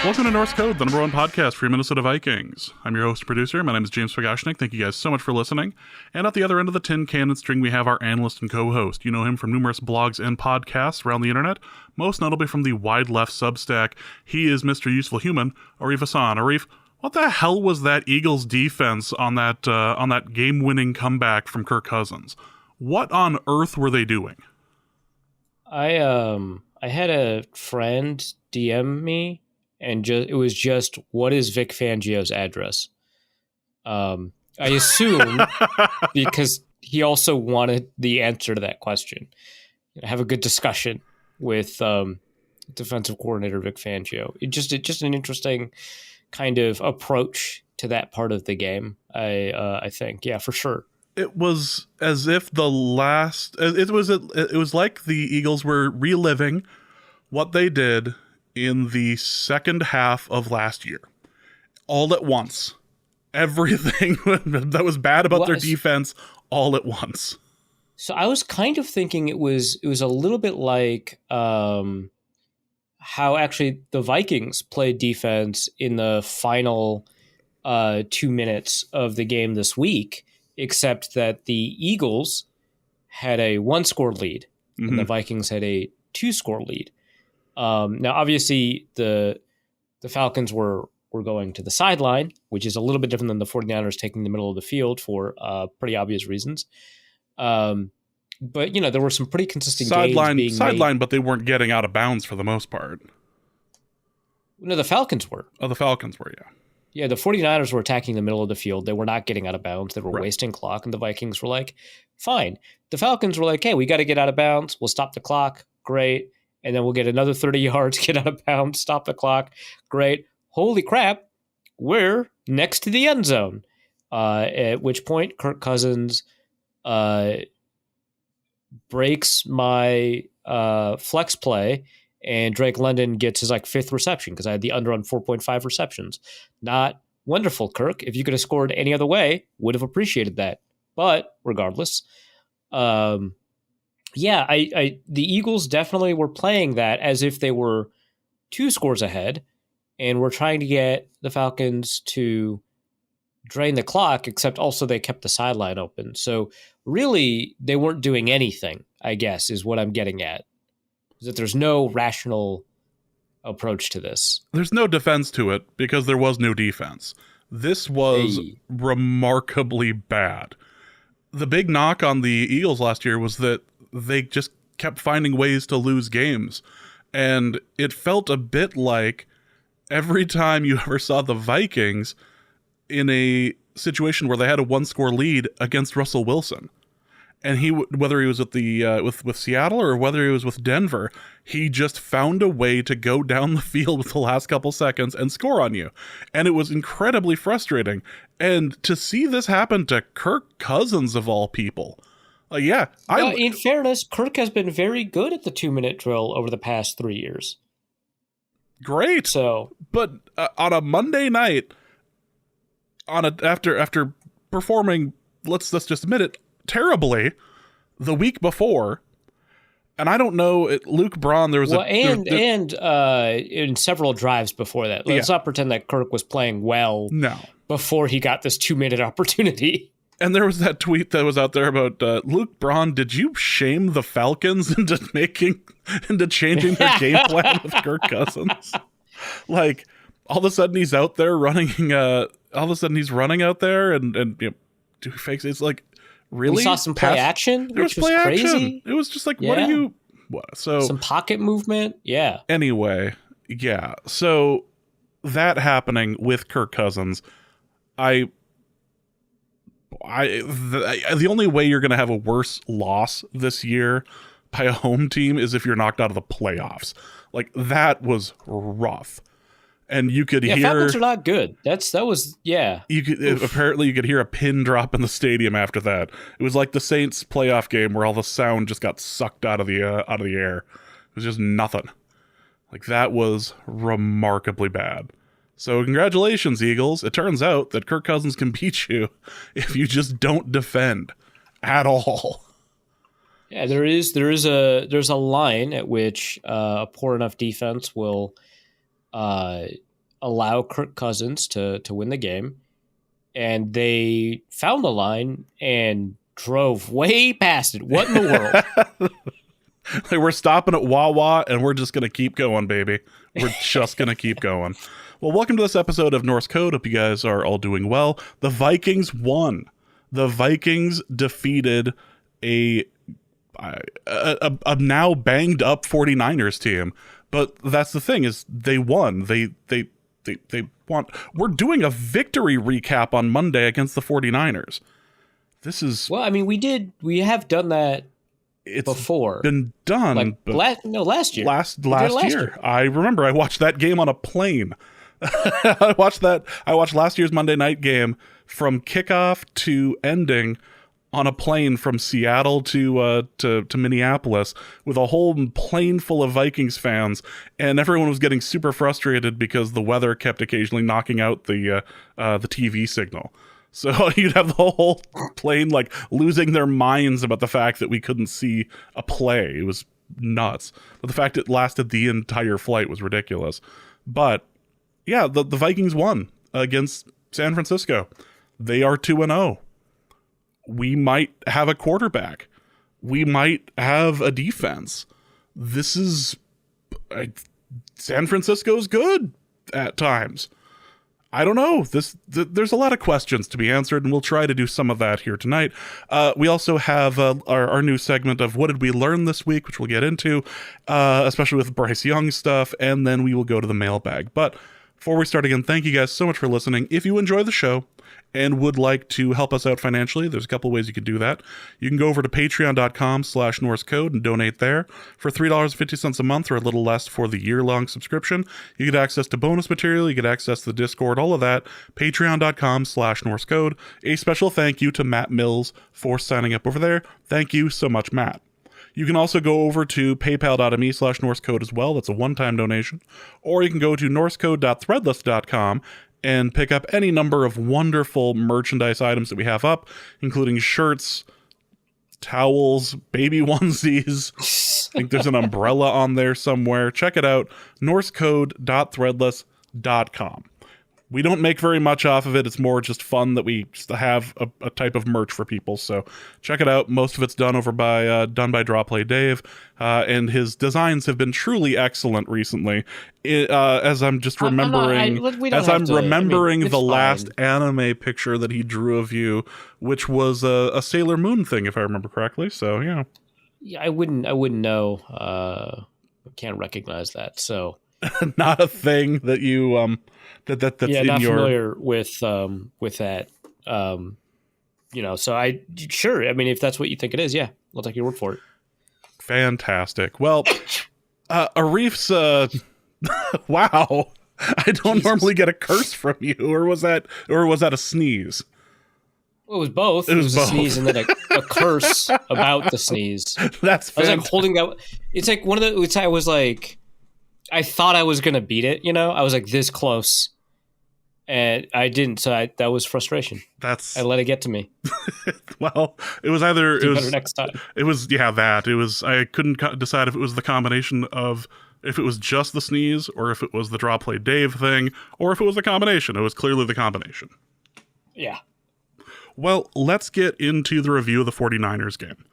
Welcome to Norse Code, the number one podcast for your Minnesota Vikings. I'm your host and producer. My name is James Pagashnik. Thank you guys so much for listening. And at the other end of the tin cannon string, we have our analyst and co-host. You know him from numerous blogs and podcasts around the internet, most notably from the Wide Left Substack. He is Mr. Useful Human, Arif Hassan. Arif, what the hell was that Eagles defense on that game-winning comeback from Kirk Cousins? What on earth were they doing? I had a friend DM me, and it was just, what is Vic Fangio's address? I assume because he also wanted the answer to that question. Have a good discussion with defensive coordinator Vic Fangio. It's just an interesting kind of approach to that part of the game. I think, yeah, for sure. It was as if it was like the Eagles were reliving what they did in the second half of last year. All at once. Everything that was bad about their defense all at once. So I was kind of thinking it was a little bit like how actually the Vikings played defense in the final 2 minutes of the game this week, except that the Eagles had a 1-score lead and the Vikings had a 2-score lead. Now, obviously, the Falcons were going to the sideline, which is a little bit different than the 49ers taking the middle of the field for pretty obvious reasons. But, there were some pretty consistent gains being made. But they weren't getting out of bounds for the most part. No, the Falcons were. Oh, the Falcons were, yeah. Yeah, the 49ers were attacking the middle of the field. They were not getting out of bounds. They were wasting clock, and the Vikings were like, fine. The Falcons were like, hey, we got to get out of bounds. We'll stop the clock. Great. And then we'll get another 30 yards, get out of bounds, stop the clock. Great. Holy crap, we're next to the end zone. At which point, Kirk Cousins breaks my flex play, and Drake London gets his fifth reception because I had the under on 4.5 receptions. Not wonderful, Kirk. If you could have scored any other way, would have appreciated that. But regardless, the Eagles definitely were playing that as if they were 2 scores ahead and were trying to get the Falcons to drain the clock, except also they kept the sideline open. So really, they weren't doing anything, I guess, is what I'm getting at. Is that there's no rational approach to this. There's no defense to it because there was no defense. This was remarkably bad. The big knock on the Eagles last year was that they just kept finding ways to lose games. And it felt a bit like every time you ever saw the Vikings in a situation where they had a 1-score lead against Russell Wilson. And whether he was with with Seattle or whether he was with Denver, he just found a way to go down the field with the last couple seconds and score on you. And it was incredibly frustrating. And to see this happen to Kirk Cousins of all people, in fairness, Kirk has been very good at the 2-minute drill over the past 3 years. Great. But on a Monday night, after performing, let's just admit it, terribly the week before, and I don't know, Luke Braun, there was in several drives before that. Let's not pretend that Kirk was playing well before he got this 2-minute opportunity. And there was that tweet that was out there about Luke Braun, did you shame the Falcons into changing their game plan with Kirk Cousins? All of a sudden he's out there running, all of a sudden he's running out there and do fakes. It's like, really? We saw some play action, which was crazy. Action. It was just like, what are you... What? So some pocket movement, yeah. Anyway, yeah. So that happening with Kirk Cousins, the only way you're going to have a worse loss this year by a home team is if you're knocked out of the playoffs. That was rough. And you could hear Falcons are not good. Apparently you could hear a pin drop in the stadium after that. It was like the Saints playoff game where all the sound just got sucked out of the air. It was just nothing. That was remarkably bad. So congratulations, Eagles. It turns out that Kirk Cousins can beat you if you just don't defend at all. Yeah, there's a line at which a poor enough defense will allow Kirk Cousins to win the game. And they found the line and drove way past it. What in the world? Like, we're stopping at Wawa, and we're just going to keep going, baby. We're just going to keep going. Well, welcome to this episode of Norse Code. Hope you guys are all doing well. The Vikings won. The Vikings defeated a now banged up 49ers team. But that's the thing, is they won. They won. We're doing a victory recap on Monday against the 49ers. This is... Well, I mean, we have done that before. Been done. Like, last year. Last year. I remember I watched that game on a plane. I watched last year's Monday night game from kickoff to ending on a plane from Seattle to Minneapolis with a whole plane full of Vikings fans, and everyone was getting super frustrated because the weather kept occasionally knocking out the TV signal. So you'd have the whole plane like losing their minds about the fact that we couldn't see a play. It was nuts. But the fact it lasted the entire flight was ridiculous. But yeah, the Vikings won against San Francisco. They are 2-0. We might have a quarterback. We might have a defense. This is... San Francisco's good at times. I don't know. There's a lot of questions to be answered, and we'll try to do some of that here tonight. We also have our new segment of What Did We Learn This Week, which we'll get into, especially with Bryce Young stuff, and then we will go to the mailbag. But before we start again, thank you guys so much for listening. If you enjoy the show and would like to help us out financially, there's a couple ways you can do that. You can go over to patreon.com/norsecode and donate there. For $3.50 a month, or a little less for the year-long subscription, you get access to bonus material, you get access to the Discord, all of that. Patreon.com/norsecode. A special thank you to Matt Mills for signing up over there. Thank you so much, Matt. You can also go over to paypal.me/norsecode as well. That's a one-time donation. Or you can go to norsecode.threadless.com and pick up any number of wonderful merchandise items that we have up, including shirts, towels, baby onesies. I think there's an umbrella on there somewhere. Check it out, norsecode.threadless.com. We don't make very much off of it. It's more just fun that we just have a type of merch for people. So check it out. Most of it's done by Drawplay Dave, and his designs have been truly excellent recently. As I'm just remembering, the last anime picture that he drew of you, which was a Sailor Moon thing, if I remember correctly. So yeah, I wouldn't know. I can't recognize that. So not a thing that you that's yeah, in not your... familiar with that. So I if that's what you think it is, yeah, I'll take your word for it. Fantastic. Well, Arif's wow, I don't normally get a curse from you, or was that a sneeze? Well, it was both. It was both. A sneeze and then a curse about the sneeze. That's fantastic. I was like holding out. It's like one of the. I was like, I thought I was gonna beat it. I was like this close, and I didn't. So that was frustration. I let it get to me. Well, it was either Do better next time. It was that. It was. I couldn't decide if it was the combination of if it was just the sneeze, or if it was the Draw Play Dave thing, or if it was the combination. It was clearly the combination. Yeah. Well, let's get into the review of the 49ers game.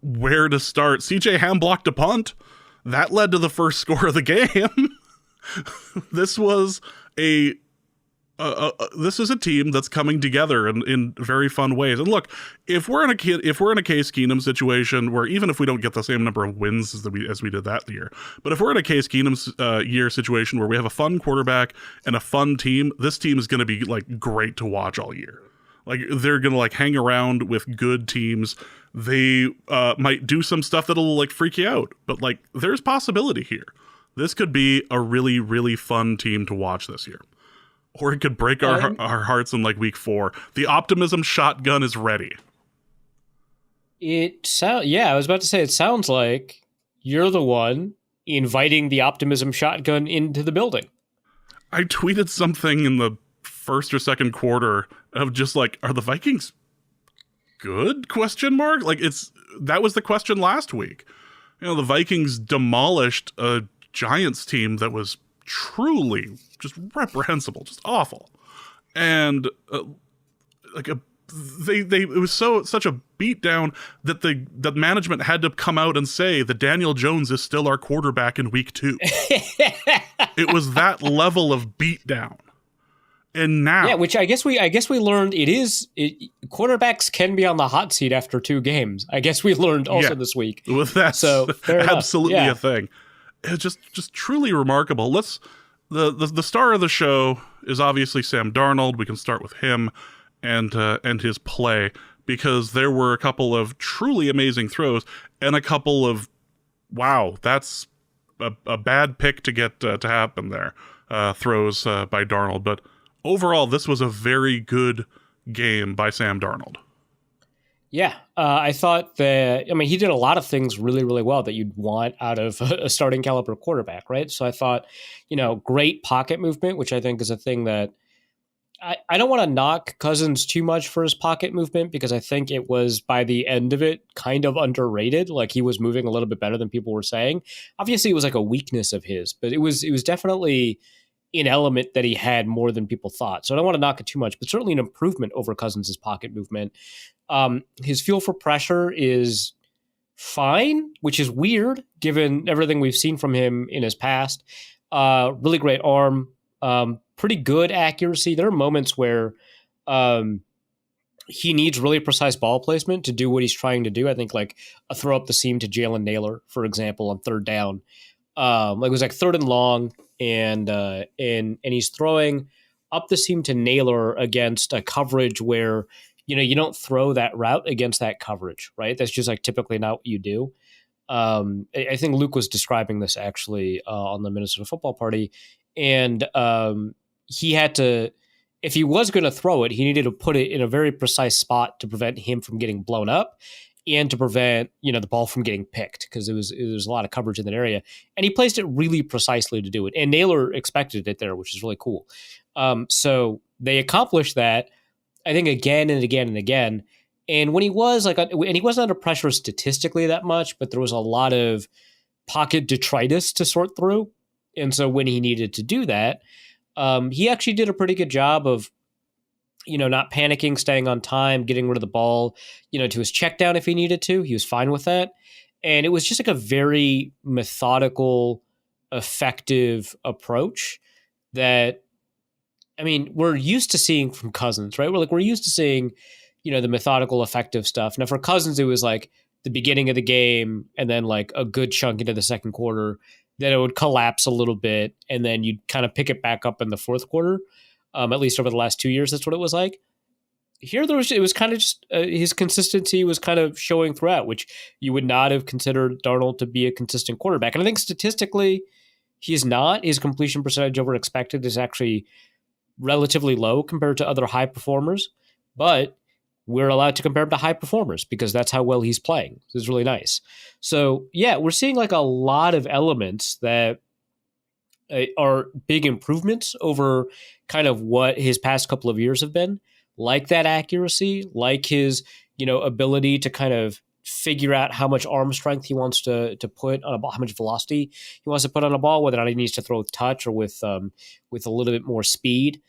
Where to start? CJ Ham blocked a punt. That led to the first score of the game. This was a team that's coming together in very fun ways. And look, if we're in a Case Keenum situation where even if we don't get the same number of wins as we did that year, but if we're in a Case Keenum's year situation where we have a fun quarterback and a fun team, this team is going to be like great to watch all year. Like, they're going to like hang around with good teams. They might do some stuff that'll like freak you out, but like there's possibility here. This could be a really, really fun team to watch this year. Or it could break our hearts in like week 4. The optimism shotgun is ready. I was about to say, it sounds like you're the one inviting the optimism shotgun into the building. I tweeted something in the first or second quarter of just like, are the Vikings good? ? Like, that was the question last week. The Vikings demolished a Giants team that was truly just reprehensible, just awful. And like a it was such a beatdown that the management had to come out and say that Daniel Jones is still our quarterback in week 2. It was that level of beatdown. And now, yeah, which I guess we learned quarterbacks can be on the hot seat after 2 games. I guess we learned also this week. Well, that's so absolutely a thing. It's just truly remarkable. The star of the show is obviously Sam Darnold. We can start with him and his play, because there were a couple of truly amazing throws and a couple of, wow, that's a bad pick to get to happen there, throws by Darnold. But overall, this was a very good game by Sam Darnold. Yeah, I thought that, he did a lot of things really, really well that you'd want out of a starting caliber quarterback, right? So I thought, great pocket movement, which I think is a thing that I don't want to knock Cousins too much for his pocket movement, because I think it was, by the end of it, kind of underrated. Like, he was moving a little bit better than people were saying. Obviously, it was like a weakness of his, but it was definitely an element that he had more than people thought. So I don't want to knock it too much, but certainly an improvement over Cousins' pocket movement. His feel for pressure is fine, which is weird given everything we've seen from him in his past. Really great arm, pretty good accuracy. There are moments where he needs really precise ball placement to do what he's trying to do. I think like a throw up the seam to Jalen Naylor, for example, on 3rd down. It was like 3rd and long, and he's throwing up the seam to Naylor against a coverage where, you don't throw that route against that coverage, right? That's just like typically not what you do. I think Luke was describing this actually on the Minnesota Football Party, and he had to, if he was going to throw it, he needed to put it in a very precise spot to prevent him from getting blown up and to prevent, the ball from getting picked, because it was a lot of coverage in that area. And he placed it really precisely to do it. And Naylor expected it there, which is really cool. So they accomplished that, I think, again and again and again. And when he was and he wasn't under pressure statistically that much, but there was a lot of pocket detritus to sort through. And so when he needed to do that, he actually did a pretty good job of, not panicking, staying on time, getting rid of the ball, to his check down if he needed to. He was fine with that. And it was just like a very methodical, effective approach that, we're used to seeing from Cousins, right? We're used to seeing, the methodical, effective stuff. Now for Cousins, it was like the beginning of the game and then like a good chunk into the second quarter. Then it would collapse a little bit, and then you'd kind of pick it back up in the fourth quarter. At least over the last 2 years, that's what it was like. Here, it was kind of just his consistency was kind of showing throughout, which you would not have considered Darnold to be a consistent quarterback. And I think statistically, he's not. His completion percentage over expected is actually relatively low compared to other high performers, but we're allowed to compare him to high performers because that's how well he's playing. It's really nice. So yeah, we're seeing like a lot of elements that are big improvements over kind of what his past couple of years have been, like that accuracy, like his, ability to kind of figure out how much arm strength he wants to put on a ball, how much velocity he wants to put on a ball, whether or not he needs to throw with touch or with a little bit more speed.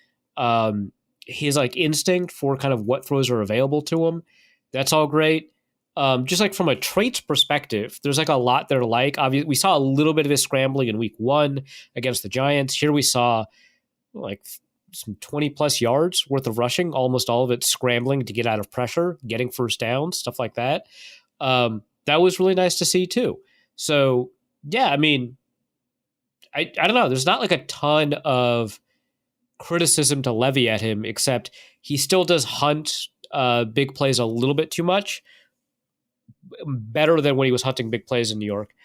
His like instinct for kind of what throws are available to him. That's all great. Just like from a traits perspective, there's like a lot there. Like obviously we saw a little bit of his scrambling in week 1 against the Giants. Here we saw like some 20 plus yards worth of rushing, almost all of it scrambling to get out of pressure, getting first downs, stuff like that. That was really nice to see too. So yeah, I don't know. There's not like a ton of criticism to levy at him, except he still does hunt big plays a little bit too much. Better than when he was hunting big plays in New York.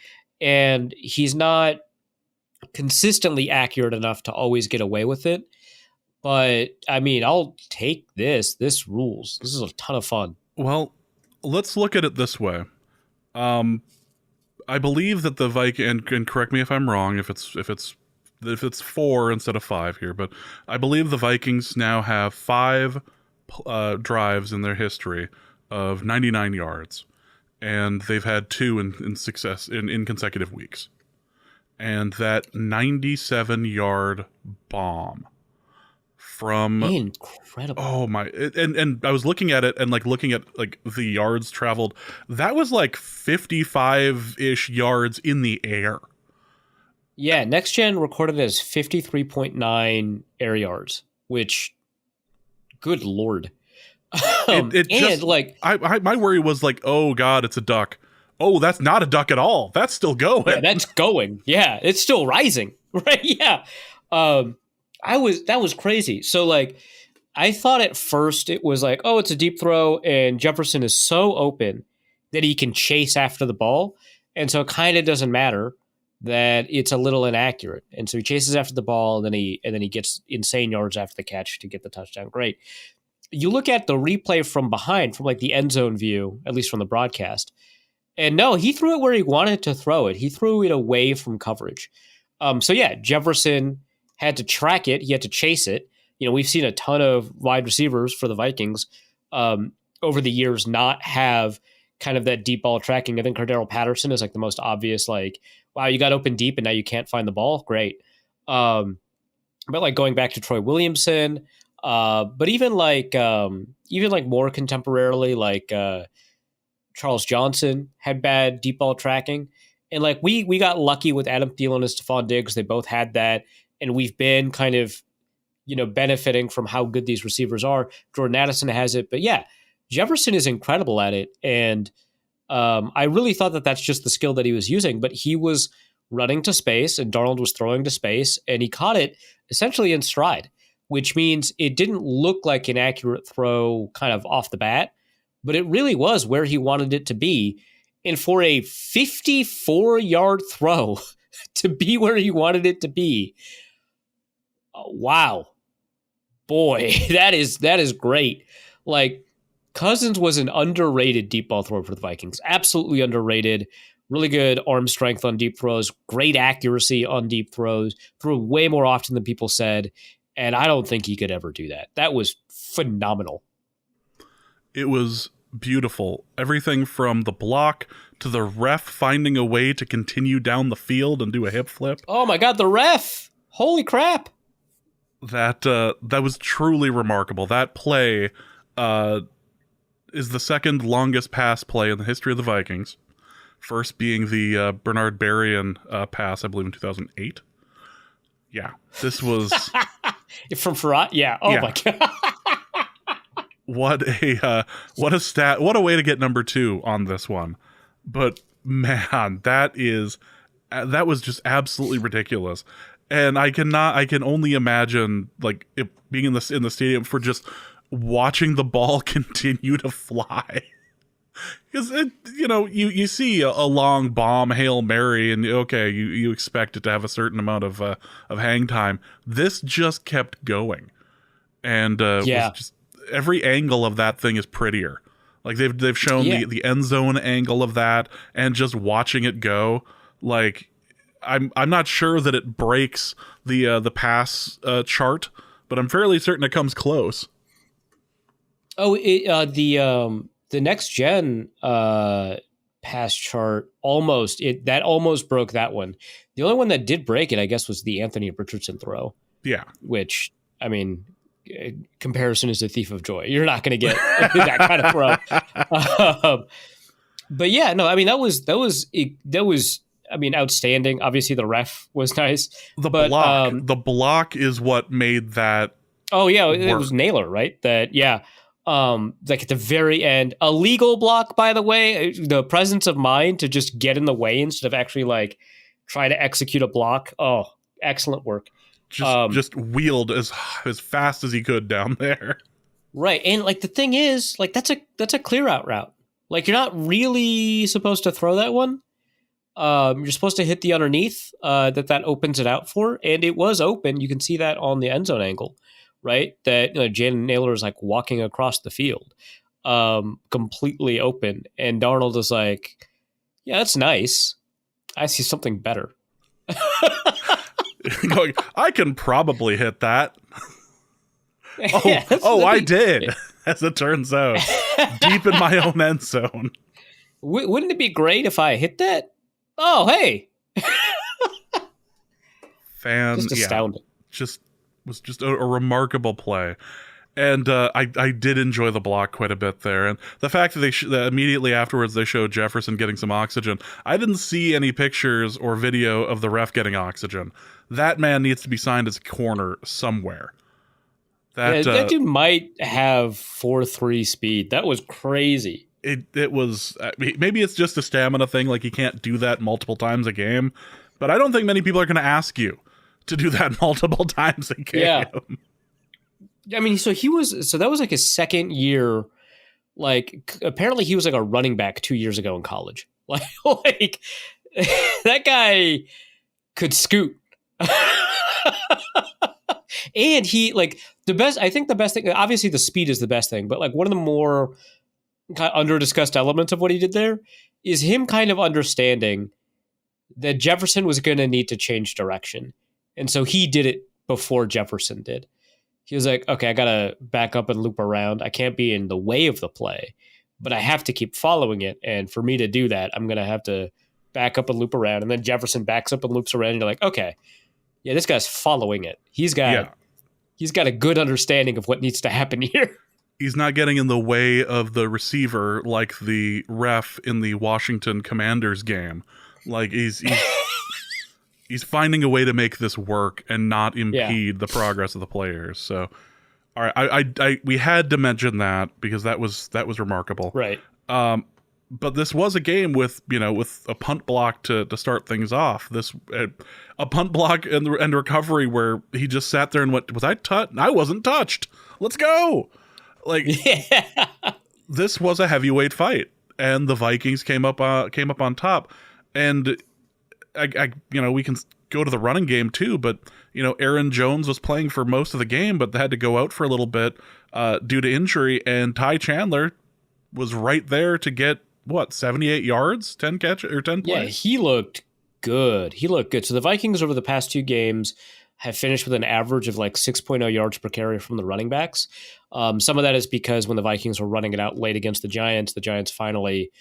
And he's not consistently accurate enough to always get away with it. But, I'll take this. This rules. This is a ton of fun. Well, let's look at it this way. I believe that the Viking, and correct me if I'm wrong, if it's 4 instead of 5 here, but I believe the Vikings now have 5 drives in their history of 99 yards. And they've had 2 in success in consecutive weeks. And that 97-yard bomb from incredible. Oh my! And I was looking at it and like looking at like the yards traveled. That was like 55-ish yards in the air. Yeah, Next Gen recorded as 53.9 air yards, which, good lord. My worry was like, oh god, it's a duck. Oh, that's not a duck at all. That's still going. Yeah, that's going. Yeah, it's still rising. Right? Yeah. That was crazy. So like, I thought at first it was like, oh, it's a deep throw, and Jefferson is so open that he can chase after the ball, and so it kind of doesn't matter that it's a little inaccurate. And so he chases after the ball, and then he gets insane yards after the catch to get the touchdown. Great. You look at the replay from behind, from like the end zone view, at least from the broadcast, and no, he threw it where he wanted to throw it. He threw it away from coverage. So yeah, Jefferson had to track it. He had to chase it. We've seen a ton of wide receivers for the Vikings over the years not have kind of that deep ball tracking. I think Cordero Patterson is like the most obvious, like, wow, you got open deep and now you can't find the ball. Great. But like going back to Troy Williamson, but even like more contemporarily, like Charles Johnson had bad deep ball tracking. And like we got lucky with Adam Thielen and Stephon Diggs. They both had that. And we've been kind of, benefiting from how good these receivers are. Jordan Addison has it. But yeah, Jefferson is incredible at it. And I really thought that that's just the skill that he was using. But he was running to space and Darnold was throwing to space. And he caught it essentially in stride, which means it didn't look like an accurate throw kind of off the bat. But it really was where he wanted it to be. And for a 54-yard throw to be where he wanted it to be, wow. Boy, that is great. Like, Cousins was an underrated deep ball thrower for the Vikings. Absolutely underrated. Really good arm strength on deep throws. Great accuracy on deep throws. Threw way more often than people said. And I don't think he could ever do that. That was phenomenal. It was beautiful. Everything from the block to the ref finding a way to continue down the field and do a hip flip. Oh my God, the ref! Holy crap! That was truly remarkable. That play is the second longest pass play in the history of the Vikings. First being the Bernard Berrien pass, I believe, in 2008. Yeah, this was from Farad. Yeah. Oh yeah. My God. What a stat! What a way to get number 2 on this one. But man, that was just absolutely ridiculous. And I can only imagine like it being in the stadium for just watching the ball continue to fly. Because you see a long bomb Hail Mary and okay, you expect it to have a certain amount of hang time. This just kept going, and was just every angle of that thing is prettier. Like they've shown the end zone angle of that, and just watching it go, like I'm not sure that it breaks the pass chart, but I'm fairly certain it comes close. Oh, the next gen pass chart almost broke that one. The only one that did break it, I guess, was the Anthony Richardson throw. Yeah, which I mean, comparison is a thief of joy. You're not going to get that kind of throw. But yeah, no, I mean that was I mean, outstanding. Obviously, the ref was nice. The block is what made that. Oh yeah, it was Naylor, right? That like at the very end, a legal block, by the way. The presence of mind to just get in the way instead of actually like try to execute a block. Oh, excellent work. Just wheeled as fast as he could down there. Right, and like the thing is, like that's a clear out route. Like you're not really supposed to throw that one. You're supposed to hit the underneath that opens it out for, and it was open. You can see that on the end zone angle, right? That Jalen Naylor is like walking across the field, completely open, and Darnold is like, "Yeah, that's nice. I see something better." Going, I can probably hit that. Yeah, I did. As it turns out, deep in my own end zone. Wouldn't it be great if I hit that? Oh, hey. Just astounding. Just was just a remarkable play. And I did enjoy the block quite a bit there. And the fact that that immediately afterwards they showed Jefferson getting some oxygen. I didn't see any pictures or video of the ref getting oxygen. That man needs to be signed as a corner somewhere. That dude might have 4.3 speed. That was crazy. It was, maybe it's just a stamina thing, like he can't do that multiple times a game. But I don't think many people are going to ask you to do that multiple times a game. Yeah. I mean, so that was like his second year. Like, apparently he was like a running back 2 years ago in college. Like that guy could scoot. And he, like, I think the best thing, obviously the speed is the best thing, but like one of the more kind of under-discussed elements of what he did there is him kind of understanding that Jefferson was going to need to change direction. And so he did it before Jefferson did. He was like, okay, I got to back up and loop around. I can't be in the way of the play, but I have to keep following it. And for me to do that, I'm going to have to back up and loop around. And then Jefferson backs up and loops around. And you're like, okay, yeah, this guy's following it. He's got a good understanding of what needs to happen here. He's not getting in the way of the receiver like the ref in the Washington Commanders game. Like he's finding a way to make this work and not impede the progress of the players. So, all right, we had to mention that because that was remarkable, right? But this was a game with a punt block to start things off. A punt block and recovery where he just sat there and went, "Was I touched? I wasn't touched. Let's go!" Like, this was a heavyweight fight, and the Vikings came up on top. And we can go to the running game too, but Aaron Jones was playing for most of the game, but had to go out for a little bit due to injury. And Ty Chandler was right there to get 78 yards, 10 plays. Yeah, he looked good. So the Vikings over the past two games have finished with an average of like 6.0 yards per carry from the running backs. Some of that is because when the Vikings were running it out late against the Giants finally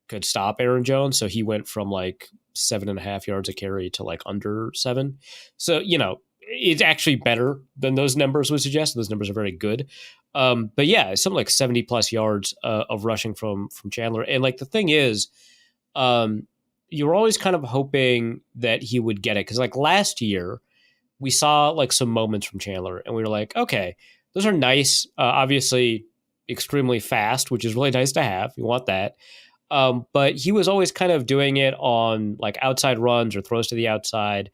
could stop Aaron Jones. So he went from like 7.5 yards a carry to like under 7. So, it's actually better than those numbers would suggest. Those numbers are very good. But yeah, something like 70 plus yards of rushing from Chandler. And like the thing is, you were always kind of hoping that he would get it. Cause like last year we saw like some moments from Chandler and we were like, okay, those are nice. Obviously extremely fast, which is really nice to have. You want that. But he was always kind of doing it on like outside runs or throws to the outside.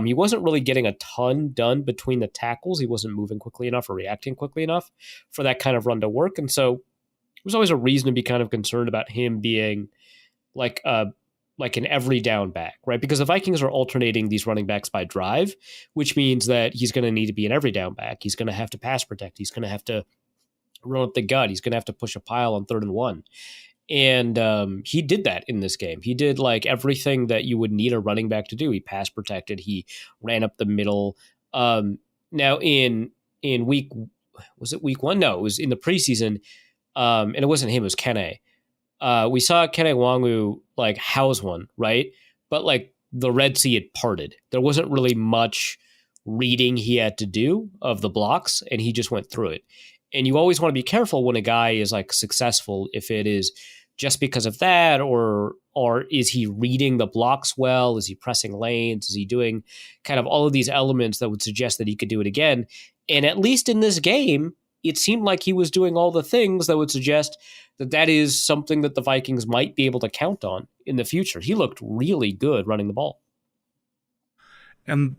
He wasn't really getting a ton done between the tackles. He wasn't moving quickly enough or reacting quickly enough for that kind of run to work. And so it was always a reason to be kind of concerned about him being like an every down back, right? Because the Vikings are alternating these running backs by drive, which means that he's going to need to be an every down back. He's going to have to pass protect. He's going to have to run up the gut. He's going to have to push a pile on 3rd and 1. And he did that in this game. He did like everything that you would need a running back to do. He pass protected. He ran up the middle. Now in week, was it week 1? No, it was in the preseason. And it wasn't him, it was Kene. We saw Kene Nwangu like house one, right? But like the Red Sea had parted. There wasn't really much reading he had to do of the blocks, and he just went through it. And you always want to be careful when a guy is like successful, if it is just because of that, or is he reading the blocks well? Is he pressing lanes? Is he doing kind of all of these elements that would suggest that he could do it again? And at least in this game, it seemed like he was doing all the things that would suggest that that is something that the Vikings might be able to count on in the future. He looked really good running the ball. And,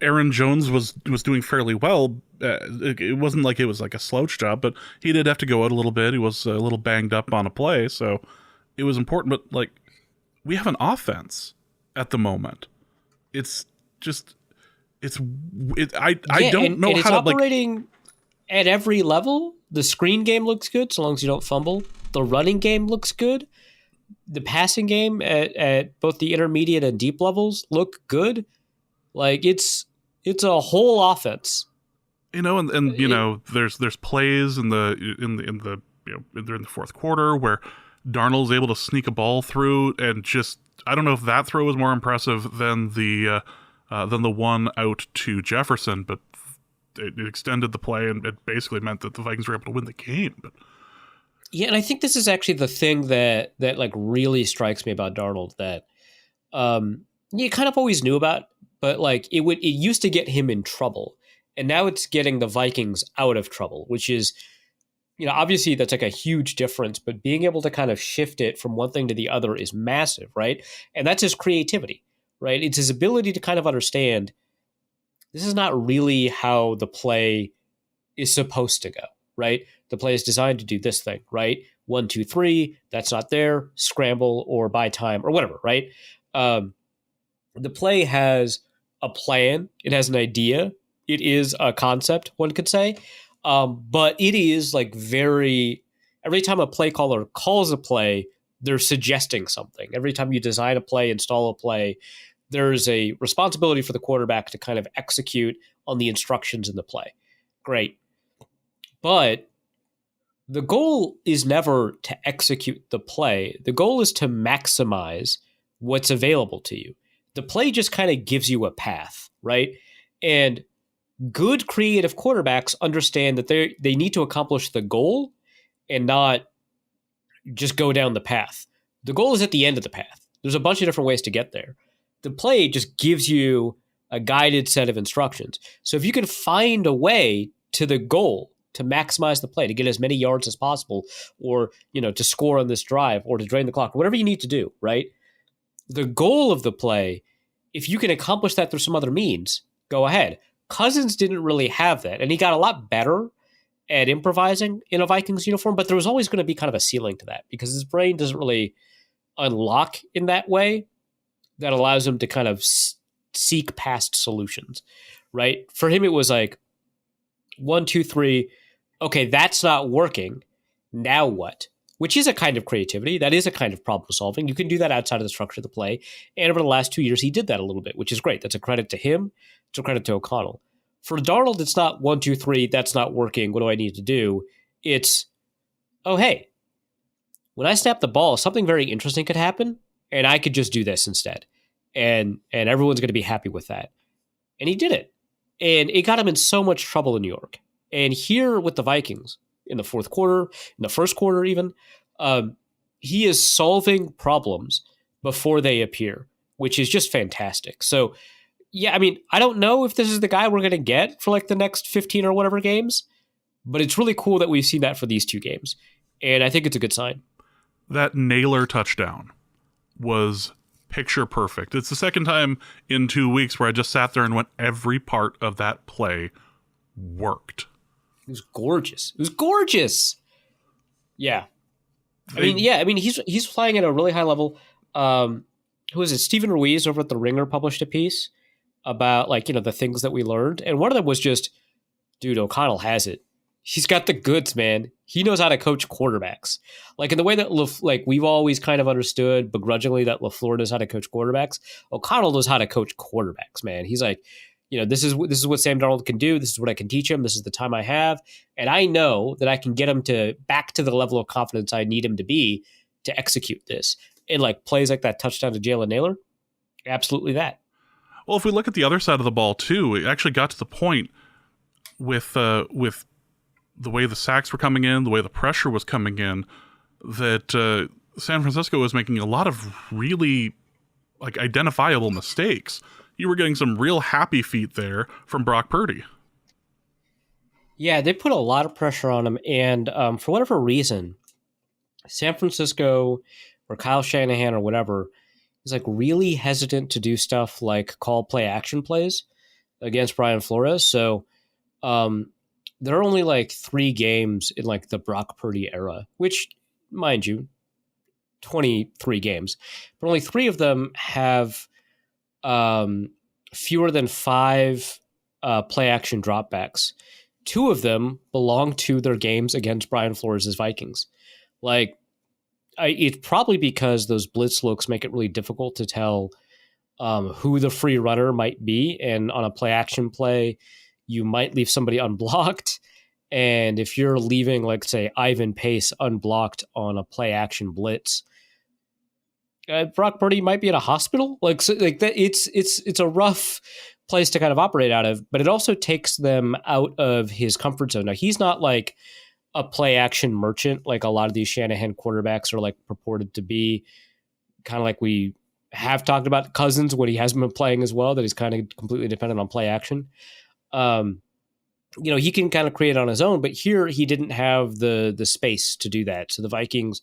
Aaron Jones was doing fairly well. It wasn't like it was like a slouch job, but he did have to go out a little bit. He was a little banged up on a play, so it was important. But like, we have an offense at the moment. It's just, I don't know and how it's operating at every level. The screen game looks good so long as you don't fumble. The running game looks good. The passing game at both the intermediate and deep levels look good. Like it's a whole offense. There's plays in the fourth quarter where Darnold's able to sneak a ball through, and just I don't know if that throw was more impressive than the than the one out to Jefferson, but it extended the play, and it basically meant that the Vikings were able to win the game. But yeah, and I think this is actually the thing that like really strikes me about Darnold that you kind of always knew about, but like it used to get him in trouble, and now it's getting the Vikings out of trouble, which is, obviously that's like a huge difference, but being able to kind of shift it from one thing to the other is massive, right? And that's his creativity, right? It's his ability to kind of understand this is not really how the play is supposed to go, right? The play is designed to do this thing, right? 1, 2, 3, that's not there, scramble or buy time or whatever, right? The play has a plan, it has an idea, it is a concept, one could say. But it is like every time a play caller calls a play, they're suggesting something. Every time you design a play, install a play, there's a responsibility for the quarterback to kind of execute on the instructions in the play. Great. But the goal is never to execute the play. The goal is to maximize what's available to you. The play just kind of gives you a path, right? And good creative quarterbacks understand that they need to accomplish the goal and not just go down the path. The goal is at the end of the path. There's a bunch of different ways to get there. The play just gives you a guided set of instructions. So if you can find a way to the goal to maximize the play, to get as many yards as possible, or to score on this drive, or to drain the clock, whatever you need to do, right? The goal of the play, if you can accomplish that through some other means, go ahead. Cousins didn't really have that, and he got a lot better at improvising in a Vikings uniform, but there was always going to be kind of a ceiling to that because his brain doesn't really unlock in that way that allows him to kind of seek past solutions, right? For him, it was like 1, 2, 3. Okay, that's not working. Now what? Which is a kind of creativity. That is a kind of problem solving. You can do that outside of the structure of the play. And over the last 2 years, he did that a little bit, which is great. That's a credit to him. It's a credit to O'Connell. For Darnold, it's not 1, 2, 3. That's not working. What do I need to do? It's, oh, hey, when I snap the ball, something very interesting could happen, and I could just do this instead. And everyone's going to be happy with that. And he did it. And it got him in so much trouble in New York. And here with the Vikings, in the fourth quarter, in the first quarter even, he is solving problems before they appear, which is just fantastic. So, yeah, I mean, I don't know if this is the guy we're going to get for like the next 15 or whatever games, but it's really cool that we've seen that for these 2 games. And I think it's a good sign. That Naylor touchdown was picture perfect. It's the second time in 2 weeks where I just sat there and went, every part of that play worked. It was gorgeous. It was gorgeous. Yeah. I mean, he's flying at a really high level. Who is it? Stephen Ruiz over at The Ringer published a piece about the things that we learned. And one of them was just, dude, O'Connell has it. He's got the goods, man. He knows how to coach quarterbacks. Like in the way that we've always kind of understood begrudgingly that LaFleur knows how to coach quarterbacks. O'Connell knows how to coach quarterbacks, man. He's like, this is what Sam Darnold can do. This is what I can teach him. This is the time I have. And I know that I can get him back to the level of confidence I need him to be to execute this. And plays like that touchdown to Jalen Naylor, absolutely that. Well, if we look at the other side of the ball too, it actually got to the point with the way the sacks were coming in, the way the pressure was coming in, that San Francisco was making a lot of really identifiable mistakes. You were getting some real happy feet there from Brock Purdy. Yeah, they put a lot of pressure on him, and for whatever reason, San Francisco or Kyle Shanahan or whatever is really hesitant to do stuff like call play action plays against Brian Flores. So there are only 3 games in the Brock Purdy era, which, mind you, 23 games, but only 3 of them have fewer than 5 play action dropbacks. 2 of them belong to their games against Brian Flores' Vikings. It's probably because those blitz looks make it really difficult to tell who the free runner might be. And on a play action play, you might leave somebody unblocked. And if you're leaving, say, Ivan Pace unblocked on a play action blitz, Brock Purdy might be in a hospital. Like, so, like that, it's a rough place to kind of operate out of, but it also takes them out of his comfort zone. Now, he's not like a play action merchant like a lot of these Shanahan quarterbacks are like purported to be. Kind of like we have talked about Cousins when he hasn't been playing as well, that he's kind of completely dependent on play action. He can kind of create on his own, but here he didn't have the space to do that. So the Vikings,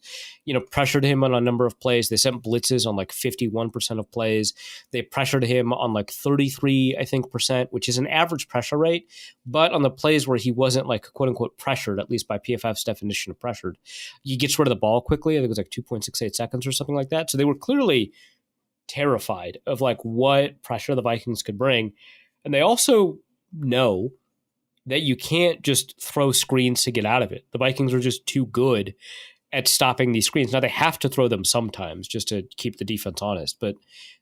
pressured him on a number of plays. They sent blitzes on like 51% of plays. They pressured him on like 33, I think, percent, which is an average pressure rate. But on the plays where he wasn't like quote unquote pressured, at least by PFF's definition of pressured, he gets rid of the ball quickly. I think it was like 2.68 seconds or something like that. So they were clearly terrified of like what pressure the Vikings could bring. And they also know that you can't just throw screens to get out of it. The Vikings are just too good at stopping these screens. Now, they have to throw them sometimes just to keep the defense honest, but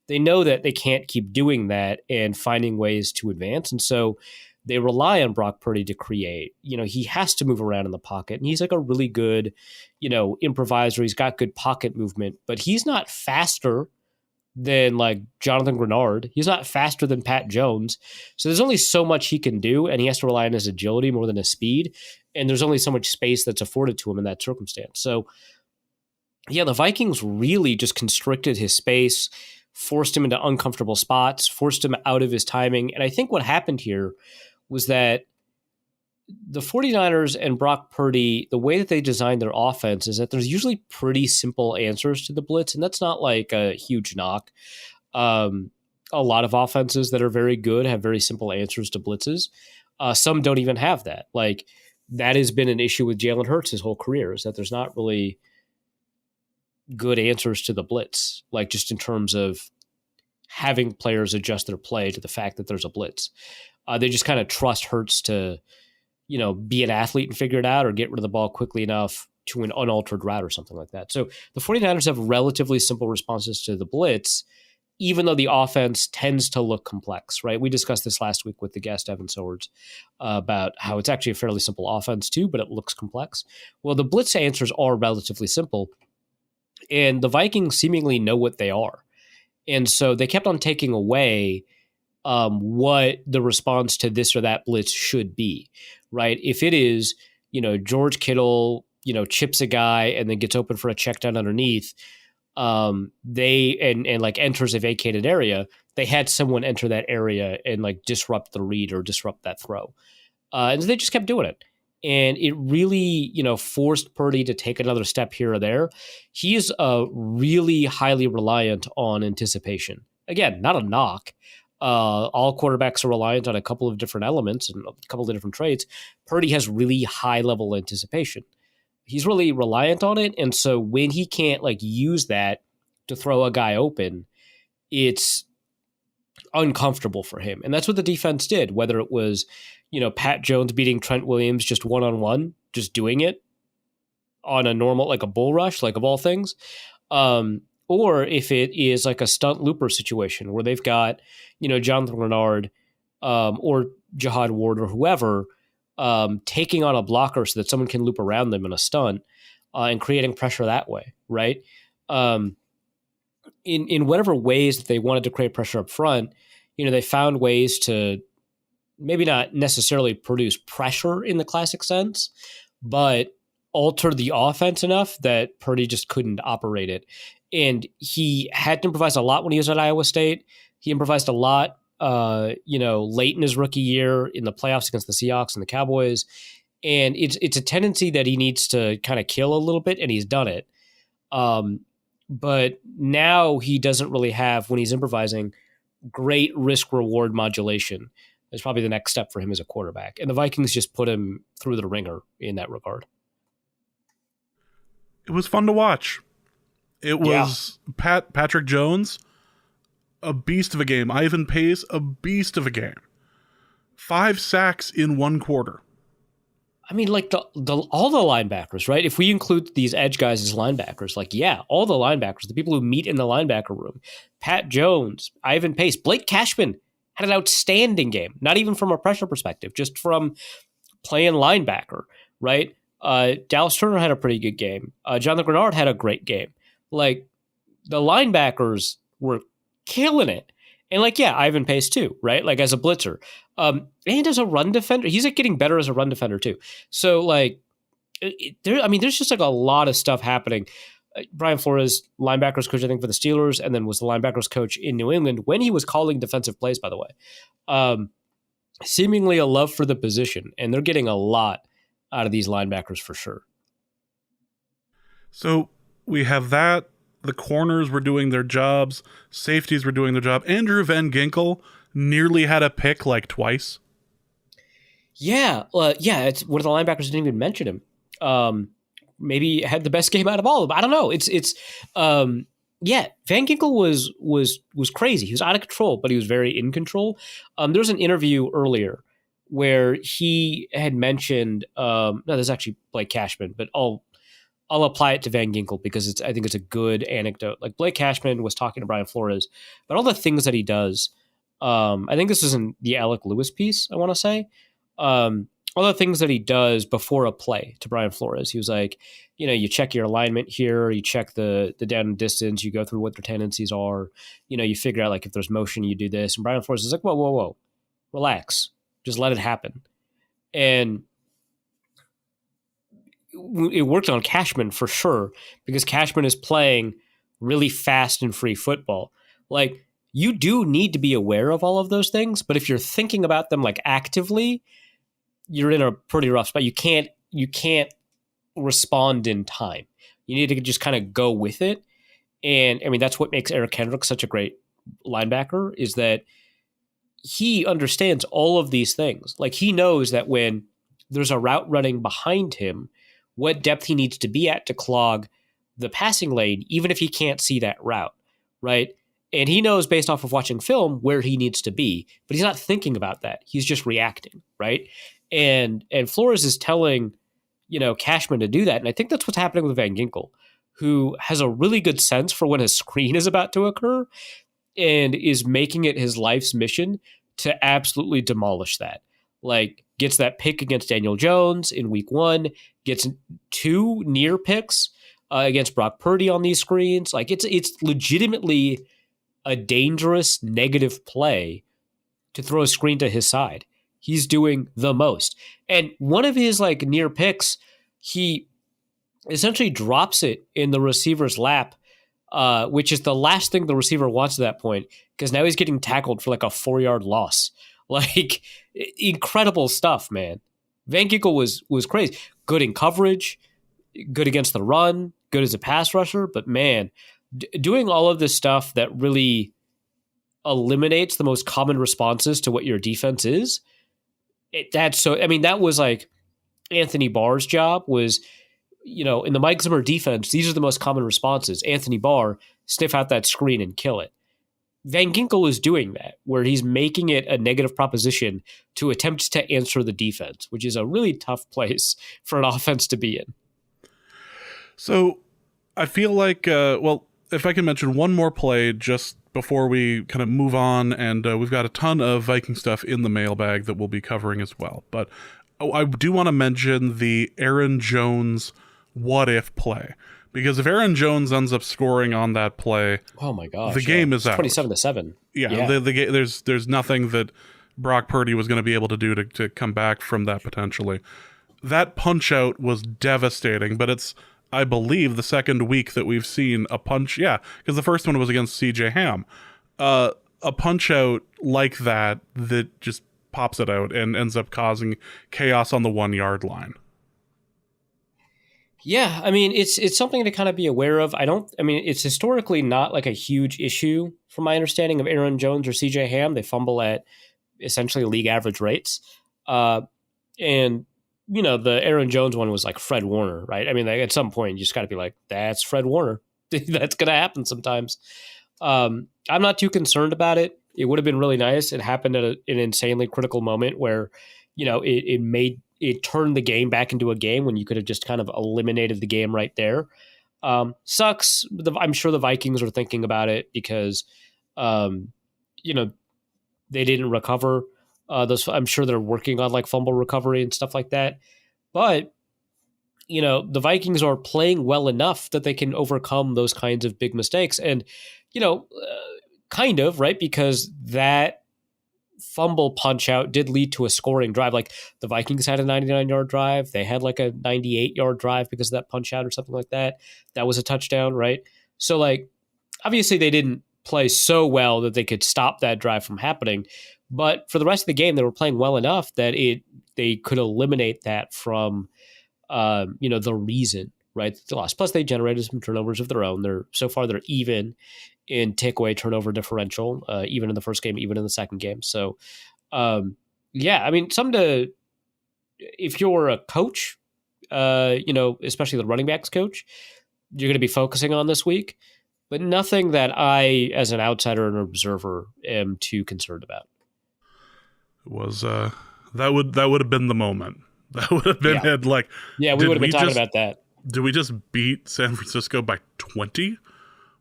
they know that they can't keep doing that and finding ways to advance. And so they rely on Brock Purdy to create. He has to move around in the pocket, and he's like a really good, improviser. He's got good pocket movement, but he's not faster than like Jonathan Grenard. He's not faster than Pat Jones. So there's only so much he can do, and he has to rely on his agility more than his speed. And there's only so much space that's afforded to him in that circumstance. So yeah, the Vikings really just constricted his space, forced him into uncomfortable spots, forced him out of his timing. And I think what happened here was that the 49ers and Brock Purdy, the way that they designed their offense is that there's usually pretty simple answers to the blitz, and that's not like a huge knock. A lot of offenses that are very good have very simple answers to blitzes. Some don't even have that. Like, that has been an issue with Jalen Hurts his whole career, is that there's not really good answers to the blitz, like just in terms of having players adjust their play to the fact that there's a blitz. They just kind of trust Hurts to be an athlete and figure it out, or get rid of the ball quickly enough to an unaltered route or something like that. So the 49ers have relatively simple responses to the blitz, even though the offense tends to look complex, right? We discussed this last week with the guest, Evan Swords, about how it's actually a fairly simple offense too, but it looks complex. Well, the blitz answers are relatively simple, and the Vikings seemingly know what they are. And so they kept on taking away what the response to this or that blitz should be, right? If it is, George Kittle, chips a guy and then gets open for a check down underneath, they like enters a vacated area, they had someone enter that area and like disrupt the read or disrupt that throw. And so they just kept doing it. And it really, forced Purdy to take another step here or there. He is really highly reliant on anticipation. Again, not a knock. All quarterbacks are reliant on a couple of different elements and a couple of different traits. Purdy has really high level anticipation. He's really reliant on it. And so when he can't like use that to throw a guy open, it's uncomfortable for him. And that's what the defense did, whether it was, Pat Jones beating Trent Williams just one-on-one, just doing it on a normal, like a bull rush, like of all things. Or if it is like a stunt looper situation where they've got, Jonathan Grenard or Jihad Ward or whoever taking on a blocker so that someone can loop around them in a stunt and creating pressure that way, right? In whatever ways that they wanted to create pressure up front, they found ways to maybe not necessarily produce pressure in the classic sense, but alter the offense enough that Purdy just couldn't operate it. And he had to improvise a lot when he was at Iowa State. He improvised a lot, late in his rookie year in the playoffs against the Seahawks and the Cowboys. And it's a tendency that he needs to kind of kill a little bit, and he's done it. But now he doesn't really have, when he's improvising, great risk-reward modulation. Is probably the next step for him as a quarterback. And the Vikings just put him through the ringer in that regard. It was fun to watch. It was Patrick Jones, a beast of a game. Ivan Pace, a beast of a game. 5 sacks in one quarter. I mean, like all the linebackers, right? If we include these edge guys as linebackers, all the linebackers, the people who meet in the linebacker room, Pat Jones, Ivan Pace, Blake Cashman had an outstanding game, not even from a pressure perspective, just from playing linebacker, right? Dallas Turner had a pretty good game. Jonathan Grenard had a great game. Like, the linebackers were killing it. And like, yeah, Ivan Pace too, right? Like as a blitzer. And as a run defender, he's like getting better as a run defender too. So like, there's just like a lot of stuff happening. Brian Flores, linebackers coach, I think, for the Steelers, and then was the linebackers coach in New England when he was calling defensive plays, by the way. Seemingly a love for the position, and they're getting a lot out of these linebackers for sure. So we have that. The corners were doing their jobs. Safeties were doing their job. Andrew Van Ginkel nearly had a pick like twice. Yeah. It's one of the linebackers didn't even mention him. Maybe had the best game out of all of them. I don't know. Van Ginkel was crazy. He was out of control, but he was very in control. There was an interview earlier where he had mentioned, no, there's actually Blake Cashman, but I'll apply it to Van Ginkel because I think it's a good anecdote. Like Blake Cashman was talking to Brian Flores, but all the things that he does, I think this is in the Alec Lewis piece, I want to say. All the things that he does before a play to Brian Flores. He was like, you check your alignment here, you check the down and distance, you go through what their tendencies are, you figure out like if there's motion, you do this. And Brian Flores is like, whoa, relax. Just let it happen. And it worked on Cashman for sure because Cashman is playing really fast and free football. Like you do need to be aware of all of those things, but if you're thinking about them like actively, you're in a pretty rough spot. You can't respond in time. You need to just kind of go with it. And I mean, that's what makes Eric Kendrick such a great linebacker is that he understands all of these things. Like he knows that when there's a route running behind him, what depth he needs to be at to clog the passing lane, even if he can't see that route, right? And he knows based off of watching film where he needs to be, but he's not thinking about that. He's just reacting, right? And Flores is telling, Cashman to do that. And I think that's what's happening with Van Ginkel, who has a really good sense for when a screen is about to occur and is making it his life's mission to absolutely demolish that. Like gets that pick against Daniel Jones in week 1, gets 2 near picks against Brock Purdy on these screens. Like it's legitimately a dangerous negative play to throw a screen to his side. He's doing the most. And one of his like near picks, he essentially drops it in the receiver's lap, which is the last thing the receiver wants at that point, because now he's getting tackled for like a 4-yard loss. Like incredible stuff, man. Van Ginkel was crazy. Good in coverage, good against the run, good as a pass rusher, but man, doing all of this stuff that really eliminates the most common responses to what your defense is. That was like Anthony Barr's job was, in the Mike Zimmer defense, these are the most common responses. Anthony Barr, sniff out that screen and kill it. Van Ginkel is doing that, where he's making it a negative proposition to attempt to answer the defense, which is a really tough place for an offense to be in. So I feel like, if I can mention one more play just before we kind of move on, and we've got a ton of Viking stuff in the mailbag that we'll be covering as well. But I do want to mention the Aaron Jones what-if play. Because if Aaron Jones ends up scoring on that play, oh my gosh, the game is out. 27-7. Yeah. There's nothing that Brock Purdy was going to be able to do to come back from that potentially. That punch out was devastating, but it's, I believe, the second week that we've seen a punch. Yeah, because the first one was against CJ Ham. A punch out like that just pops it out and ends up causing chaos on the 1-yard line. Yeah, I mean, it's something to kind of be aware of. It's historically not like a huge issue from my understanding of Aaron Jones or CJ Ham. They fumble at essentially league average rates. And the Aaron Jones one was like Fred Warner, right? I mean, like, at some point you just got to be like, that's Fred Warner. That's going to happen sometimes. I'm not too concerned about it. It would have been really nice. It happened at an insanely critical moment where, it turned the game back into a game when you could have just kind of eliminated the game right there. Sucks. I'm sure the Vikings are thinking about it because, they didn't recover those. I'm sure they're working on like fumble recovery and stuff like that. But the Vikings are playing well enough that they can overcome those kinds of big mistakes. And, kind of, right? Because that fumble punch out did lead to a scoring drive. Like the Vikings had a 99-yard drive. They had like a 98-yard drive because of that punch out or something like that. That was a touchdown, right? So like, obviously they didn't play so well that they could stop that drive from happening. But for the rest of the game, they were playing well enough that they could eliminate that from, the reason, right? The loss. Plus they generated some turnovers of their own. They're even in takeaway turnover differential, even in the first game, even in the second game. So, if you're a coach, especially the running backs coach, you're going to be focusing on this week, but nothing that I, as an outsider and observer, am too concerned about. Was that would have been the moment. That would have been it. Like, we would have been talking about that. Did we just beat San Francisco by 20?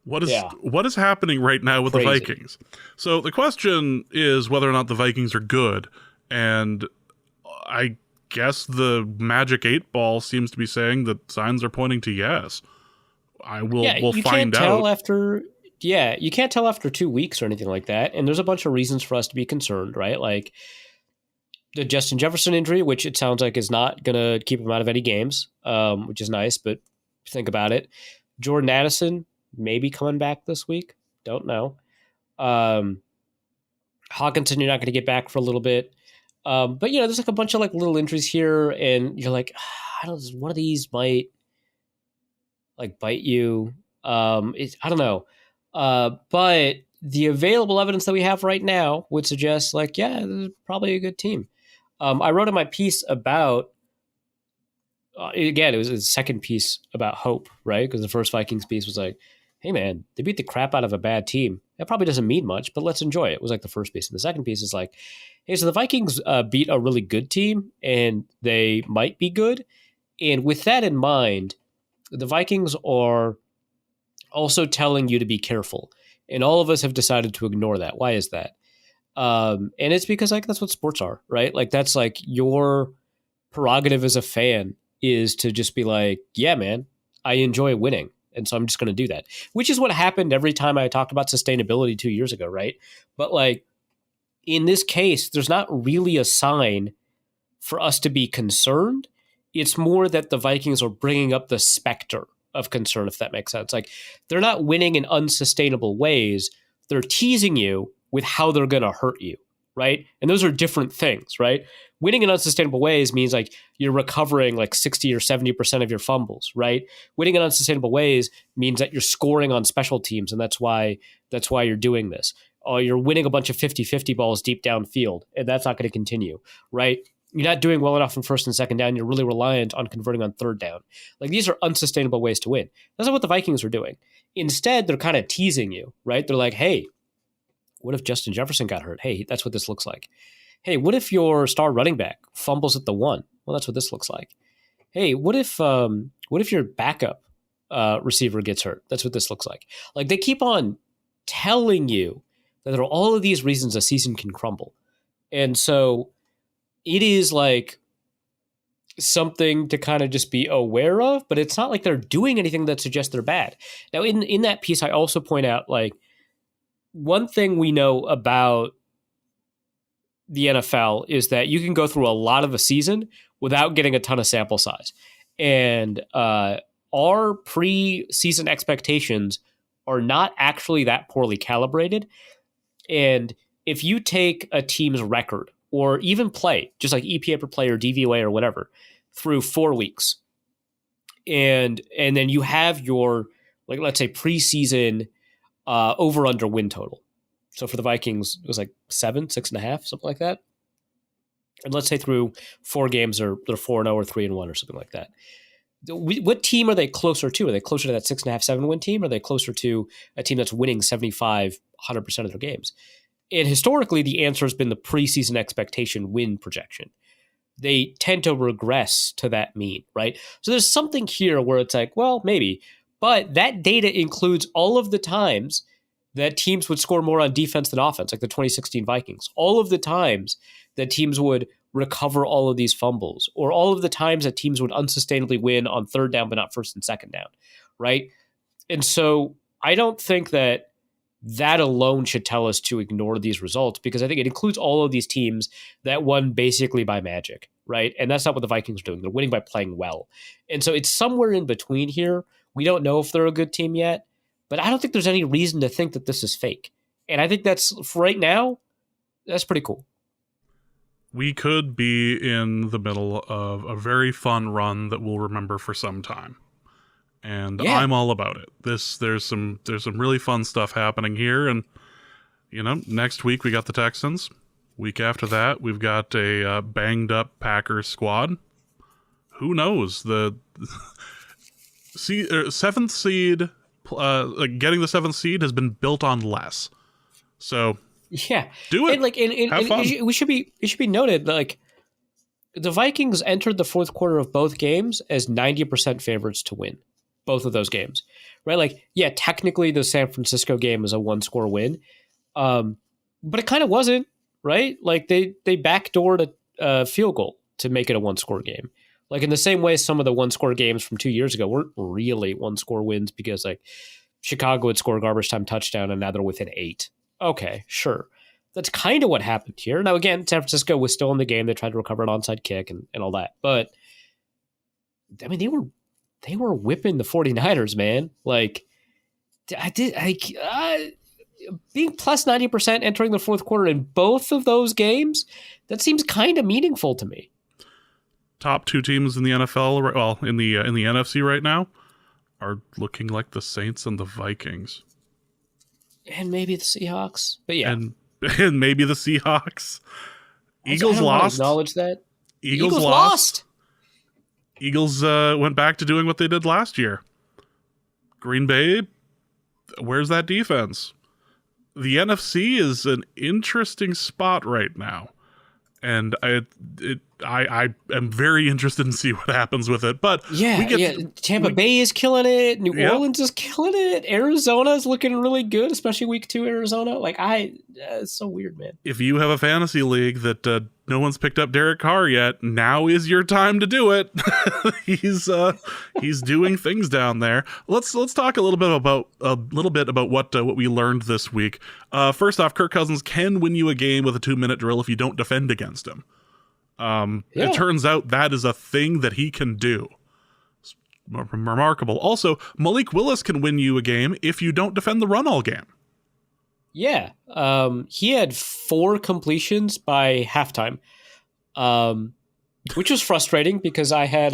What is happening right now with the Vikings? So the question is whether or not the Vikings are good, and I guess the magic 8 ball seems to be saying that signs are pointing to yes. We'll find out. You can't tell after 2 weeks or anything like that, and there's a bunch of reasons for us to be concerned, right? Like the Justin Jefferson injury, which it sounds like is not going to keep him out of any games, which is nice, but think about it. Jordan Addison maybe coming back this week. Don't know. Hawkinson, you're not going to get back for a little bit. But, there's like a bunch of like little injuries here, and you're like, one of these might like bite you. I don't know. But the available evidence that we have right now would suggest like, this is probably a good team. I wrote in my piece about, again, it was a second piece about hope, right? Because the first Vikings piece was like, hey man, they beat the crap out of a bad team. That probably doesn't mean much, but let's enjoy it. It was like the first piece. And the second piece is like, hey, so the Vikings beat a really good team and they might be good. And with that in mind, the Vikings are also telling you to be careful. And all of us have decided to ignore that. Why is that? And it's because like that's what sports are, right? Like that's like your prerogative as a fan is to just be like, yeah, man, I enjoy winning. And so I'm just going to do that, which is what happened every time I talked about sustainability 2 years ago, right? But like in this case, there's not really a sign for us to be concerned. It's more that the Vikings are bringing up the specter of concern, if that makes sense. Like they're not winning in unsustainable ways. They're teasing you with how they're going to hurt you, right? And those are different things, right? Winning in unsustainable ways means like you're recovering like 60 or 70% of your fumbles, right? Winning in unsustainable ways means that you're scoring on special teams, and that's why you're doing this. You're winning a bunch of 50-50 balls deep downfield, and that's not going to continue, right? You're not doing well enough in first and second down. You're really reliant on converting on third down. Like these are unsustainable ways to win. That's not what the Vikings are doing. Instead, they're kind of teasing you, right? They're like, hey, what if Justin Jefferson got hurt? Hey, that's what this looks like. Hey, what if your star running back fumbles at the 1? Well, that's what this looks like. Hey, what if your backup receiver gets hurt? That's what this looks like. Like they keep on telling you that there are all of these reasons a season can crumble. And so it is like something to kind of just be aware of, but it's not like they're doing anything that suggests they're bad. Now, in that piece, I also point out like one thing we know about the NFL is that you can go through a lot of a season without getting a ton of sample size. And our preseason expectations are not actually that poorly calibrated. And if you take a team's record or even play, just like EPA per play or DVOA or whatever, through 4 weeks, and then you have your, like, let's say preseason over-under win total. So for the Vikings, it was like 7, 6.5, something like that. And let's say through 4 games, they're 4-0 or 3-1 or something like that. What team are they closer to? Are they closer to that 6.5, 7-win team? Or are they closer to a team that's winning 75, 100% of their games? And historically, the answer has been the preseason expectation win projection. They tend to regress to that mean, right? So there's something here where it's like, well, maybe. But that data includes all of the times that teams would score more on defense than offense, like the 2016 Vikings. All of the times that teams would recover all of these fumbles, or all of the times that teams would unsustainably win on third down but not first and second down, right? And so I don't think that alone should tell us to ignore these results, because I think it includes all of these teams that won basically by magic, right? And that's not what the Vikings are doing. They're winning by playing well. And so it's somewhere in between here. We don't know if they're a good team yet, but I don't think there's any reason to think that this is fake. And I think that's, for right now, that's pretty cool. We could be in the middle of a very fun run that we'll remember for some time. And yeah. I'm all about it. There's some really fun stuff happening here, and next week we got the Texans. Week after that, we've got a banged up Packers squad. Who knows? The seventh seed, getting the seventh seed has been built on less. So yeah, do it. And have fun. It should be noted that the Vikings entered the fourth quarter of both games as 90% favorites to win both of those games, right? Technically the San Francisco game is a 1-score win, but it kind of wasn't, right? They backdoored a field goal to make it a 1-score game. In the same way some of the 1-score games from 2 years ago weren't really 1-score wins, because Chicago would score a garbage time touchdown and now they're within 8. Okay, sure. That's kind of what happened here. Now, again, San Francisco was still in the game. They tried to recover an onside kick and all that. But, I mean, they were whipping the 49ers, man. Being plus 90% entering the fourth quarter in both of those games, that seems kind of meaningful to me. Top two teams in the NFL, well, in the NFC right now, are looking like the Saints and the Vikings. And maybe the Seahawks. But yeah. And maybe the Seahawks. Eagles lost. Acknowledge that. Eagles lost. Eagles went back to doing what they did last year. Green Bay, where's that defense? The NFC is an interesting spot right now. And I am very interested in see what happens with it. But Tampa Bay is killing it. New Orleans is killing it. Arizona is looking really good, especially week 2 Arizona. It's so weird, man. If you have a fantasy league that no one's picked up Derek Carr yet, now is your time to do it. He's doing things down there. Let's talk a little bit about what we learned this week. First off, Kirk Cousins can win you a game with a 2-minute drill if you don't defend against him. It turns out that is a thing that he can do. It's remarkable. Also, Malik Willis can win you a game if you don't defend the run all game. Yeah. He had 4 completions by halftime, which was frustrating because I had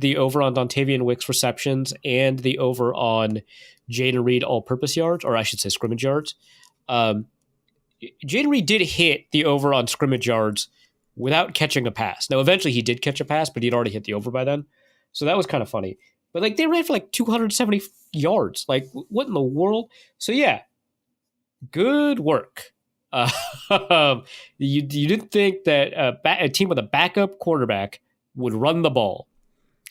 the over on Dontavian Wicks receptions and the over on Jayden Reed all-purpose yards, or I should say scrimmage yards. Jayden Reed did hit the over on scrimmage yards without catching a pass. Now, eventually he did catch a pass, but he'd already hit the over by then. So that was kind of funny. But they ran for 270 yards. What in the world? So yeah, good work. You didn't think that a team with a backup quarterback would run the ball.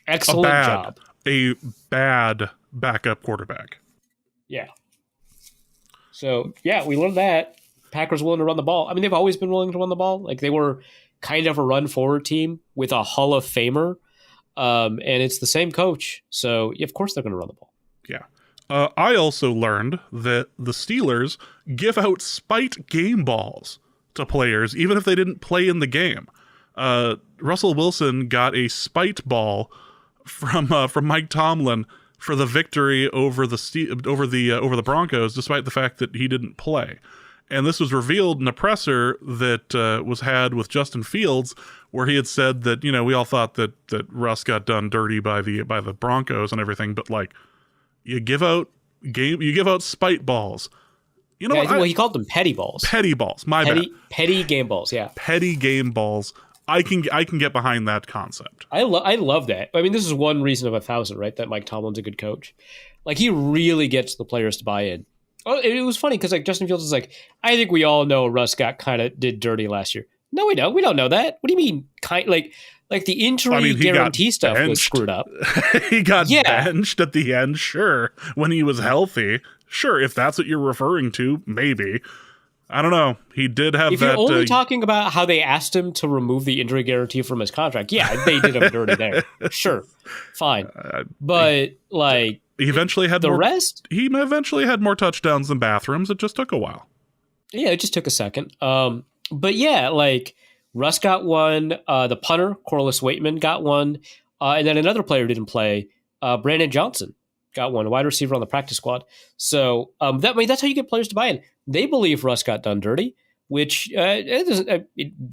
Excellent job. A bad backup quarterback. Yeah. So yeah, we learned that. Packers willing to run the ball. I mean, they've always been willing to run the ball. They were kind of a run forward team with a Hall of Famer. And it's the same coach. So of course they're going to run the ball. Yeah. I also learned that the Steelers give out spite game balls to players, even if they didn't play in the game. Russell Wilson got a spite ball from Mike Tomlin for the victory over the Broncos, despite the fact that he didn't play. And this was revealed in a presser that was had with Justin Fields, where he had said that we all thought that Russ got done dirty by the Broncos and everything, but you give out spite balls. Well, he called them petty balls. Petty balls. Bad. Petty game balls. Yeah. Petty game balls. I can get behind that concept. I love that. I mean, this is one reason of 1,000, right? That Mike Tomlin's a good coach. He really gets the players to buy in. Oh, it was funny because Justin Fields is I think we all know Russ got did dirty last year. No, we don't. We don't know that. What do you mean? The injury guarantee stuff was screwed up. He got benched at the end, sure. When he was healthy, sure. If that's what you're referring to, maybe. I don't know. He did have if that. If you're only talking about how they asked him to remove the injury guarantee from his contract, yeah, they did him dirty there. Sure, fine. But like, he eventually had the more, rest. He eventually had more touchdowns than bathrooms. It just took a while. Yeah, it just took a second. But yeah, like Russ got one. The punter Corliss Waitman got one, and then another player didn't play. Brandon Johnson got one, a wide receiver on the practice squad. So that's how you get players to buy in. They believe Russ got done dirty, which did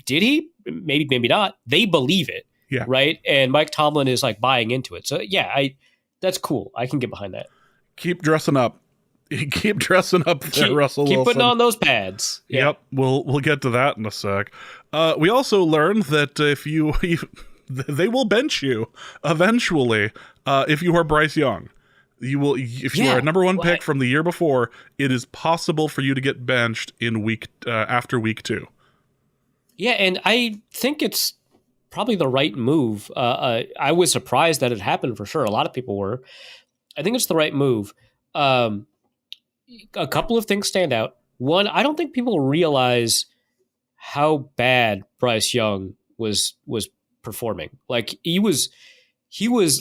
he? Maybe not. They believe it, yeah. Right? And Mike Tomlin is like buying into it. So yeah, that's cool. I can get behind that. Keep dressing up. Keep dressing up there, Russell Wilson. Keep putting on those pads. Yeah. Yep, we'll get to that in a sec. We also learned that if they will bench you eventually if you are Bryce Young. You will, if you are a number one pick from the year before, it is possible for you to get benched in after week 2. Yeah, and I think it's probably the right move. I was surprised that it happened for sure. A lot of people were. I think it's the right move. A couple of things stand out. One, I don't think people realize how bad Bryce Young was performing. Like he was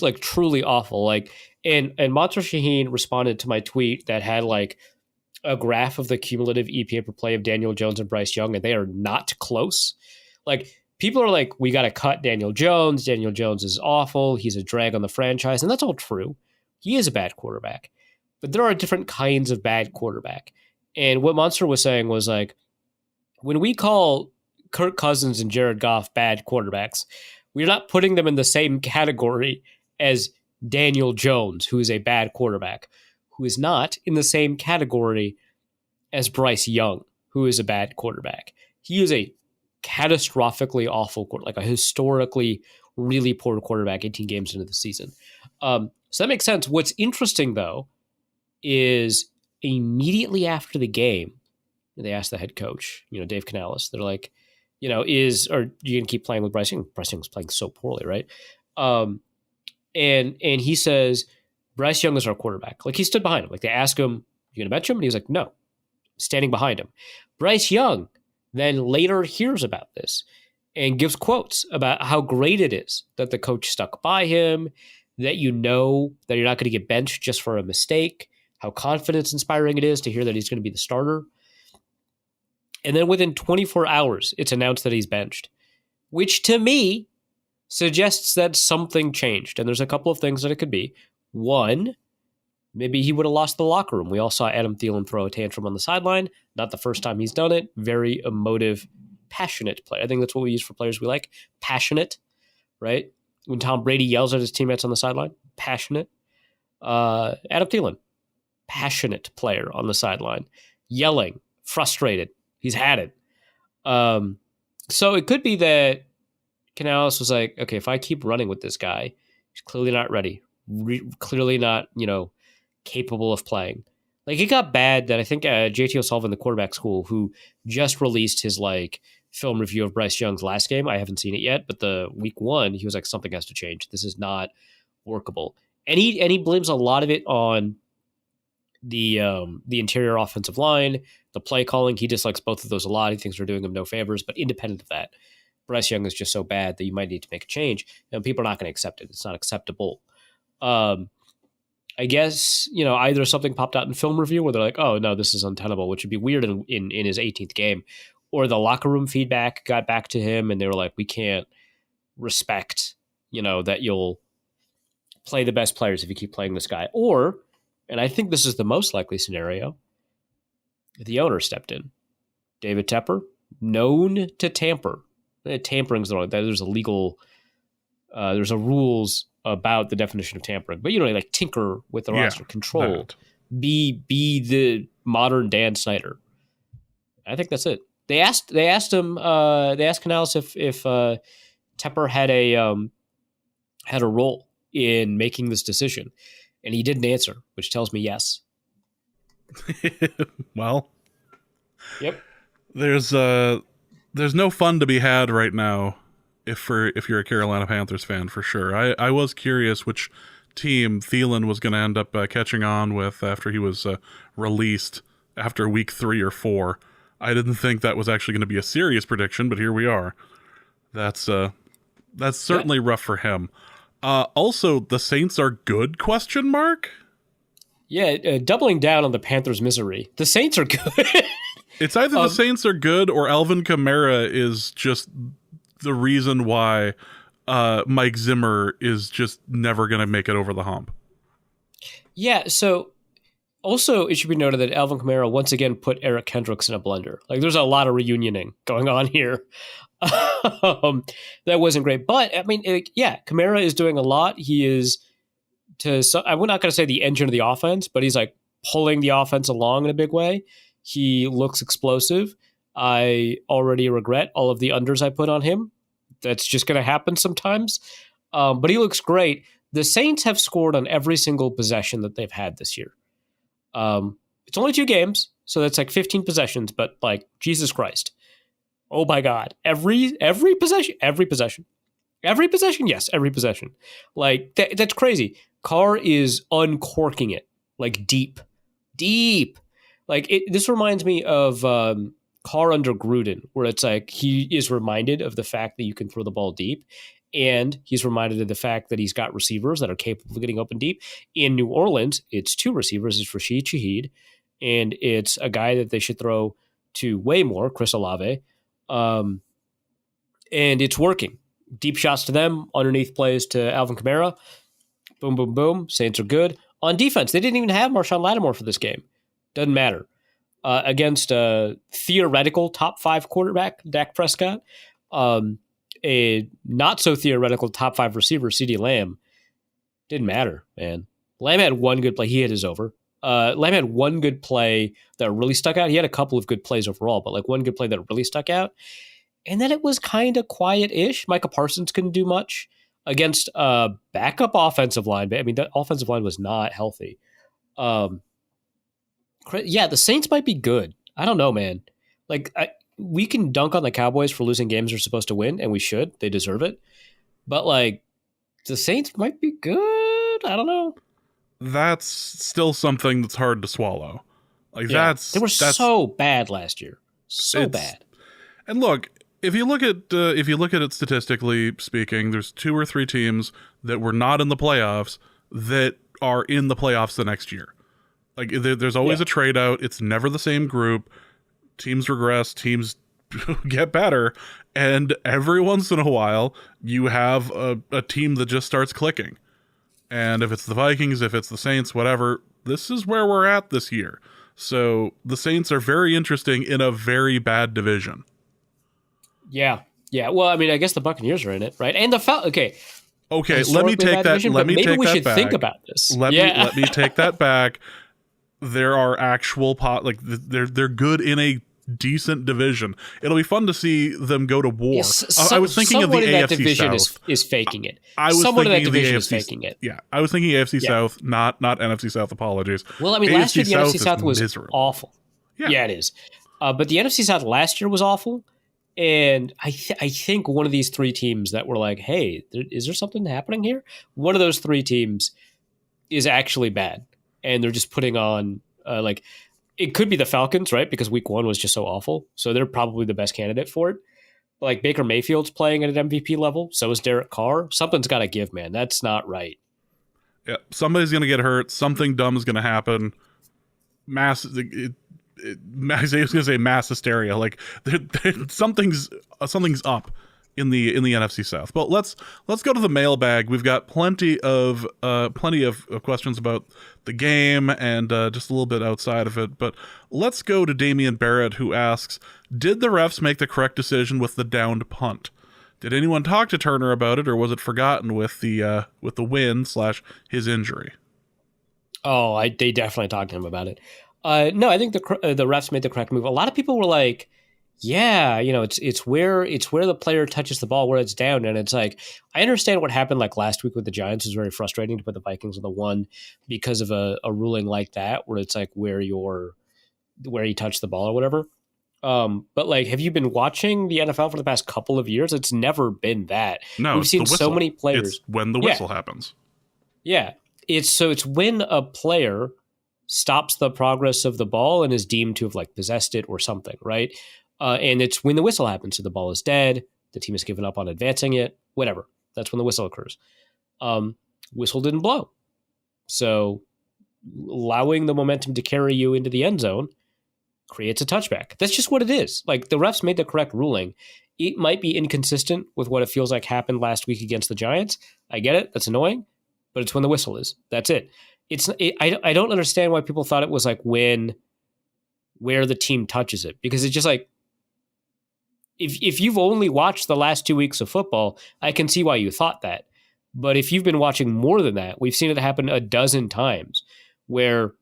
like truly awful. Like and Monster Shaheen responded to my tweet that had like a graph of the cumulative EPA per play of Daniel Jones and Bryce Young, and they are not close. Like people are like, we got to cut Daniel Jones. Daniel Jones is awful. He's a drag on the franchise, and that's all true. He is a bad quarterback, but there are different kinds of bad quarterback. And what Monster was saying was like, when we call Kirk Cousins and Jared Goff bad quarterbacks, we're not putting them in the same category as Daniel Jones, who is a bad quarterback, who is not in the same category as Bryce Young, who is a bad quarterback. He is a catastrophically awful, like a historically really poor quarterback 18 games into the season. So that makes sense. What's interesting, though, is immediately after the game, they asked the head coach, Dave Canales, they're like, are you going to keep playing with Bryce Young? Bryce Young's playing so poorly, right? And he says, Bryce Young is our quarterback. Like he stood behind him. Like they asked him, you going to bench him? And he was like, no, standing behind him. Bryce Young then later hears about this and gives quotes about how great it is that the coach stuck by him, that that you're not going to get benched just for a mistake, how confidence inspiring it is to hear that he's going to be the starter. And then within 24 hours, it's announced that he's benched, which to me suggests that something changed. And there's a couple of things that it could be. One, maybe he would have lost the locker room. We all saw Adam Thielen throw a tantrum on the sideline. Not the first time he's done it. Very emotive, passionate player. I think that's what we use for players we like. Passionate, right? When Tom Brady yells at his teammates on the sideline, passionate. Adam Thielen, passionate player on the sideline. Yelling, frustrated. He's had it. So it could be that Canales was like, okay, if I keep running with this guy, he's clearly not ready, clearly not, capable of playing. Like it got bad that I think JT O'Sullivan, the quarterback school, who just released his like film review of Bryce Young's last game. I haven't seen it yet, but the week 1, he was like, something has to change. This is not workable. And he blames a lot of it on the interior offensive line, the play calling. He dislikes both of those a lot. He thinks they're doing him no favors. But independent of that, Bryce Young is just so bad that you might need to make a change, and people are not going to accept it. It's not acceptable. I guess, either something popped out in film review where they're like, oh, no, this is untenable, which would be weird in his 18th game, or the locker room feedback got back to him and they were like, we can't respect, that you'll play the best players if you keep playing this guy. Or, and I think this is the most likely scenario, the owner stepped in. David Tepper, known to tamper. Tampering's the wrong. There's a legal, there's a rules about the definition of tampering, but like tinker with the roster, control, be the modern Dan Snyder. I think that's it. They asked him. They asked Canales if Tepper had a role in making this decision, and he didn't answer, which tells me yes. Well, yep. There's no fun to be had right now if you're a Carolina Panthers fan, for sure. I was curious which team Thielen was going to end up catching on with after he was released after week 3 or 4. I didn't think that was actually going to be a serious prediction, but here we are. That's certainly rough for him. Also, the Saints are good, question mark? Yeah, doubling down on the Panthers' misery. The Saints are good. It's either the Saints are good or Alvin Kamara is just the reason why Mike Zimmer is just never going to make it over the hump. Yeah, so also it should be noted that Alvin Kamara once again put Eric Kendricks in a blender. Like, there's a lot of reunioning going on here. That wasn't great. But, I mean, Kamara is doing a lot. He is, I'm not going to say the engine of the offense, but he's like pulling the offense along in a big way. He looks explosive. I already regret all of the unders I put on him. That's just going to happen sometimes. But he looks great. The Saints have scored on every single possession that they've had this year. It's only 2 games, so that's like 15 possessions, but like, Jesus Christ. Oh my God. Every possession. Yes, every possession. Like, that's crazy. Carr is uncorking it, like deep. Like, this reminds me of Carr under Gruden, where it's like he is reminded of the fact that you can throw the ball deep, and he's reminded of the fact that he's got receivers that are capable of getting open deep. In New Orleans, it's 2 receivers. It's Rashid Shaheed, and it's a guy that they should throw to way more, Chris Olave. And it's working. Deep shots to them, underneath plays to Alvin Kamara. Boom, boom, boom. Saints are good. On defense, they didn't even have Marshawn Lattimore for this game. Doesn't matter. Against a theoretical top 5 quarterback, Dak Prescott, a not so theoretical top 5 receiver, CeeDee Lamb, didn't matter, man. Lamb had one good play. He hit his over. Lamb had one good play that really stuck out. He had a couple of good plays overall, but like one good play that really stuck out. And then it was kind of quiet-ish. Micah Parsons couldn't do much against a backup offensive line. I mean, the offensive line was not healthy. The Saints might be good. I don't know, man. Like, we can dunk on the Cowboys for losing games they're supposed to win, and we should. They deserve it. But, like, the Saints might be good. I don't know. That's still something that's hard to swallow. Like, they were so bad last year. So bad. And look, if you look at it statistically speaking, there's 2 or 3 teams that were not in the playoffs that are in the playoffs the next year. Like, there's always a trade out. It's never the same group. Teams regress. Teams get better. And every once in a while, you have a team that just starts clicking. And if it's the Vikings, if it's the Saints, whatever, this is where we're at this year. So the Saints are very interesting in a very bad division. Yeah. Well, I mean, I guess the Buccaneers are in it, right? And the Okay, let me take that. Maybe we should think about this. Let me take that back. There are actual they're good in a decent division. It'll be fun to see them go to war. Yes, I was thinking of the AFC division South. is faking it. I was someone thinking in that division of the AFC, is faking it. Yeah, I was thinking AFC South, not NFC South. Apologies. Well, I mean, last year the NFC South was miserable. awful. Yeah, it is. But the NFC South last year was awful. And I think one of these 3 teams that were like, hey, is there something happening here? One of those 3 teams is actually bad. And they're just putting on, it could be the Falcons, right? Because week 1 was just so awful. So they're probably the best candidate for it. But like, Baker Mayfield's playing at an MVP level. So is Derek Carr. Something's got to give, man. That's not right. Yeah, somebody's going to get hurt. Something dumb is going to happen. I was going to say mass hysteria. Like, something's up in the NFC South. But let's go to the mailbag. We've got plenty of questions about the game and just a little bit outside of it. But let's go to Damian Barrett, who asks, did the refs make the correct decision with the downed punt? Did anyone talk to Turner about it, or was it forgotten with the win / his injury? Oh, they definitely talked to him about it. No, I think the refs made the correct move. A lot of people were like, yeah, it's where the player touches the ball, where it's down. And it's like, I understand what happened like last week with the Giants. It was very frustrating to put the Vikings on the 1 because of a ruling like that, where it's like where you touch the ball or whatever. But like, have you been watching the NFL for the past couple of years? It's never been that. No, we've seen so many players. It's when the whistle happens. Yeah. It's when a player stops the progress of the ball and is deemed to have like possessed it or something, right? And it's when the whistle happens. So the ball is dead. The team has given up on advancing it, whatever. That's when the whistle occurs. Whistle didn't blow. So allowing the momentum to carry you into the end zone creates a touchback. That's just what it is. Like, the refs made the correct ruling. It might be inconsistent with what it feels like happened last week against the Giants. I get it. That's annoying, but it's when the whistle is. That's it. I don't understand why people thought it was like where the team touches it, because it's just like, if you've only watched the last 2 weeks of football, I can see why you thought that. But if you've been watching more than that, we've seen it happen a dozen times where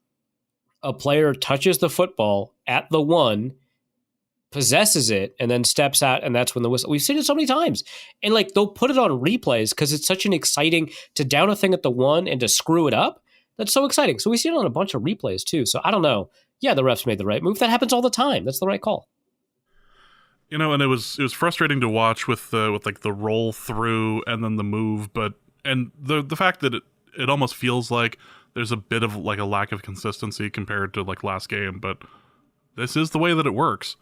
a player touches the football at the 1, possesses it, and then steps out, and that's when the whistle. We've seen it so many times. And like, they'll put it on replays because it's such an exciting to down a thing at the 1 and to screw it up. That's so exciting. So we see it on a bunch of replays too. So I don't know. Yeah, the refs made the right move. That happens all the time. That's the right call. You know, and it was frustrating to watch with like the roll through and then the move, and the fact that it almost feels like there's a bit of like a lack of consistency compared to like last game, but this is the way that it works.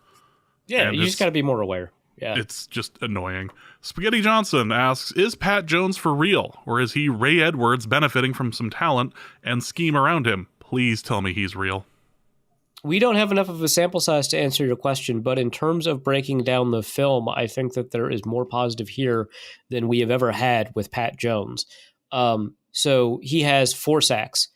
Yeah, and you just got to be more aware. Yeah, it's just annoying. Spaghetti Johnson asks, is Pat Jones for real, or is he Ray Edwards benefiting from some talent and scheme around him? Please tell me he's real. We don't have enough of a sample size to answer your question, but in terms of breaking down the film, I think that there is more positive here than we have ever had with Pat Jones. So he has 4 sacks.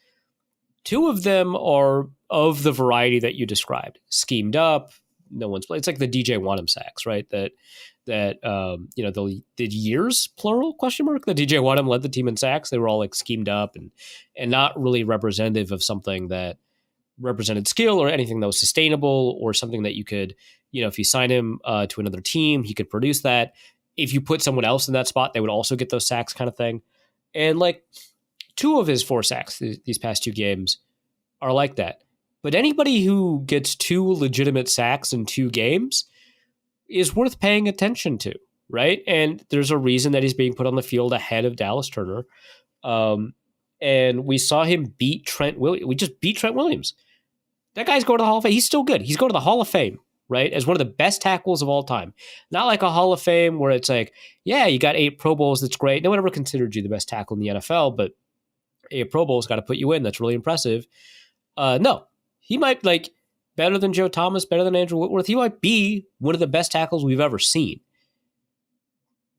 2 of them are of the variety that you described. Schemed up, no one's played. It's like the DJ Wanham sacks, right? That the years, plural, question mark? The DJ Wanham led the team in sacks. They were all like schemed up and not really representative of something that represented skill or anything that was sustainable or something that you could, if you sign him to another team, he could produce that. If you put someone else in that spot, they would also get those sacks, kind of thing. And like 2 of his 4 sacks these past 2 games are like that. But anybody who gets 2 legitimate sacks in 2 games is worth paying attention to, right? And there's a reason that he's being put on the field ahead of Dallas Turner. And we saw him beat Trent Williams. We just beat Trent Williams. That guy's going to the Hall of Fame. He's still good. He's going to the Hall of Fame, right? As one of the best tackles of all time. Not like a Hall of Fame where it's like, yeah, you got 8 Pro Bowls. That's great. No one ever considered you the best tackle in the NFL, but 8 Pro Bowls got to put you in. That's really impressive. No, he might like better than Joe Thomas, better than Andrew Whitworth. He might be one of the best tackles we've ever seen.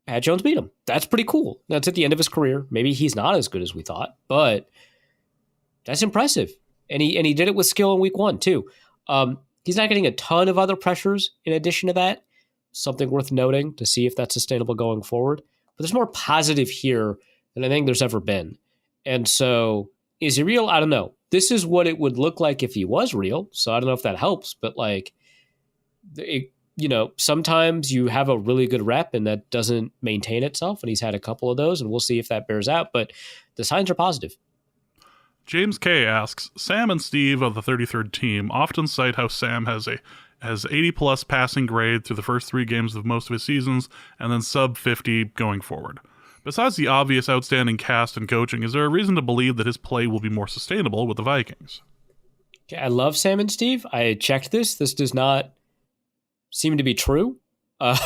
Pat Jones beat him. That's pretty cool. That's at the end of his career. Maybe he's not as good as we thought, but that's impressive. And he did it with skill in week 1 too. He's not getting a ton of other pressures in addition to that. Something worth noting to see if that's sustainable going forward. But there's more positive here than I think there's ever been. And so, is he real? I don't know. This is what it would look like if he was real. So I don't know if that helps, but like, sometimes you have a really good rep and that doesn't maintain itself. And he's had a couple of those, and we'll see if that bears out. But the signs are positive. James K asks, Sam and Steve of the 33rd team often cite how Sam has 80-plus passing grade through the first 3 games of most of his seasons, and then sub 50 going forward. Besides the obvious outstanding cast and coaching, is there a reason to believe that his play will be more sustainable with the Vikings? Okay, I love Sam and Steve. I checked this. This does not seem to be true. I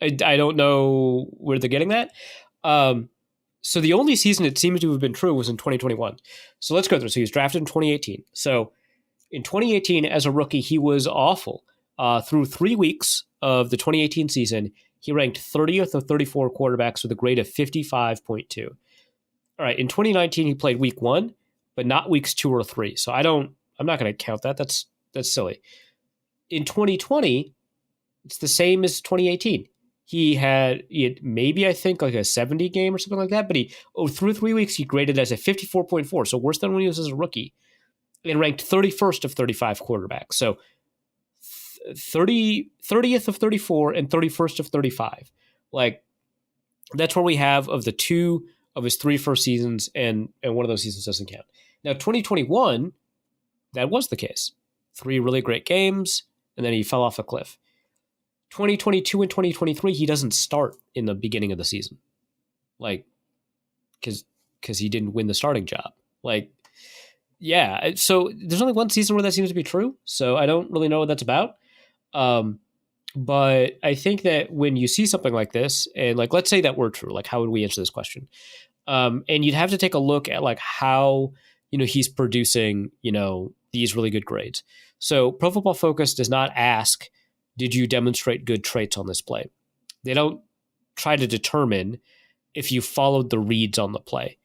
don't know where they're getting that. So the only season it seems to have been true was in 2021. So let's go through. So he was drafted in 2018. So in 2018, as a rookie, he was awful. Through 3 weeks of the 2018 season, he ranked 30th of 34 quarterbacks with a grade of 55.2. All right, in 2019, he played week 1, but not weeks 2 or 3. So I'm not going to count that. That's silly. In 2020, it's the same as 2018. He had maybe, I think, like a 70 game or something like that. But through 3 weeks, he graded as a 54.4. So worse than when he was as a rookie. And ranked 31st of 35 quarterbacks. So 30th of 34 and 31st of 35. Like, that's where we have of the 2 of his 3 first seasons, and one of those seasons doesn't count. Now, 2021, that was the case. 3 really great games, and then he fell off a cliff. 2022 and 2023, he doesn't start in the beginning of the season. Like, because he didn't win the starting job. Like, Yeah. So there's only one season where that seems to be true. So I don't really know what that's about. Um, but I think that when you see something like this, and like, let's say that were true, like, how would we answer this question? And you'd have to take a look at like how, he's producing, these really good grades. So Pro Football Focus does not ask, did you demonstrate good traits on this play? They don't try to determine if you followed the reads on the play.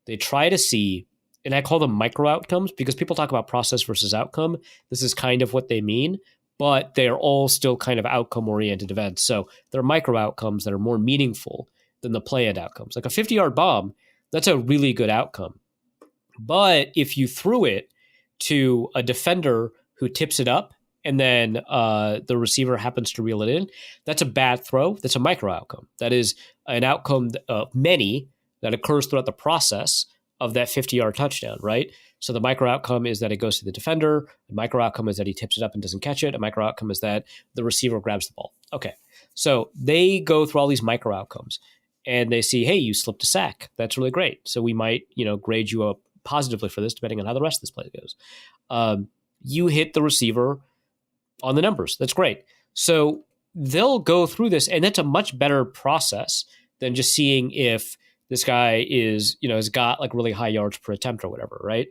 They try to see, and I call them micro outcomes because people talk about process versus outcome. This is kind of what they mean, but they're all still kind of outcome oriented events. So they're micro outcomes that are more meaningful than the play end outcomes. Like a 50-yard bomb, that's a really good outcome. But if you threw it to a defender who tips it up and then the receiver happens to reel it in, that's a bad throw. That's a micro outcome. That is an outcome of many that occurs throughout the process of that 50-yard touchdown, right? So the micro outcome is that it goes to the defender. The micro outcome is that he tips it up and doesn't catch it. A micro outcome is that the receiver grabs the ball. Okay. So they go through all these micro outcomes and they see, hey, you slipped a sack. That's really great. So we might, grade you up positively for this, depending on how the rest of this play goes. You hit the receiver on the numbers. That's great. So they'll go through this, and that's a much better process than just seeing if this guy is, has got like really high yards per attempt or whatever, right?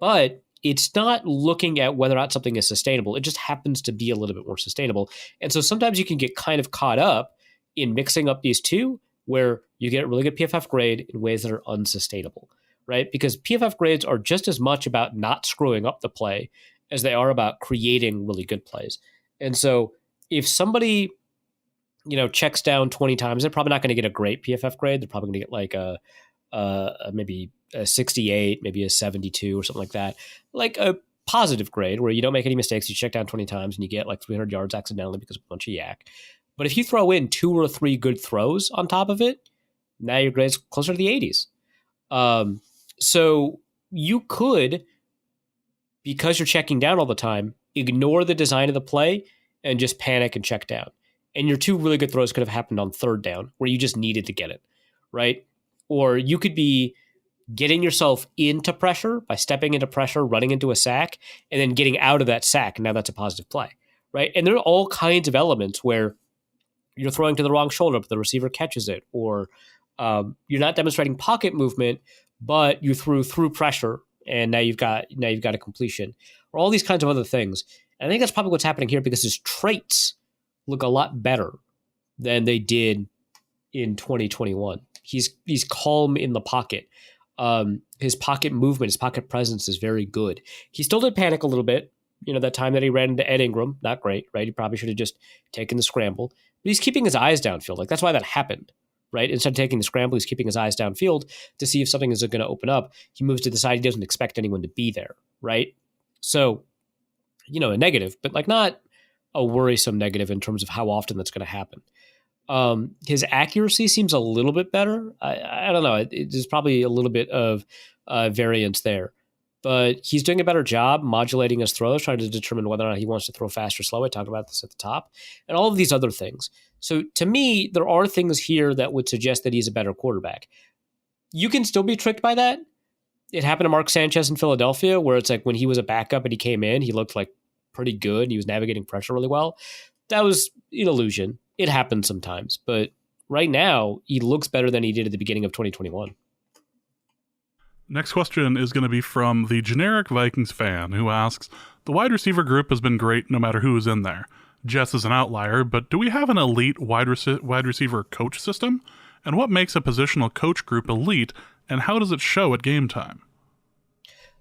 But it's not looking at whether or not something is sustainable. It just happens to be a little bit more sustainable. And so sometimes you can get kind of caught up in mixing up these two where you get a really good PFF grade in ways that are unsustainable, right? Because PFF grades are just as much about not screwing up the play as they are about creating really good plays. And so if somebody, checks down 20 times, they're probably not going to get a great PFF grade. They're probably going to get like maybe a 68, maybe a 72 or something like that. Like a positive grade where you don't make any mistakes. You check down 20 times and you get like 300 yards accidentally because of a bunch of yak. But if you throw in 2 or 3 good throws on top of it, now your grade's closer to the 80s. So you could, because you're checking down all the time, ignore the design of the play and just panic and check down. And your 2 really good throws could have happened on third down where you just needed to get it, right? Or you could be getting yourself into pressure by stepping into pressure, running into a sack, and then getting out of that sack. And now that's a positive play, right? And there are all kinds of elements where you're throwing to the wrong shoulder, but the receiver catches it. Or you're not demonstrating pocket movement, but you threw through pressure, and now you've got a completion. Or all these kinds of other things. And I think that's probably what's happening here because his traits look a lot better than they did in 2021. He's calm in the pocket. His pocket movement, his pocket presence is very good. He still did panic a little bit. That time that he ran into Ed Ingram, not great, right? He probably should have just taken the scramble. But he's keeping his eyes downfield. Like, that's why that happened, right? Instead of taking the scramble, he's keeping his eyes downfield to see if something is going to open up. He moves to the side. He doesn't expect anyone to be there, right? So, a negative, but like not a worrisome negative in terms of how often that's going to happen. His accuracy seems a little bit better. I don't know. There's probably a little bit of variance there. But he's doing a better job modulating his throws, trying to determine whether or not he wants to throw fast or slow. I talked about this at the top. And all of these other things. So to me, there are things here that would suggest that he's a better quarterback. You can still be tricked by that. It happened to Mark Sanchez in Philadelphia, where it's like when he was a backup and he came in, he looked like pretty good. And he was navigating pressure really well. That was an illusion. It happens sometimes. But right now, he looks better than he did at the beginning of 2021. Next question is going to be from the generic Vikings fan who asks, the wide receiver group has been great no matter who is in there. Jess is an outlier, but do we have an elite wide receiver coach system? And what makes a positional coach group elite, and how does it show at game time?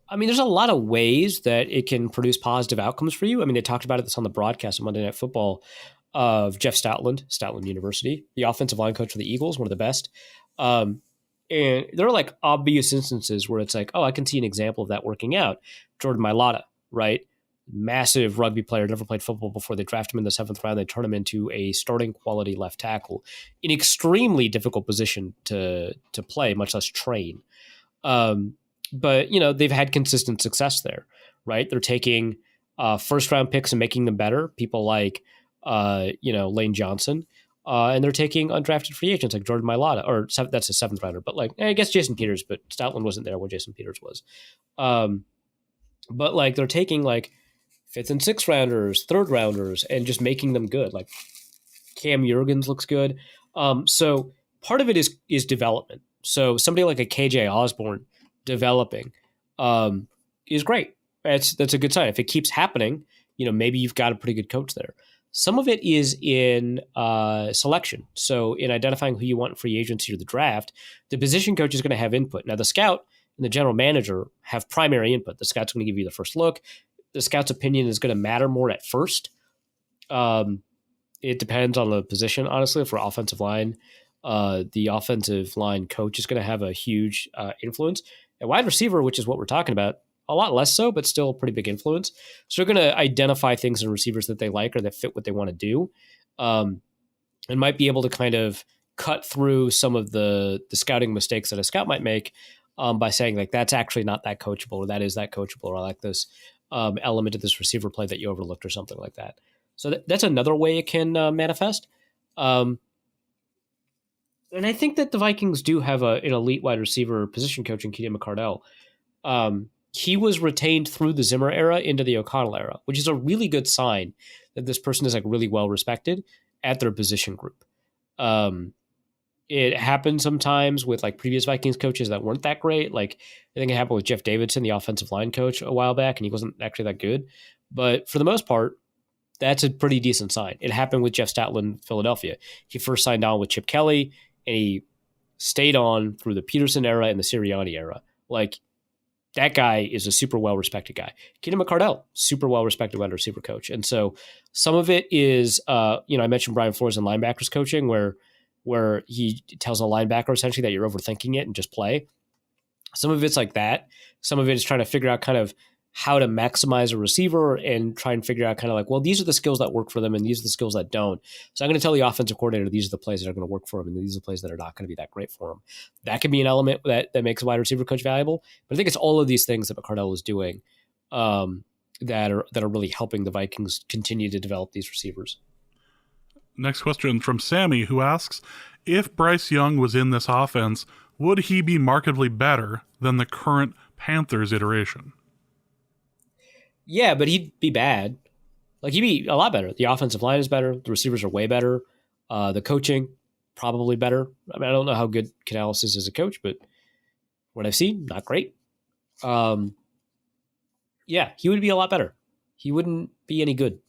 I mean, there's a lot of ways that it can produce positive outcomes for you. I mean, they talked about this on the broadcast on Monday Night Football of Jeff Stoutland University, the offensive line coach for the Eagles, one of the best. And there are like obvious instances where it's like, oh, I can see an example of that working out. Jordan Mailata, right? Massive rugby player, never played football before. They draft him in the 7th round. They turn him into a starting quality left tackle, an extremely difficult position to play, much less train. But, they've had consistent success there, right? They're taking first round picks and making them better. People like, Lane Johnson. And they're taking undrafted free agents like Jordan Mailata, that's a 7th rounder. But like, I guess Jason Peters, but Stoutland wasn't there when Jason Peters was. But like they're taking like 5th and 6th rounders, 3rd rounders, and just making them good. Like Cam Jurgens looks good. So part of it is development. So somebody like a KJ Osborne developing is great. That's a good sign. If it keeps happening, maybe you've got a pretty good coach there. Some of it is in selection. So in identifying who you want in free agency or the draft, the position coach is going to have input. Now the scout and the general manager have primary input. The scout's going to give you the first look. The scout's opinion is going to matter more at first. It depends on the position, honestly. For offensive line, the offensive line coach is going to have a huge influence. At wide receiver, which is what we're talking about, a lot less so, but still a pretty big influence. So they're going to identify things in receivers that they like or that fit what they want to do, and might be able to kind of cut through some of the scouting mistakes that a scout might make by saying, like, that's actually not that coachable, or that is that coachable, or I like this element of this receiver play that you overlooked, or something like that. So that's another way it can manifest. And I think that the Vikings do have an elite wide receiver position coach in Keaton McCardell. He was retained through the Zimmer era into the O'Connell era, which is a really good sign that this person is like really well respected at their position group. It happened sometimes with like previous Vikings coaches that weren't that great. Like I think it happened with Jeff Davidson, the offensive line coach, a while back, and he wasn't actually that good. But for the most part, that's a pretty decent sign. It happened with Jeff Stoutland in Philadelphia. He first signed on with Chip Kelly, and he stayed on through the Peterson era and the Sirianni era. Like, that guy is a super well-respected guy. Keaton McCardell, super well-respected wide receiver coach. And so some of it is, I mentioned Brian Flores in linebackers coaching, where he tells a linebacker essentially that you're overthinking it and just play. Some of it's like that. Some of it is trying to figure out kind of how to maximize a receiver and try and figure out kind of like, well, these are the skills that work for them and these are the skills that don't. So I'm going to tell the offensive coordinator these are the plays that are going to work for him and these are the plays that are not going to be that great for him. That can be an element that makes a wide receiver coach valuable. But I think it's all of these things that McCardell is doing that are really helping the Vikings continue to develop these receivers. Next question from Sammy, who asks, if Bryce Young was in this offense, would he be markedly better than the current Panthers iteration? Yeah, but he'd be bad. Like, he'd be a lot better. The offensive line is better. The receivers are way better. The coaching, probably better. I mean, I don't know how good Canales is as a coach, but what I've seen, not great. Yeah, he would be a lot better. He wouldn't be any good.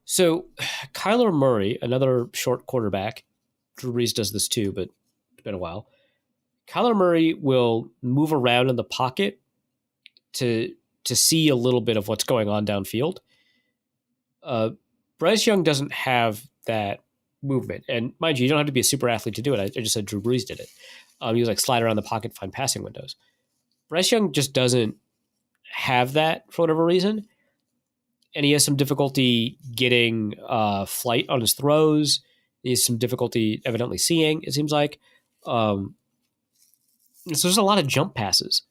So Kyler Murray, another short quarterback, Drew Brees does this too, but it's been a while. Kyler Murray will move around in the pocket to see a little bit of what's going on downfield. Bryce Young doesn't have that movement. And mind you, you don't have to be a super athlete to do it. I just said Drew Brees did it. He was like slide around the pocket, find passing windows. Bryce Young just doesn't have that for whatever reason. And he has some difficulty getting flight on his throws. He has some difficulty evidently seeing, it seems like. So there's a lot of jump passes.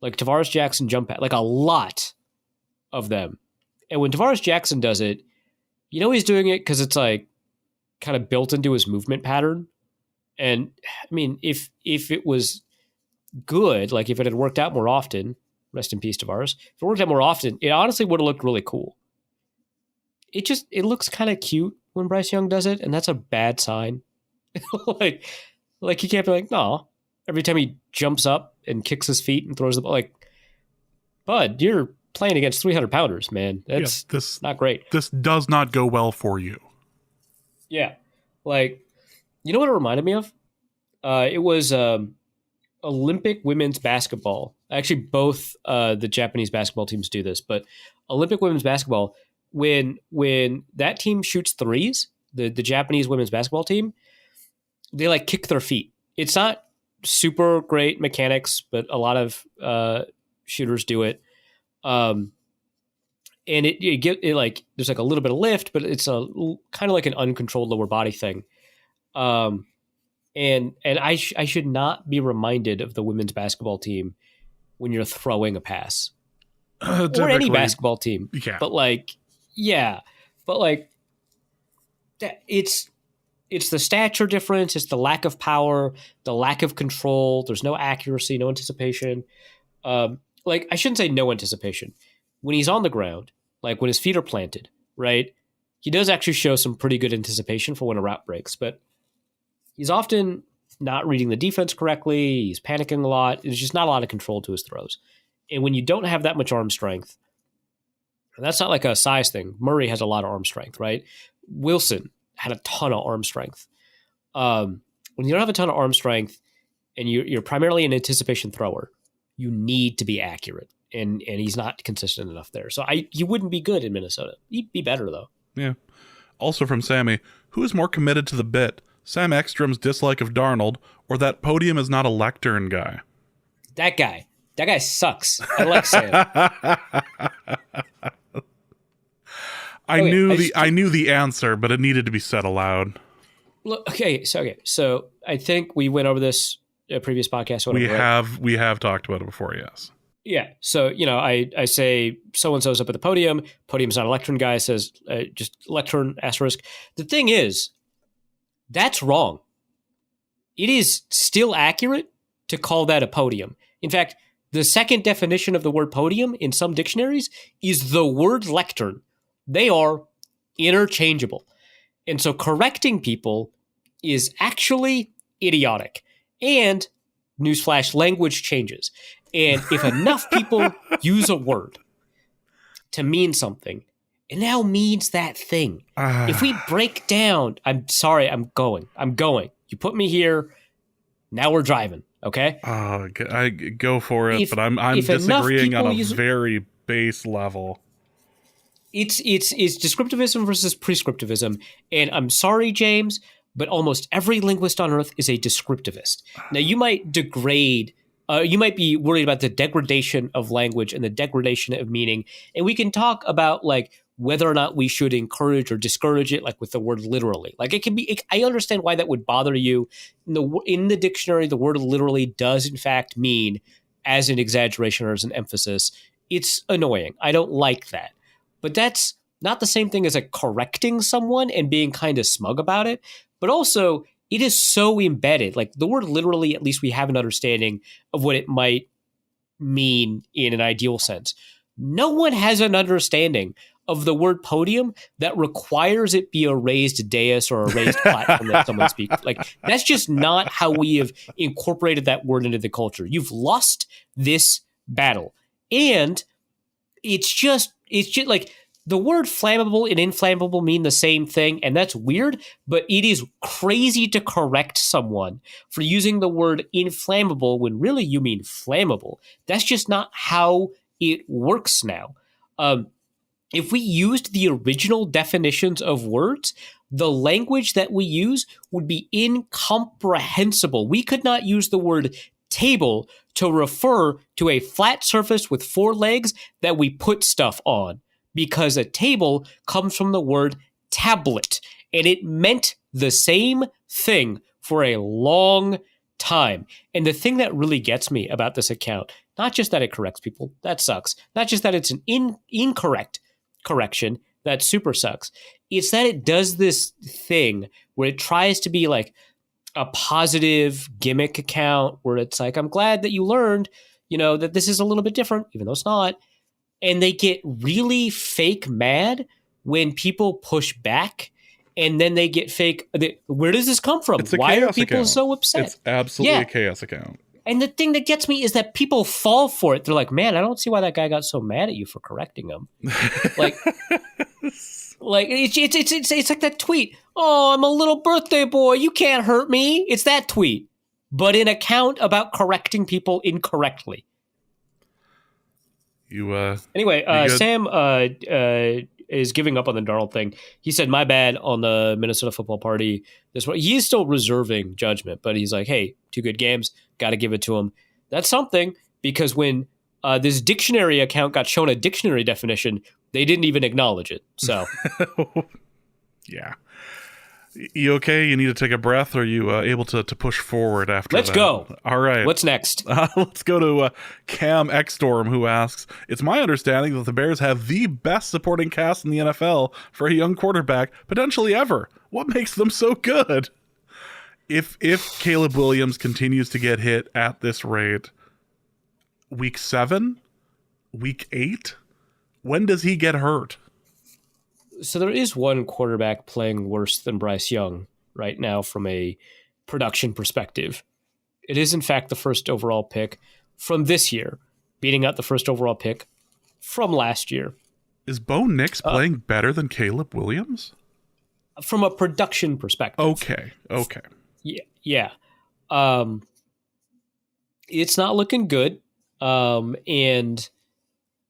Like Tavares Jackson jump pass, like a lot of them. And when Tavares Jackson does it, he's doing it because it's like kind of built into his movement pattern. And I mean, if it was good, like if it had worked out more often, rest in peace, Tavares, if it worked out more often, it honestly would have looked really cool. It looks kind of cute when Bryce Young does it, and that's a bad sign. like he can't be like, no. Every time he jumps up and kicks his feet and throws the ball, like, bud, you're playing against 300-pounders, man. That's not great. This does not go well for you. Yeah. Like, you know what it reminded me of? It was Olympic women's basketball. Actually, both the Japanese basketball teams do this, but Olympic women's basketball, when that team shoots threes, the Japanese women's basketball team, they like kick their feet. It's not super great mechanics, but a lot of shooters do it. And it like there's like a little bit of lift, but it's a kind of like an uncontrolled lower body thing. And I should not be reminded of the women's basketball team when you're throwing a pass, or any basketball team. Yeah. But like, that it's the stature difference. It's the lack of power, the lack of control. There's no accuracy, no anticipation. Like, I shouldn't say no anticipation. When he's on the ground, like when his feet are planted, right, he does actually show some pretty good anticipation for when a route breaks, but he's often not reading the defense correctly. He's panicking a lot. There's just not a lot of control to his throws. And when you don't have that much arm strength, and that's not like a size thing. Murray has a lot of arm strength, right? Wilson had a ton of arm strength. When you don't have a ton of arm strength and you're primarily an anticipation thrower, you need to be accurate. And he's not consistent enough there. So he wouldn't be good in Minnesota. He'd be better, though. Yeah. Also from Sammy, who is more committed to the bit? Sam Ekstrom's dislike of Darnold or that podium is not a lectern guy? That guy. That guy sucks. I like Sam. I knew the answer, but it needed to be said aloud. Look, so I think we went over this previous podcast. Whatever, we have talked about it before, yes. Yeah. So, I say so-and-so's up at the podium. Podium's not a lectern guy. Says just lectern asterisk. The thing is, that's wrong. It is still accurate to call that a podium. In fact, the second definition of the word podium in some dictionaries is the word lectern. They are interchangeable. And so correcting people is actually idiotic. And, newsflash, language changes. And if enough people use a word to mean something, it now means that thing. If we break down, I'm sorry, I'm going. You put me here, now we're driving, okay? I go for it, but I'm disagreeing on a very base level. It's descriptivism versus prescriptivism. And I'm sorry, James, but almost every linguist on earth is a descriptivist. Now, you might degrade, you might be worried about the degradation of language and the degradation of meaning. And we can talk about like whether or not we should encourage or discourage it, like with the word literally. Like it can be, I understand why that would bother you. In the dictionary, the word literally does in fact mean as an exaggeration or as an emphasis. It's annoying. I don't like that. But that's not the same thing as like correcting someone and being kind of smug about it. But also, it is so embedded. Like the word literally, at least we have an understanding of what it might mean in an ideal sense. No one has an understanding of the word podium that requires it be a raised dais or a raised platform that someone speaks. Like that's just not how we have incorporated that word into the culture. You've lost this battle. And it's just like the word flammable and inflammable mean the same thing, and that's weird, but it is crazy to correct someone for using the word inflammable when really you mean flammable. That's just not how it works now. If we used the original definitions of words, the language that we use would be incomprehensible. We could not use the word table to refer to a flat surface with four legs that we put stuff on, because a table comes from the word tablet, and it meant the same thing for a long time. And the thing that really gets me about this account, not just that it corrects people, that sucks. Not just that it's an incorrect correction, that super sucks. It's that it does this thing where it tries to be like a positive gimmick account where it's like, I'm glad that you learned, that this is a little bit different, even though it's not. And they get really fake mad when people push back, and then they get fake. Where does this come from? Why are people so upset? It's absolutely a chaos account. And the thing that gets me is that people fall for it. They're like, man, I don't see why that guy got so mad at you for correcting him. Like it's like that tweet. Oh, I'm a little birthday boy. You can't hurt me. It's that tweet, but an account about correcting people incorrectly. Anyway, Sam is giving up on the Darnold thing. He said, my bad on the Minnesota Football Party. He's still reserving judgment, but he's like, hey, 2 good games. Got to give it to him. That's something, because when this dictionary account got shown a dictionary definition, they didn't even acknowledge it. So, yeah. You okay? You need to take a breath? Or are you able to push forward after Let's that? go. All right. What's next? Let's go to Cam Xstorm, who asks, it's my understanding that the Bears have the best supporting cast in the NFL for a young quarterback, potentially ever. What makes them so good? If Caleb Williams continues to get hit at this rate, week 7, week 8. When does he get hurt? So there is one quarterback playing worse than Bryce Young right now from a production perspective. It is, in fact, the first overall pick from this year, beating out the first overall pick from last year. Is Bo Nix playing better than Caleb Williams? From a production perspective. Okay. Yeah. It's not looking good. And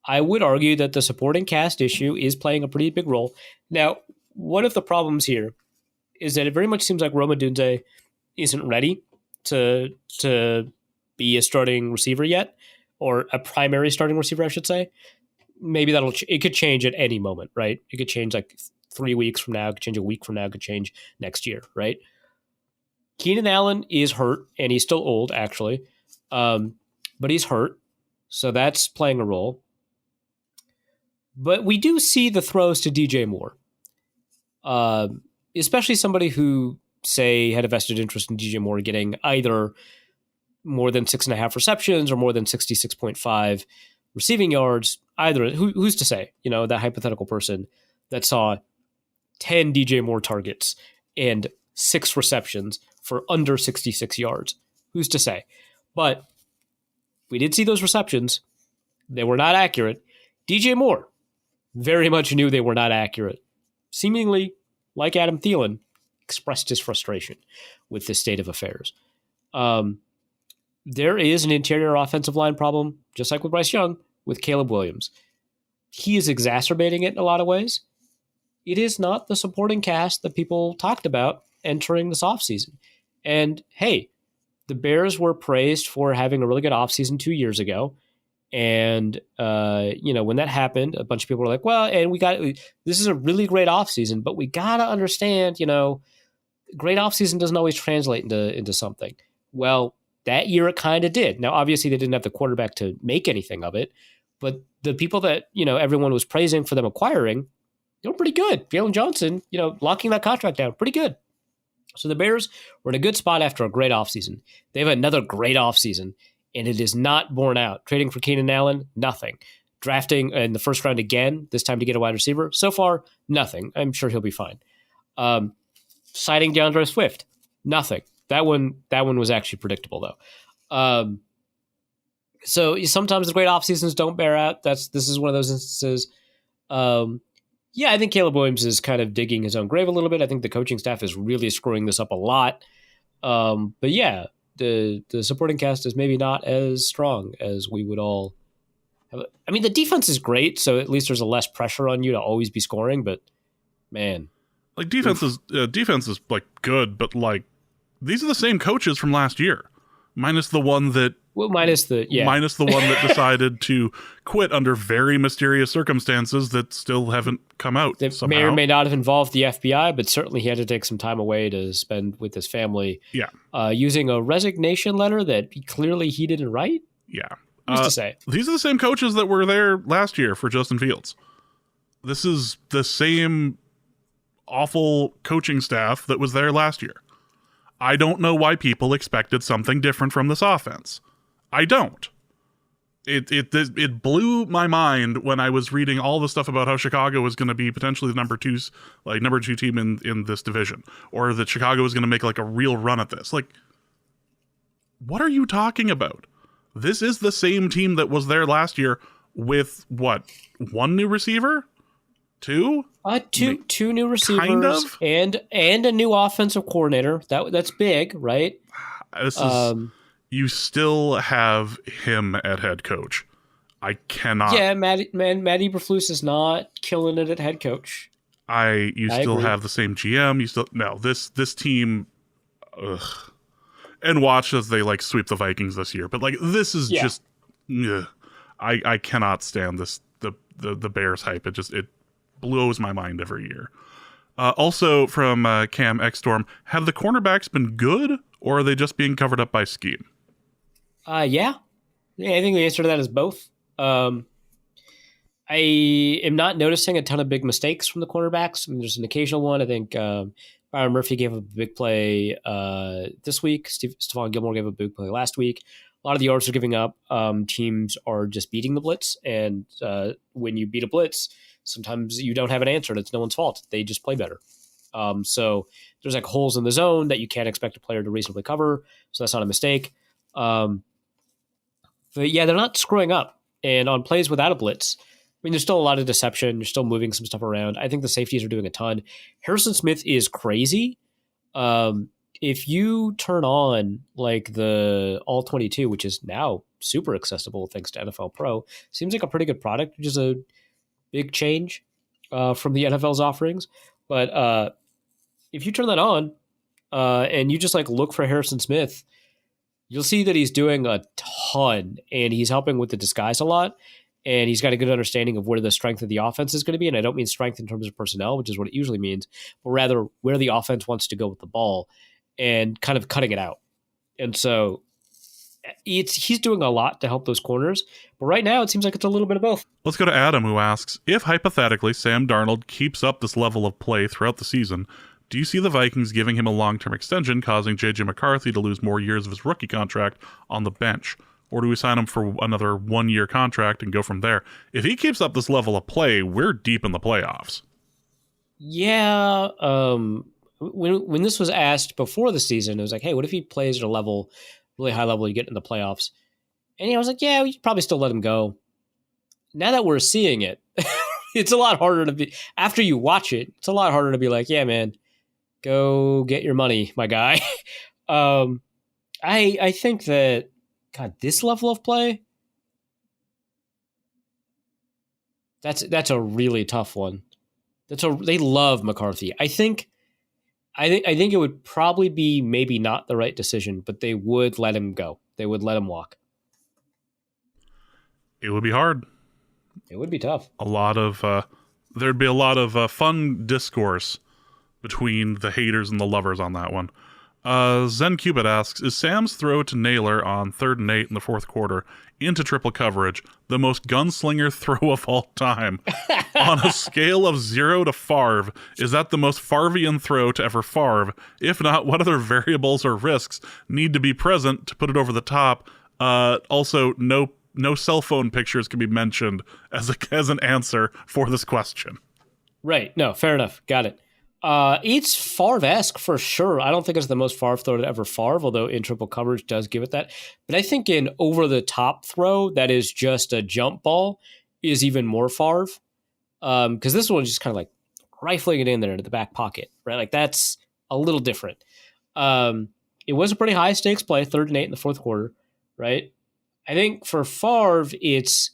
I would argue that the supporting cast issue is playing a pretty big role. Now, one of the problems here is that it very much seems like Rome Odunze isn't ready to be a starting receiver yet, or a primary starting receiver, I should say. Maybe it could change at any moment, right? It could change like 3 weeks from now, it could change a week from now, it could change next year, right? Keenan Allen is hurt, and he's still old, actually. But he's hurt, so that's playing a role. But we do see the throws to DJ Moore, especially somebody who, say, had a vested interest in DJ Moore getting either more than 6.5 receptions or more than 66.5 receiving yards. Either, who's to say? That hypothetical person that saw 10 DJ Moore targets and 6 receptions for under 66 yards. Who's to say? But we did see those receptions. They were not accurate. DJ Moore very much knew they were not accurate. Seemingly, like Adam Thielen, expressed his frustration with this state of affairs. There is an interior offensive line problem, just like with Bryce Young, with Caleb Williams. He is exacerbating it in a lot of ways. It is not the supporting cast that people talked about entering this offseason. And hey, the Bears were praised for having a really good offseason 2 years ago. And, when that happened, a bunch of people were like, well, and this is a really great offseason, but we got to understand, great offseason doesn't always translate into something. Well, that year it kind of did. Now, obviously, they didn't have the quarterback to make anything of it, but the people that, everyone was praising for them acquiring, they were pretty good. Jalen Johnson, locking that contract down, pretty good. So the Bears were in a good spot after a great offseason. They have another great offseason, and it is not borne out. Trading for Keenan Allen, nothing. Drafting in the first round again, this time to get a wide receiver. So far, nothing. I'm sure he'll be fine. Signing DeAndre Swift, nothing. That one was actually predictable, though. So sometimes the great off seasons don't bear out. This is one of those instances. I think Caleb Williams is kind of digging his own grave a little bit. I think the coaching staff is really screwing this up a lot. But yeah, the supporting cast is maybe not as strong as we would all have. I mean, the defense is great, so at least there's a less pressure on you to always be scoring. But man, like defense is like good, but like these are the same coaches from last year, minus the one that decided to quit under very mysterious circumstances that still haven't come out. That somehow. May or may not have involved the FBI, but certainly he had to take some time away to spend with his family. Yeah, using a resignation letter that clearly he didn't write. Yeah, who's to say? These are the same coaches that were there last year for Justin Fields. This is the same awful coaching staff that was there last year. I don't know why people expected something different from this offense. I don't. It blew my mind when I was reading all the stuff about how Chicago was going to be potentially the number two team in this division, or that Chicago was going to make like a real run at this. Like, what are you talking about? This is the same team that was there last year with what? One new receiver? Two? Two new receivers, kind of? and a new offensive coordinator. That's big, right? This is, you still have him at head coach. I cannot. Yeah, Matt Eberflus is not killing it at head coach. You still have the same GM. This team. Ugh. And watch as they like sweep the Vikings this year. But like this is just. Ugh. I cannot stand this. The Bears hype. It blows my mind every year. Also from Cam X Storm, have the cornerbacks been good, or are they just being covered up by scheme? Yeah, I think the answer to that is both. I am not noticing a ton of big mistakes from the cornerbacks. I mean, there's an occasional one. I think Byron Murphy gave a big play this week. Stephon Gilmore gave a big play last week. a lot of the yards they're giving up, teams are just beating the blitz. And when you beat a blitz, sometimes you don't have an answer. And it's no one's fault. They just play better. So there's like holes in the zone that you can't expect a player to reasonably cover. So that's not a mistake. But yeah, they're not screwing up. And on plays without a blitz, I mean, there's still a lot of deception. You're still moving some stuff around. I think the safeties are doing a ton. Harrison Smith is crazy. If you turn on like the All 22, which is now super accessible thanks to NFL Pro, seems like a pretty good product, which is a big change from the NFL's offerings. But if you turn that on and you just like look for Harrison Smith, you'll see that he's doing a ton and he's helping with the disguise a lot. And he's got a good understanding of where the strength of the offense is going to be. And I don't mean strength in terms of personnel, which is what it usually means, but rather where the offense wants to go with the ball and kind of cutting it out. And so he's doing a lot to help those corners. But right now, it seems like it's a little bit of both. Let's go to Adam, who asks, if hypothetically Sam Darnold keeps up this level of play throughout the season, do you see the Vikings giving him a long-term extension, causing J.J. McCarthy to lose more years of his rookie contract on the bench? Or do we sign him for another 1-year contract and go from there? If he keeps up this level of play, we're deep in the playoffs. Yeah. When this was asked before the season, it was like, hey, what if he plays at a level, really high level, you get in the playoffs? And I was like, yeah, we should probably still let him go. Now that we're seeing it, it's a lot harder to be, after you watch it, it's a lot harder to be like, yeah, man, go get your money, my guy. I think that, God, this level of play, that's a really tough one. They love McCarthy. I think it would probably be maybe not the right decision, but they would let him go. They would let him walk. It would be hard. It would be tough. There'd be a lot of fun discourse between the haters and the lovers on that one. Zen Cupid asks, is Sam's throw to Naylor on 3rd and 8 in the fourth quarter into triple coverage the most gunslinger throw of all time? On a scale of 0 to Favre, is that the most Favrean throw to ever Favre? If not, what other variables or risks need to be present to put it over the top? Also, no cell phone pictures can be mentioned as an answer for this question. Right. No, fair enough. Got it. It's Favre-esque for sure. I don't think it's the most Favre throw to ever Favre, although in triple coverage does give it that. But I think in over-the-top throw that is just a jump ball is even more Favre. Because this one is just kind of like rifling it in there into the back pocket, right? Like that's a little different. It was a pretty high-stakes play, 3rd and 8 in the fourth quarter, right? I think for Favre, it's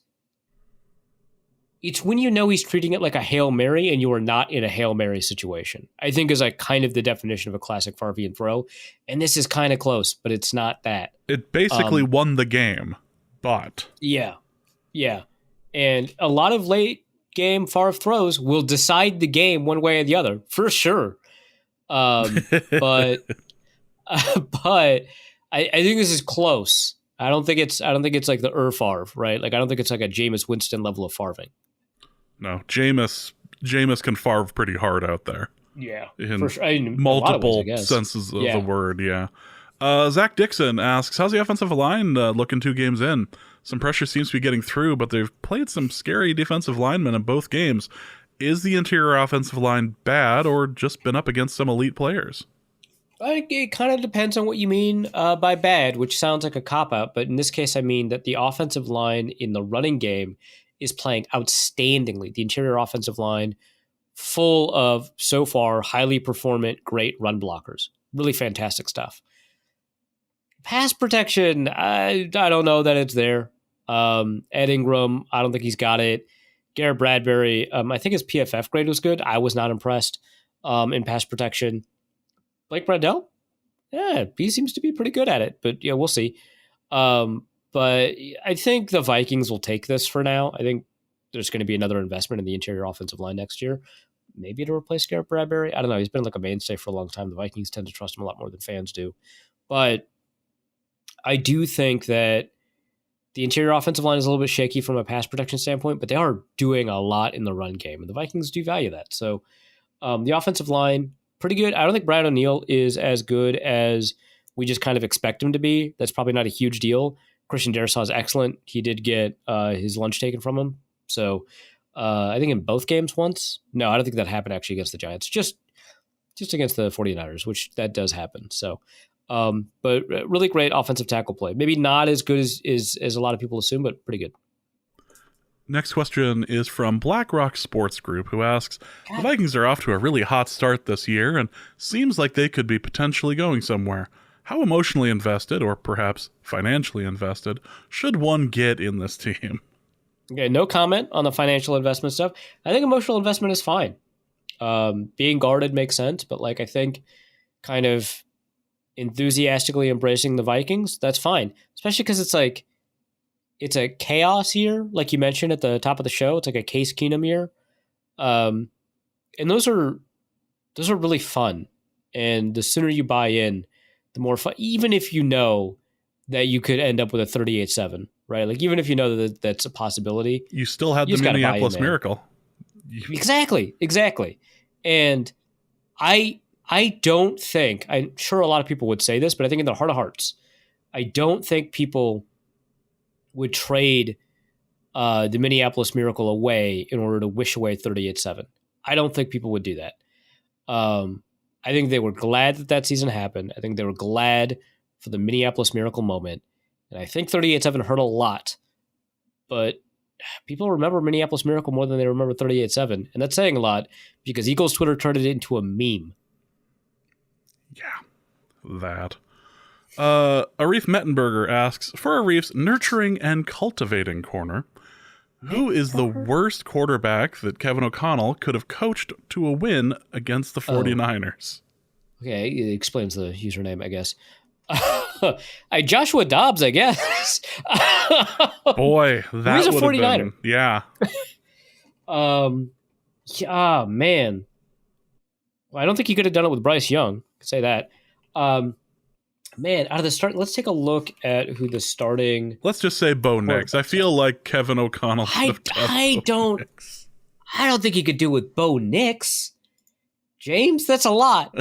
when you know he's treating it like a Hail Mary and you are not in a Hail Mary situation. I think is like kind of the definition of a classic Favrean throw. And this is kind of close, but it's not that. It basically won the game, but... Yeah. And a lot of late game Favre throws will decide the game one way or the other, for sure. But I think this is close. I don't think it's like the Favre, right? Like I don't think it's like a Jameis Winston level of Favring. No, Jameis can Favre pretty hard out there. Yeah, in for sure. multiple senses of the word. Yeah. Zach Dixon asks, how's the offensive line looking 2 games in? Some pressure seems to be getting through, but they've played some scary defensive linemen in both games. Is the interior offensive line bad or just been up against some elite players? I think it kind of depends on what you mean by bad, which sounds like a cop-out. But in this case, I mean that the offensive line in the running game is playing outstandingly. The interior offensive line, full of, so far, highly performant, great run blockers. Really fantastic stuff. Pass protection, I don't know that it's there. Ed Ingram, I don't think he's got it. Garrett Bradbury, I think his PFF grade was good. I was not impressed in pass protection. Blake Brandel? Yeah, he seems to be pretty good at it, but yeah, we'll see. But I think the Vikings will take this for now. I think there's going to be another investment in the interior offensive line next year, maybe to replace Garrett Bradbury. I don't know. He's been like a mainstay for a long time. The Vikings tend to trust him a lot more than fans do. But I do think that the interior offensive line is a little bit shaky from a pass protection standpoint, but they are doing a lot in the run game, and the Vikings do value that. So the offensive line, pretty good. I don't think Brian O'Neill is as good as we just kind of expect him to be. That's probably not a huge deal. Christian Darrisaw is excellent. He did get his lunch taken from him. So I think in both games once. No, I don't think that happened actually against the Giants. Just against the 49ers, which that does happen. So, but really great offensive tackle play. Maybe not as good as a lot of people assume, but pretty good. Next question is from BlackRock Sports Group, who asks, the Vikings are off to a really hot start this year and seems like they could be potentially going somewhere. How emotionally invested, or perhaps financially invested, should one get in this team? Okay, no comment on the financial investment stuff. I think emotional investment is fine. Being guarded makes sense, but like I think kind of enthusiastically embracing the Vikings, that's fine. Especially because it's like it's a chaos year, like you mentioned at the top of the show. It's like a Case Keenum year, and those are really fun. And the sooner you buy in, the more fun. Even if you know that you could end up with a 38-7, right? Like even if you know that that's a possibility, you still had the Minneapolis Miracle. Exactly. And I don't think, I'm sure a lot of people would say this, but I think in their heart of hearts, I don't think people would trade the Minneapolis Miracle away in order to wish away 38-7. I don't think people would do that. I think they were glad that season happened. I think they were glad for the Minneapolis Miracle moment. And I think 38-7 hurt a lot. But people remember Minneapolis Miracle more than they remember 38-7. And that's saying a lot because Eagles Twitter turned it into a meme. Yeah, that. Arif Mettenberger asks, for Arif's nurturing and cultivating corner, who is the worst quarterback that Kevin O'Connell could have coached to a win against the 49ers? Okay, it explains the username, I guess. Joshua Dobbs, I guess. Boy, that He's a would 49er. have been, yeah. Yeah, man. Well, I don't think he could have done it with Bryce Young. I could say that. Man, out of the start, let's take a look at who the starting. Let's just say Bo Nix. I feel like Kevin O'Connell. I don't think he could do it with Bo Nix. James, that's a lot.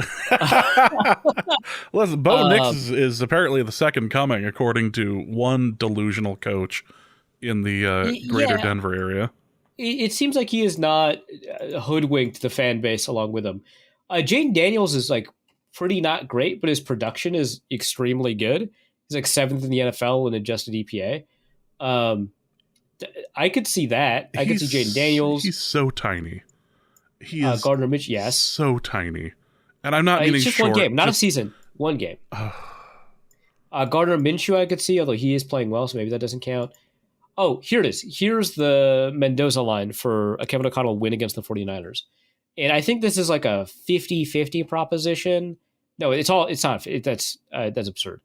Listen, Bo Nix is apparently the second coming, according to one delusional coach in the greater Denver area. It seems like he is not hoodwinked the fan base along with him. Jaden Daniels is like pretty not great, but his production is extremely good. He's like 7th in the NFL in adjusted EPA. I could see that. I could see Jaden Daniels. He's so tiny. He is Gardner Mitch, yes. So tiny. And I'm not meaning it's just short. One game, not a season. One game. Gardner Minshew I could see, although he is playing well, so maybe that doesn't count. Oh, here it is. Here's the Mendoza line for a Kevin O'Connell win against the 49ers. And I think this is like a 50-50 proposition. No, it's not. That's absurd.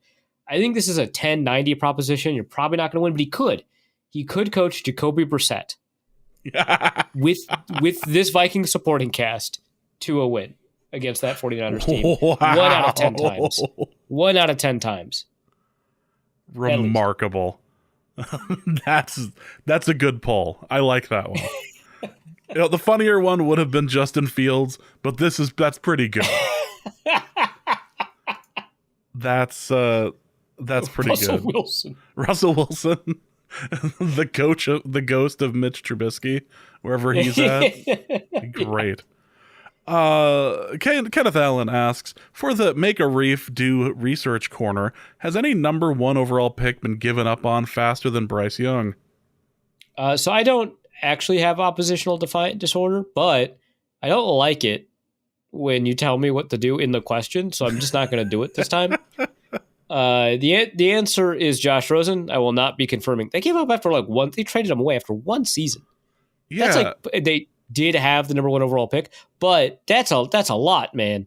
I think this is a 10-90 proposition. You're probably not going to win, but he could. He could coach Jacoby Brissett with this Viking supporting cast to a win against that 49ers team. Wow. 1 out of 10 times. 1 out of 10 times. Remarkable. That's a good poll. I like that one. The funnier one would have been Justin Fields, but that's pretty good. That's pretty Russell good. Russell Wilson, the ghost of Mitch Trubisky, wherever he's at. Great. Kenneth Allen asks, for the Make a Reef Do research corner, has any number 1 overall pick been given up on faster than Bryce Young? So I don't actually have oppositional defiant disorder, but I don't like it when you tell me what to do in the question, so I'm just not going to do it this time. The answer is Josh Rosen. I will not be confirming. They gave up after they traded him away after 1 season. Yeah. That's like they did have the number 1 overall pick, but that's a lot, man.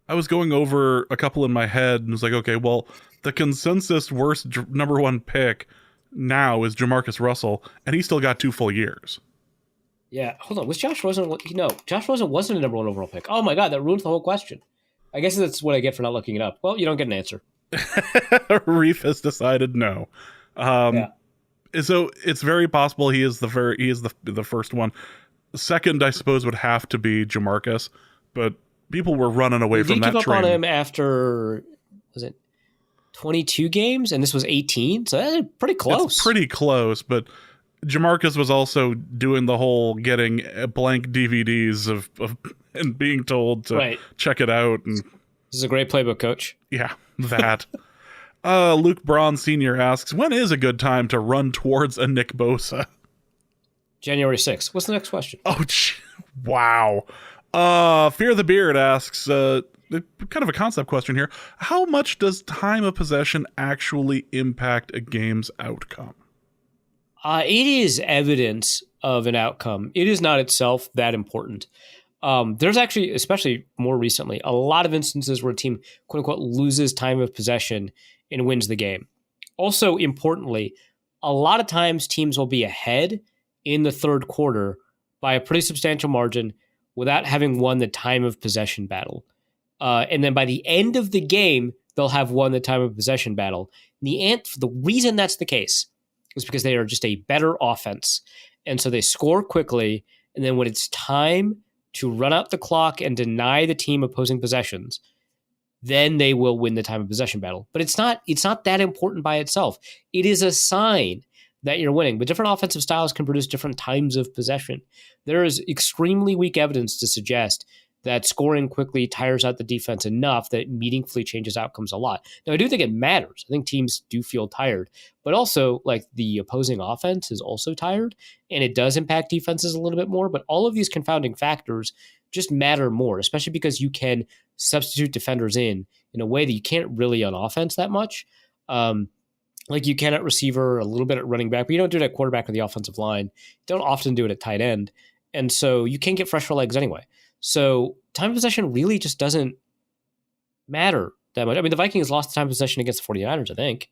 I was going over a couple in my head and was like, okay, well, the consensus worst number 1 pick now is Jamarcus Russell, and he still got 2 full years. Yeah, hold on. Was Josh Rosen? No, Josh Rosen wasn't a number 1 overall pick. Oh my God, that ruins the whole question. I guess that's what I get for not looking it up. Well, you don't get an answer. Reef has decided no. Yeah. So it's very possible he is the first one. Second, I suppose, would have to be Jamarcus, but people were running away from that train. Give up on him after, was it 22 games, and this was 18, so that's pretty close. It's pretty close, but Jamarcus was also doing the whole getting blank DVDs of and being told to check it out. And this is a great playbook, coach. Yeah, that. Luke Braun Sr. asks, when is a good time to run towards a Nick Bosa? January 6th. What's the next question? Oh, wow. Fear the Beard asks, kind of a concept question here. How much does time of possession actually impact a game's outcome? It is evidence of an outcome. It is not itself that important. There's actually, especially more recently, a lot of instances where a team, quote unquote, loses time of possession and wins the game. Also, importantly, a lot of times teams will be ahead in the third quarter by a pretty substantial margin without having won the time of possession battle. And then by the end of the game, they'll have won the time of possession battle. The reason that's the case is because they are just a better offense. And so they score quickly. And then when it's time to run out the clock and deny the team opposing possessions, then they will win the time of possession battle. But it's not that important by itself. It is a sign that you're winning. But different offensive styles can produce different times of possession. There is extremely weak evidence to suggest that scoring quickly tires out the defense enough that it meaningfully changes outcomes a lot. Now, I do think it matters. I think teams do feel tired, but also like the opposing offense is also tired, and it does impact defenses a little bit more. But all of these confounding factors just matter more, especially because you can substitute defenders in a way that you can't really on offense that much. Like you can at receiver, a little bit at running back, but you don't do it at quarterback or the offensive line. You don't often do it at tight end. And so you can't get fresher legs anyway. So time of possession really just doesn't matter that much. I mean, the Vikings lost time of possession against the 49ers, I think.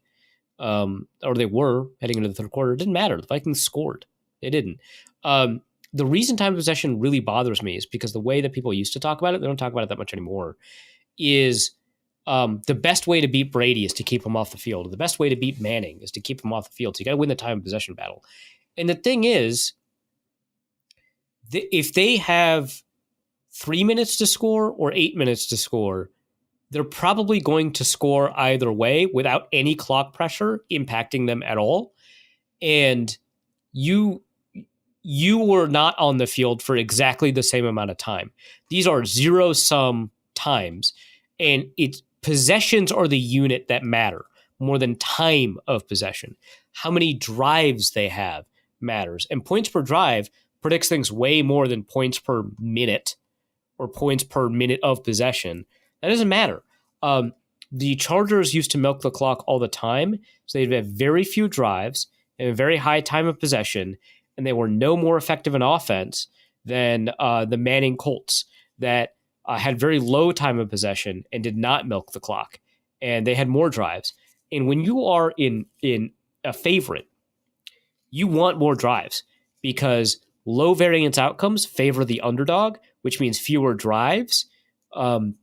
Or they were heading into the third quarter. It didn't matter. The Vikings scored. They didn't. The reason time of possession really bothers me is because the way that people used to talk about it, they don't talk about it that much anymore, is the best way to beat Brady is to keep him off the field. The best way to beat Manning is to keep him off the field. So you got to win the time of possession battle. And the thing is, if they have 3 minutes to score or 8 minutes to score, they're probably going to score either way without any clock pressure impacting them at all. And you were not on the field for exactly the same amount of time. These are zero-sum times, and possessions are the unit that matter more than time of possession. How many drives they have matters, and points per drive predicts things way more than points per minute or points per minute of possession. That doesn't matter. The Chargers used to milk the clock all the time, so they'd have very few drives and a very high time of possession, and they were no more effective in offense than the Manning Colts that had very low time of possession and did not milk the clock, and they had more drives. And when you are in a favorite, you want more drives because low variance outcomes favor the underdog, which means fewer drives. And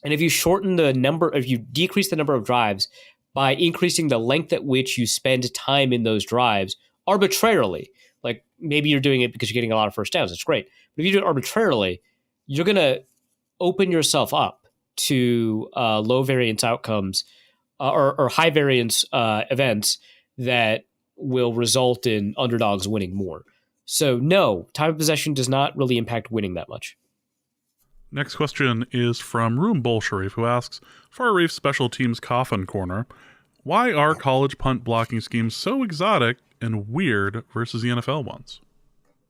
if you decrease the number of drives by increasing the length at which you spend time in those drives arbitrarily, like maybe you're doing it because you're getting a lot of first downs, it's great. But if you do it arbitrarily, you're going to open yourself up to low variance outcomes or high variance events that will result in underdogs winning more. So no, time of possession does not really impact winning that much. Next question is from Room Bull Sharif, who asks, for Arif's special teams coffin corner, why are college punt blocking schemes so exotic and weird versus the NFL ones?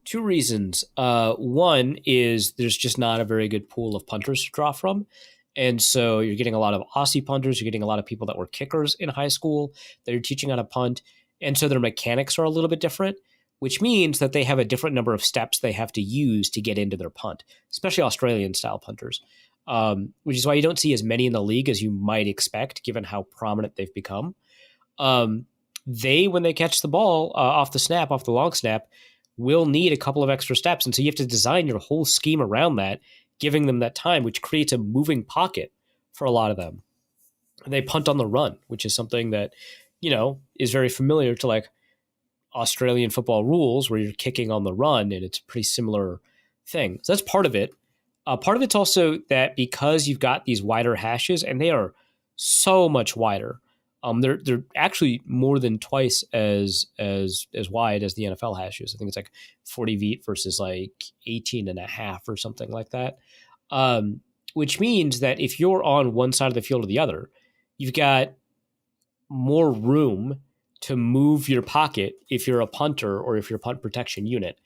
Two reasons. One is there's just not a very good pool of punters to draw from. And so you're getting a lot of Aussie punters. You're getting a lot of people that were kickers in high school that you're teaching how to punt. And so their mechanics are a little bit different, which means that they have a different number of steps they have to use to get into their punt, especially Australian-style punters, which is why you don't see as many in the league as you might expect, given how prominent they've become. When they catch the ball off the long snap, will need a couple of extra steps. And so you have to design your whole scheme around that, giving them that time, which creates a moving pocket for a lot of them. They punt on the run, which is something that, is very familiar to like Australian football rules where you're kicking on the run, and it's a pretty similar thing. So that's part of it. Part of it's also that because you've got these wider hashes, and they are so much wider, They're actually more than twice as wide as the NFL has shoes. I think it's like 40 feet versus like 18 and a half or something like that. Which means that if you're on one side of the field or the other, you've got more room to move your pocket if you're a punter or if you're a punt protection unit.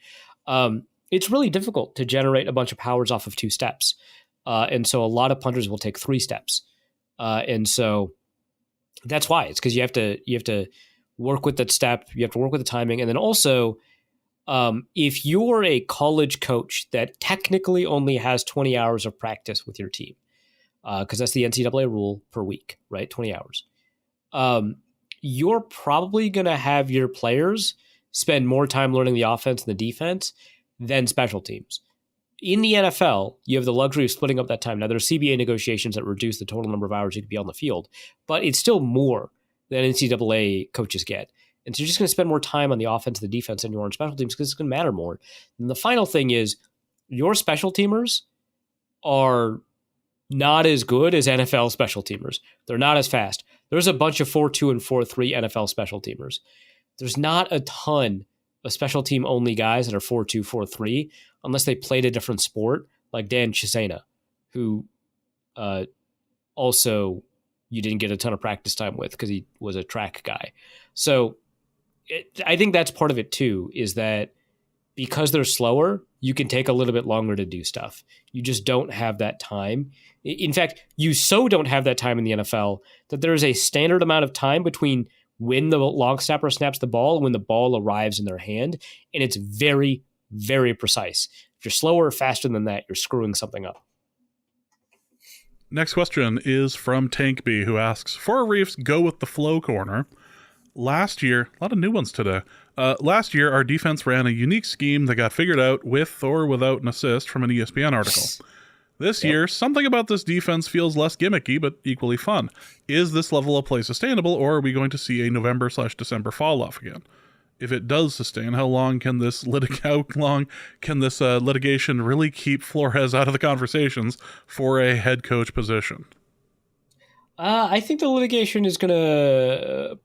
It's really difficult to generate a bunch of powers off of 2 steps. And so a lot of punters will take 3 steps. And so that's why. It's because you have to work with that step, you have to work with the timing. And then also, if you're a college coach that technically only has 20 hours of practice with your team, because that's the NCAA rule per week, right? 20 hours. You're probably going to have your players spend more time learning the offense and the defense than special teams. In the NFL, you have the luxury of splitting up that time. Now, there are CBA negotiations that reduce the total number of hours you could be on the field, but it's still more than NCAA coaches get. And so you're just going to spend more time on the offense and the defense than you are on special teams because it's going to matter more. And the final thing is your special teamers are not as good as NFL special teamers. They're not as fast. There's a bunch of 4-2 and 4-3 NFL special teamers. There's not a ton of special team only guys that are 4-2, 4-3 unless they played a different sport, like Dan Chisena, who also you didn't get a ton of practice time with because he was a track guy. So I think that's part of it too, is that because they're slower, you can take a little bit longer to do stuff. You just don't have that time. In fact, you so don't have that time in the NFL that there is a standard amount of time between when the long snapper snaps the ball and when the ball arrives in their hand. And it's very, very precise. If you're slower or faster than that, you're screwing something up. Next question is from Tank B, who asks, for Reef's Go with the Flow corner, last year, a lot of new ones today. Last year, our defense ran a unique scheme that got figured out with or without an assist from an ESPN article. This year, something about this defense feels less gimmicky, but equally fun. Is this level of play sustainable, or are we going to see a November/December fall off again? If it does sustain, how long can this litigation really keep Flores out of the conversations for a head coach position? I think the litigation is going to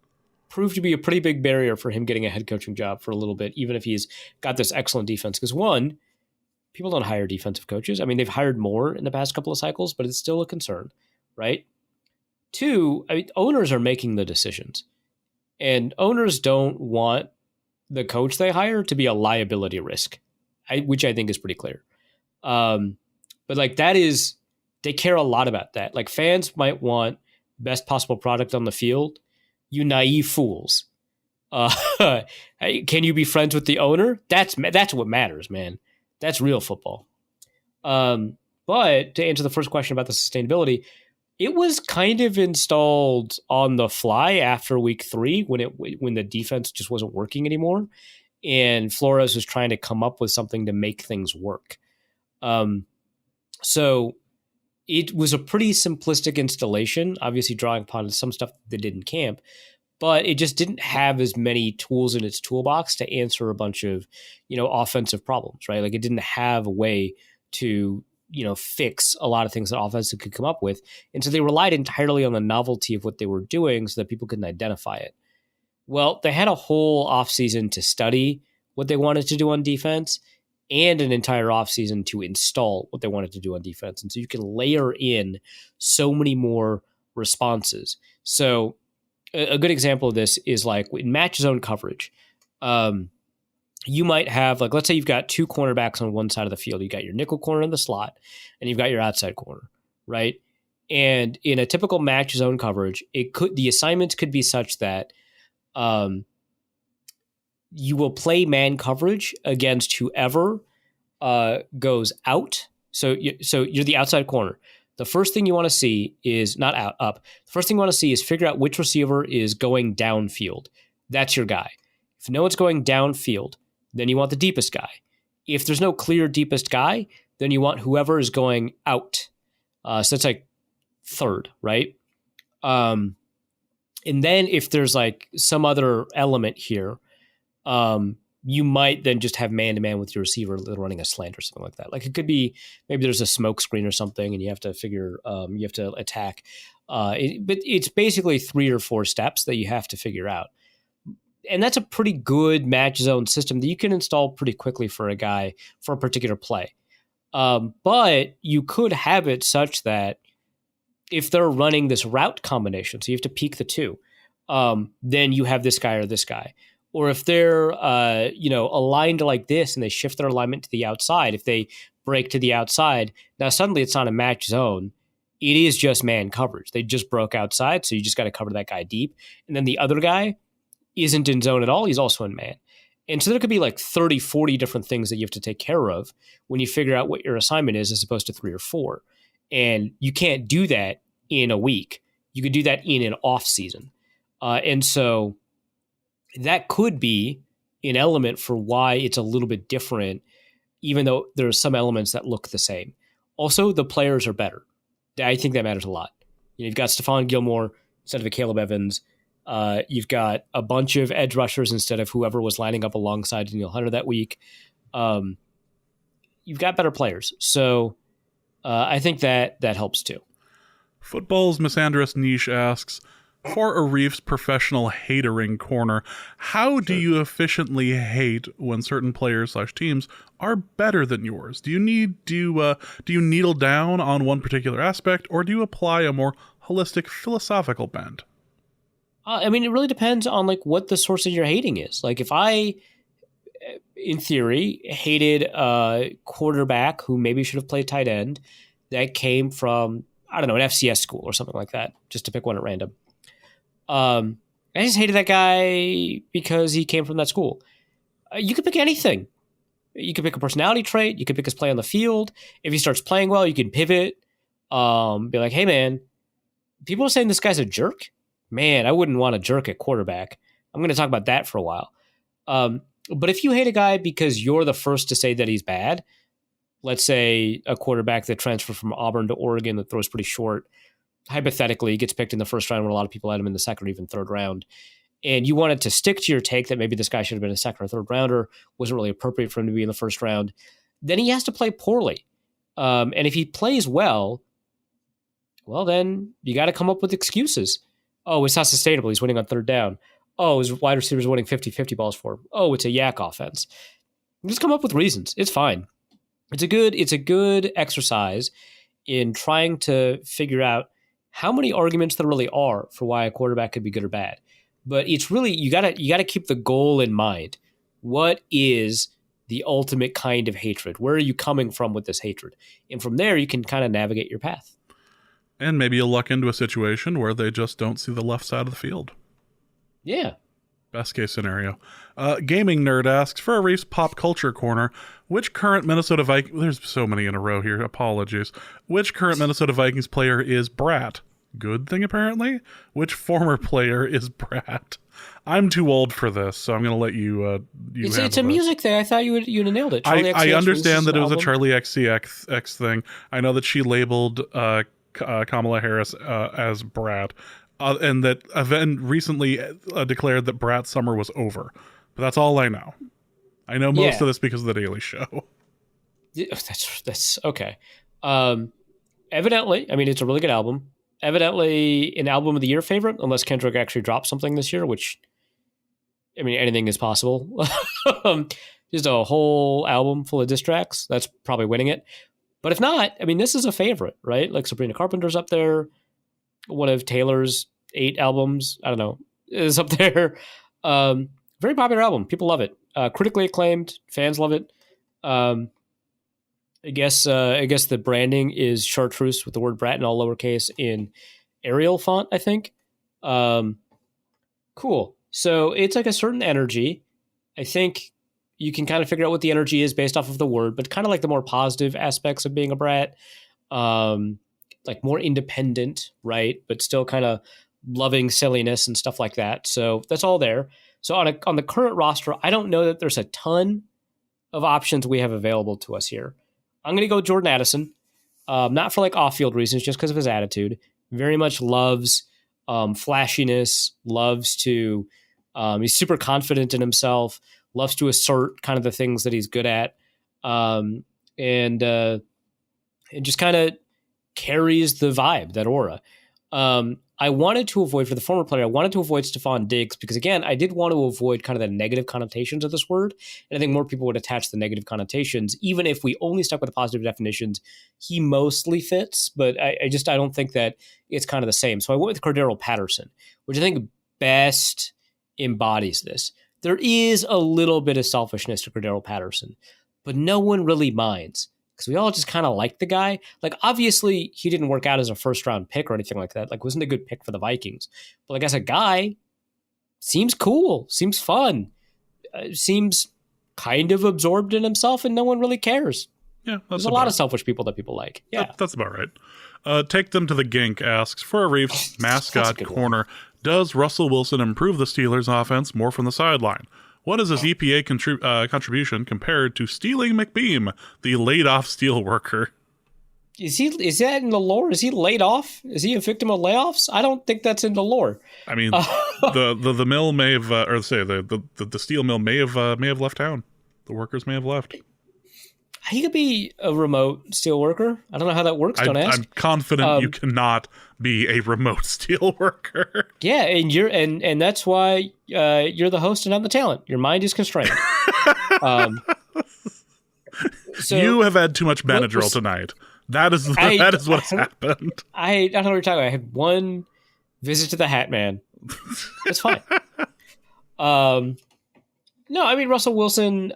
prove to be a pretty big barrier for him getting a head coaching job for a little bit, even if he's got this excellent defense. Because one, people don't hire defensive coaches. I mean, they've hired more in the past couple of cycles, but it's still a concern, right? Two, I mean, owners are making the decisions, and owners don't want the coach they hire to be a liability risk, which I think is pretty clear. But like that is, they care a lot about that. Like fans might want best possible product on the field. You naive fools. Can you be friends with the owner? That's what matters, man. That's real football. But to answer the first question about the sustainability, it was kind of installed on the fly after week 3 when the defense just wasn't working anymore, and Flores was trying to come up with something to make things work. So it was a pretty simplistic installation, obviously drawing upon some stuff they did in camp, but it just didn't have as many tools in its toolbox to answer a bunch of, offensive problems, right? Like it didn't have a way to, fix a lot of things that offense could come up with. And so they relied entirely on the novelty of what they were doing so that people couldn't identify it. Well, they had a whole offseason to study what they wanted to do on defense and an entire offseason to install what they wanted to do on defense. And so you can layer in so many more responses. So a good example of this is like in match zone coverage. You might have, like, let's say you've got 2 cornerbacks on one side of the field. You got your nickel corner in the slot, and you've got your outside corner, right? And in a typical match zone coverage, the assignments could be such that you will play man coverage against whoever goes out. So you're the outside corner. The first thing you want to see is not up. The first thing you want to see is figure out which receiver is going downfield. That's your guy. If no one's going downfield, then you want the deepest guy. If there's no clear deepest guy, then you want whoever is going out. So it's like third, right? And then if there's like some other element here, you might then just have man-to-man with your receiver running a slant or something like that. Like it could be maybe there's a smoke screen or something and you have to you have to attack. But it's basically 3 or 4 steps that you have to figure out. And that's a pretty good match zone system that you can install pretty quickly for a guy for a particular play. But you could have it such that if they're running this route combination, so you have to peek the 2, then you have this guy or this guy. Or if they're, aligned like this and they shift their alignment to the outside, if they break to the outside, now suddenly it's not a match zone. It is just man coverage. They just broke outside, so you just got to cover that guy deep. And then the other guy isn't in zone at all. He's also in man. And so there could be like 30, 40 different things that you have to take care of when you figure out what your assignment is as opposed to 3 or 4. And you can't do that in a week. You could do that in an off season. And so that could be an element for why it's a little bit different, even though there are some elements that look the same. Also, the players are better. I think that matters a lot. You've got Stephon Gilmore instead of a Caleb Evans. You've got a bunch of edge rushers instead of whoever was lining up alongside Danielle Hunter that week. You've got better players. So I think that helps too. Football's Misandrous Niche asks, for Arif's professional hatering corner, how do you efficiently hate when certain players/teams are better than yours? Do you needle down on one particular aspect, or do you apply a more holistic philosophical bent? I mean, it really depends on like what the source of your hating is. Like if I, in theory, hated a quarterback who maybe should have played tight end that came from, I don't know, an FCS school or something like that, just to pick one at random. I just hated that guy because he came from that school. You could pick anything. You could pick a personality trait. You could pick his play on the field. If he starts playing well, you can pivot. Be like, hey, man, people are saying this guy's a jerk. Man, I wouldn't want a jerk at quarterback. I'm going to talk about that for a while. But if you hate a guy because you're the first to say that he's bad, let's say a quarterback that transferred from Auburn to Oregon that throws pretty short, hypothetically gets picked in the first round when a lot of people had him in the second or even third round, and you wanted to stick to your take that maybe this guy should have been a second or third rounder, wasn't really appropriate for him to be in the first round, then he has to play poorly. And if he plays well, then you got to come up with excuses. Oh, it's not sustainable. He's winning on third down. Oh, his wide receivers winning 50-50 balls for him. Oh, it's a yak offense. Just come up with reasons. It's fine. It's a good exercise in trying to figure out how many arguments there really are for why a quarterback could be good or bad. But it's really, you gotta keep the goal in mind. What is the ultimate kind of hatred? Where are you coming from with this hatred? And from there, you can kind of navigate your path. And maybe you'll luck into a situation where they just don't see the left side of the field. Yeah. Best case scenario. Gaming Nerd asks, for Arif's pop culture corner, which current Minnesota Vikings... There's so many in a row here. Apologies. Which current Minnesota Vikings player is Brat? Good thing, apparently. Which former player is Brat? I'm too old for this, so I'm going to let you It's a music thing. I thought you'd have nailed it. I understand that it was a Charlie XCX thing. I know that she labeled Kamala Harris as Brat. And that event recently declared that Brat's summer was over. But that's all I know. I know most of this because of The Daily Show. That's okay. Evidently, I mean, it's a really good album. Evidently, an album of the year favorite, unless Kendrick actually dropped something this year, which, I mean, anything is possible. Just a whole album full of diss tracks. That's probably winning it. But if not, I mean, this is a favorite, right? Like Sabrina Carpenter's up there. One of Taylor's 8 albums, I don't know, is up there. Very popular album. People love it. Critically acclaimed. Fans love it. I guess the branding is chartreuse with the word Brat in all lowercase in Arial font, I think. Cool. So it's like a certain energy. I think you can kind of figure out what the energy is based off of the word, but kind of like the more positive aspects of being a Brat. Like more independent, right? But still kind of loving silliness and stuff like that. So that's all there. So on the current roster, I don't know that there's a ton of options we have available to us here. I'm going to go Jordan Addison, not for like off-field reasons, just because of his attitude. Very much loves flashiness, loves to, he's super confident in himself, loves to assert kind of the things that he's good at, and just kind of carries the vibe, that aura. I wanted to avoid, for the former player, I wanted to avoid Stephon Diggs because, again, I did want to avoid kind of the negative connotations of this word. And I think more people would attach the negative connotations. Even if we only stuck with the positive definitions, he mostly fits. But I don't think that it's kind of the same. So I went with Cordero Patterson, which I think best embodies this. There is a little bit of selfishness to Cordero Patterson, but no one really minds. Because we all just kind of like the guy. Like, obviously, he didn't work out as a first-round pick or anything like that. Like, wasn't a good pick for the Vikings. But, like, as a guy, seems cool, seems fun, seems kind of absorbed in himself, and no one really cares. Yeah, there's a lot of selfish people that people like. Yeah, that's about right. Take Them to the Gink asks, for Arif's mascot corner, does Russell Wilson improve the Steelers' offense more from the sideline? What is his EPA contribution compared to stealing McBeam, the laid-off steel worker? Is that in the lore? Is he laid off? Is he a victim of layoffs? I don't think that's in the lore. I mean, the mill may have, or say the steel mill may have left town. The workers may have left. He could be a remote steel worker. I don't know how that works. Don't ask. I'm confident you cannot be a remote steel worker. Yeah, and that's why you're the host and I'm the talent. Your mind is constrained. So you have had too much Benadryl tonight. That is what's happened. I don't know what you're talking about. I had one visit to the Hat Man. It's fine. No, I mean Russell Wilson.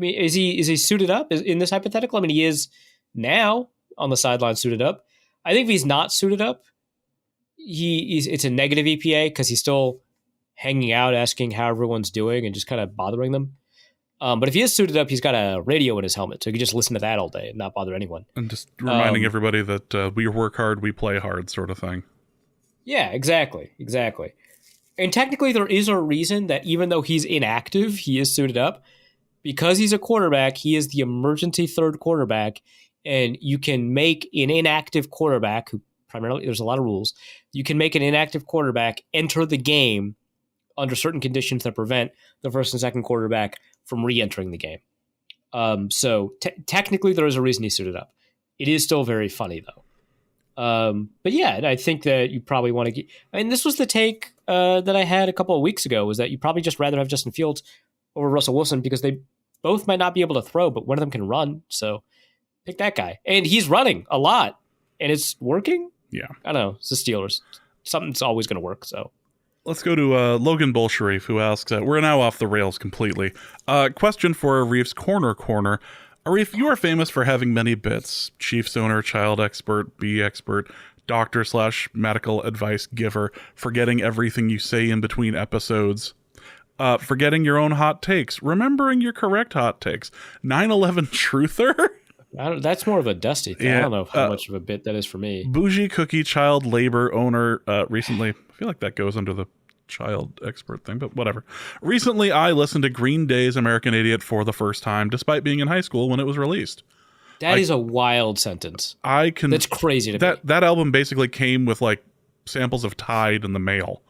Is he suited up in this hypothetical? I mean, he is now on the sideline suited up. I think if he's not suited up, it's a negative EPA because he's still hanging out, asking how everyone's doing, and just kind of bothering them. But if he is suited up, he's got a radio in his helmet, so he can just listen to that all day and not bother anyone. And just reminding everybody that we work hard, we play hard, sort of thing. Yeah, exactly. And technically, there is a reason that even though he's inactive, he is suited up. Because he's a quarterback, he is the emergency third quarterback, and you can make an inactive quarterback, who primarily, there's a lot of rules, you can make an inactive quarterback enter the game under certain conditions that prevent the first and second quarterback from re-entering the game. So technically, there is a reason he's suited up. It is still very funny, though. But yeah, I think that you probably want to get... I mean, this was the take that I had a couple of weeks ago, was that you'd probably just rather have Justin Fields over Russell Wilson because they both might not be able to throw, but one of them can run. So pick that guy. And he's running a lot, and it's working. Yeah. I don't know. It's the Steelers. Something's always going to work, so... Let's go to Logan Bolsharif, who asks, we're now off the rails completely. Question for Arif's Corner. Arif, you are famous for having many bits. Chiefs owner, child expert, bee expert, doctor/medical advice giver, forgetting everything you say in between episodes, forgetting your own hot takes, remembering your correct hot takes, 9/11 truther? That's more of a Dusty thing. Yeah, I don't know how much of a bit that is for me. Bougie cookie child labor owner recently. I feel like that goes under the child expert thing, but whatever. Recently, I listened to Green Day's American Idiot for the first time, despite being in high school when it was released. That is a wild sentence. That's crazy to me. That album basically came with like samples of Tide in the mail.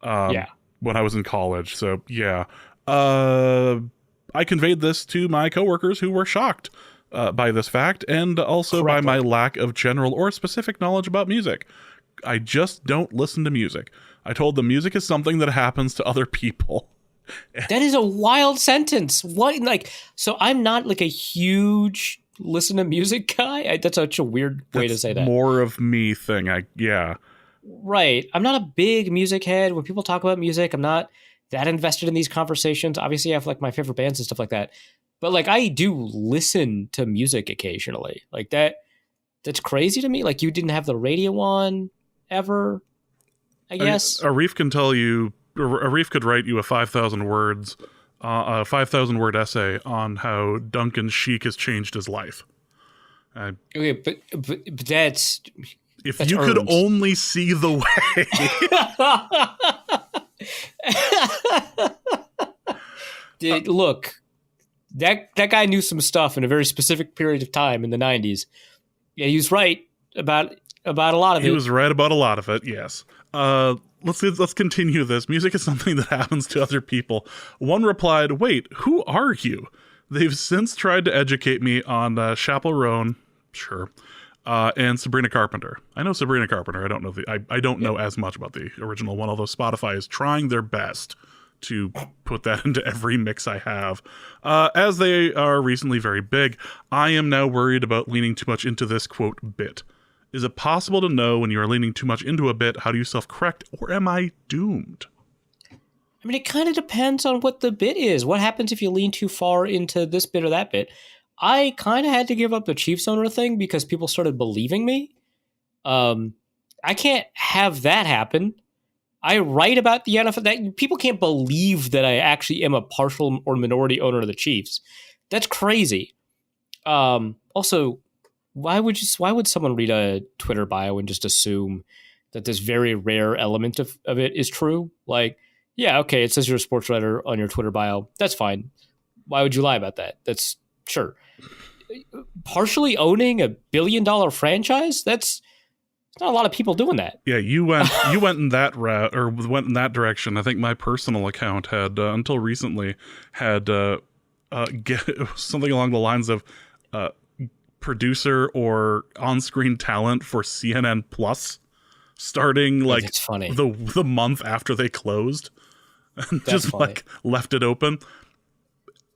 When I was in college. So yeah, I conveyed this to my coworkers who were shocked by this fact, and also by my lack of general or specific knowledge about music. I just don't listen to music. I told them music is something that happens to other people. That is a wild sentence. What, like, so I'm not like a huge listen to music guy. That's such a weird way to say that. More of me thing. Yeah. Right. I'm not a big music head. When people talk about music, I'm not that invested in these conversations. Obviously, I have like my favorite bands and stuff like that. But like, I do listen to music occasionally. Like that's crazy to me. Like, you didn't have the radio on ever, I guess. Arif can tell you, Arif could write you a 5,000 word essay on how Duncan Sheik has changed his life. Okay, but that's... If you could only see the way. Look, that guy knew some stuff in a very specific period of time in the 90s. Yeah, he was right about a lot of it. He was right about a lot of it, yes. let's continue this. Music is something that happens to other people. One replied, "Wait, who are you?" They've since tried to educate me on Chappell Roan, sure, and Sabrina Carpenter. I know Sabrina Carpenter. I don't know I don't know as much about the original one, although Spotify is trying their best to put that into every mix I have. As they are recently very big, I am now worried about leaning too much into this, quote, bit. Is it possible to know when you are leaning too much into a bit? How do you self-correct, or am I doomed? I mean, it kind of depends on what the bit is. What happens if you lean too far into this bit or that bit? I kind of had to give up the Chiefs owner thing because people started believing me. I can't have that happen. I write about the NFL. That people can't believe that I actually am a partial or minority owner of the Chiefs. That's crazy. Also, why would someone read a Twitter bio and just assume that this very rare element of it is true? Like, yeah, okay, it says you're a sports writer on your Twitter bio. That's fine. Why would you lie about that? That's sure. Partially owning $1 billion franchise? That's not a lot of people doing that. Yeah, you went in that route, or went in that direction. I think my personal account had until recently had something along the lines of producer or on-screen talent for CNN Plus, starting like That's funny. the month after they closed, and That's just funny. like left it open.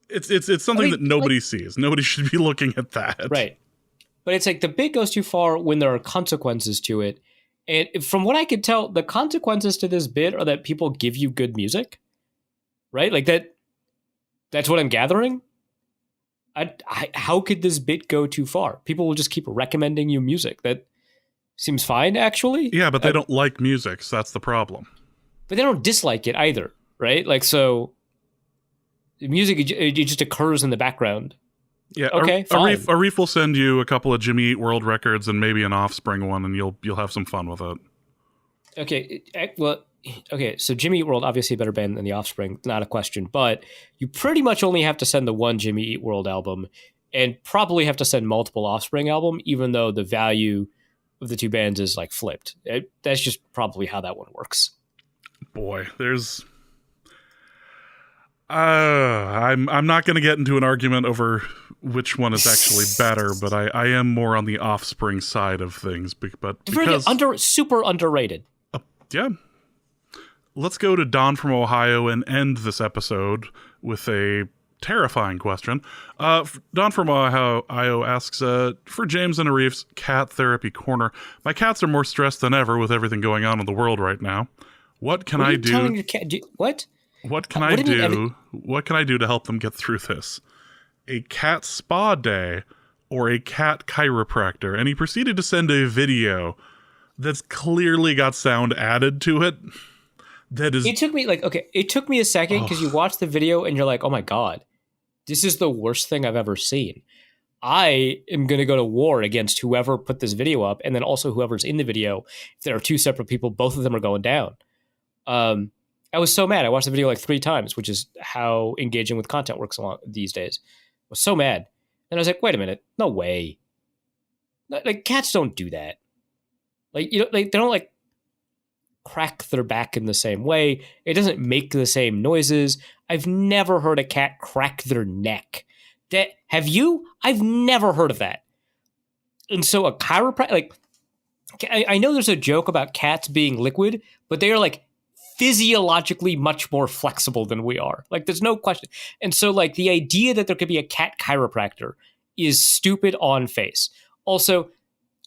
It's something that nobody sees. Nobody should be looking at that. Right. But it's like the bit goes too far when there are consequences to it. And from what I could tell, the consequences to this bit are that people give you good music. Right? Like that's what I'm gathering. How could this bit go too far? People will just keep recommending you music. That seems fine, actually. Yeah, but they don't like music, so that's the problem. But they don't dislike it either, right? Like, so the music, it just occurs in the background. Yeah, okay, fine. Arif will send you a couple of Jimmy Eat World records and maybe an Offspring one, and you'll have some fun with it. Okay, well, okay, so Jimmy Eat World, obviously a better band than the Offspring, not a question, but you pretty much only have to send the one Jimmy Eat World album and probably have to send multiple Offspring album, even though the value of the two bands is like flipped. That's just probably how that one works. Boy, there's... I'm not going to get into an argument over which one is actually better, but I am more on the Offspring side of things. But because super underrated. Yeah. Let's go to Don from Ohio and end this episode with a terrifying question. Don from Ohio asks, for James and Arif's cat therapy corner, my cats are more stressed than ever with everything going on in the world right now. What can I do? Telling your cat, what? What can I do? What can I do to help them get through this? A cat spa day or a cat chiropractor? And he proceeded to send a video that's clearly got sound added to it. That is. It took me it took me a second because you watch the video and you're like, oh my God, this is the worst thing I've ever seen. I am going to go to war against whoever put this video up, and then also whoever's in the video. If there are two separate people, both of them are going down. I was so mad. I watched the video like 3 times, which is how engaging with content works along these days. I was so mad. And I was like, wait a minute. No way. Like, cats don't do that. Like, you know, like they don't like crack their back in the same way. It doesn't make the same noises. I've never heard a cat crack their neck. Have you? I've never heard of that. And so a chiropractor, like, I know there's a joke about cats being liquid, but they are like physiologically much more flexible than we are. Like, there's no question. And so, like, the idea that there could be a cat chiropractor is stupid on face. Also,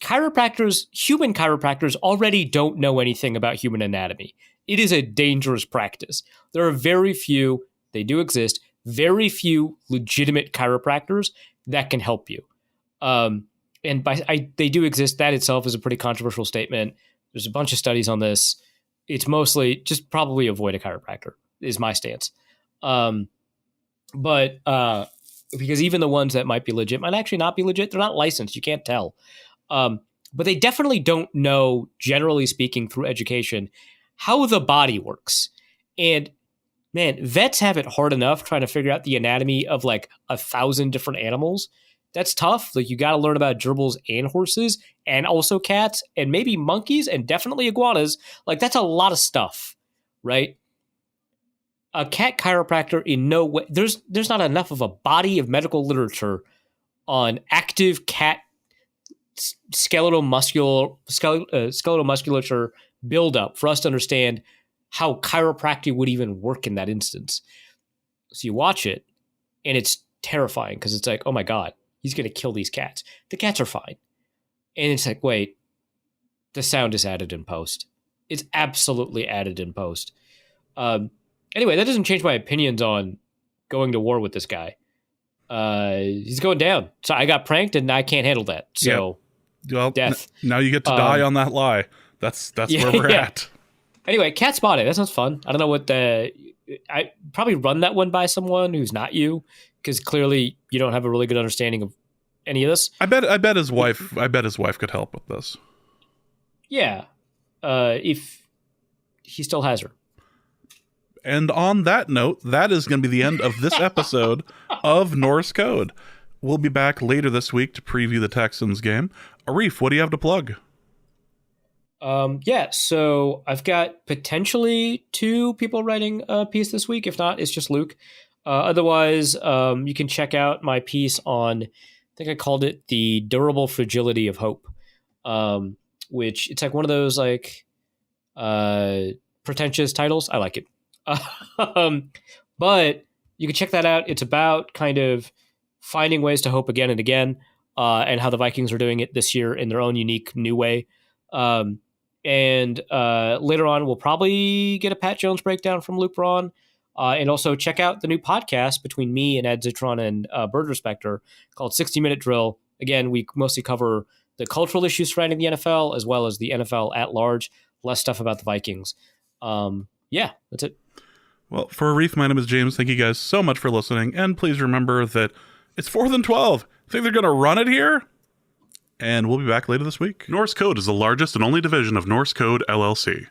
human chiropractors already don't know anything about human anatomy. It is a dangerous practice. There are very few, they do exist, very few legitimate chiropractors that can help you. And they do exist. That itself is a pretty controversial statement. There's a bunch of studies on this. It's mostly just probably avoid a chiropractor is my stance. But because even the ones that might be legit might actually not be legit. They're not licensed. You can't tell. But they definitely don't know, generally speaking, through education, how the body works. And man, vets have it hard enough trying to figure out the anatomy of like 1,000 different animals that's tough. Like, you got to learn about gerbils and horses and also cats and maybe monkeys and definitely iguanas. Like, that's a lot of stuff, right? A cat chiropractor in no way, there's not enough of a body of medical literature on active cat skeletal musculature buildup for us to understand how chiropractic would even work in that instance. So you watch it, and it's terrifying because it's like, oh my God, he's going to kill these cats. The cats are fine. And it's like, wait, the sound is added in post. It's absolutely added in post. Anyway, that doesn't change my opinions on going to war with this guy. He's going down. So I got pranked, and I can't handle that. So, well, death. Now you get to die on that lie. That's where we're at. Anyway, cat spotting. That sounds fun. I don't know what I probably run that one by someone who's not you, because clearly you don't have a really good understanding of any of this. I bet his wife could help with this. Yeah, if he still has her. And on that note, that is going to be the end of this episode of Norse Code. We'll be back later this week to preview the Texans game. Arif, what do you have to plug? So I've got potentially 2 people writing a piece this week. If not, it's just Luke. Otherwise, you can check out my piece on, I think I called it The Durable Fragility of Hope, which it's like one of those like pretentious titles. I like it. But you can check that out. It's about kind of finding ways to hope again and again, and how the Vikings are doing it this year in their own unique new way. And later on, we'll probably get a Pat Jones breakdown from Luke Braun. And also check out the new podcast between me and Ed Zitron and Bird Respector called 60-Minute Drill. Again, we mostly cover the cultural issues surrounding the NFL as well as the NFL at large. Less stuff about the Vikings. That's it. Well, for Arif, my name is James. Thank you guys so much for listening. And please remember that it's 4th and 12. Think they're going to run it here? And we'll be back later this week. Norse Code is the largest and only division of Norse Code LLC.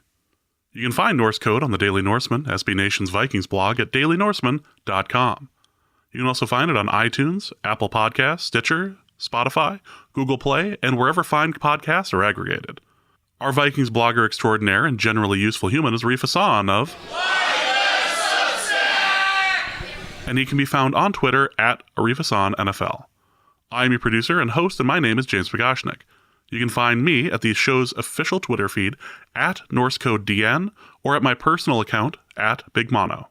You can find Norse Code on the Daily Norseman, SB Nation's Vikings blog at dailynorseman.com. You can also find it on iTunes, Apple Podcasts, Stitcher, Spotify, Google Play, and wherever fine podcasts are aggregated. Our Vikings blogger extraordinaire and generally useful human is Arif Hassan of... and he can be found on Twitter at Arif Hassan NFL. I am your producer and host, and my name is James Pagashnik. You can find me at the show's official Twitter feed at NorseCodeDN or at my personal account at Big Mono.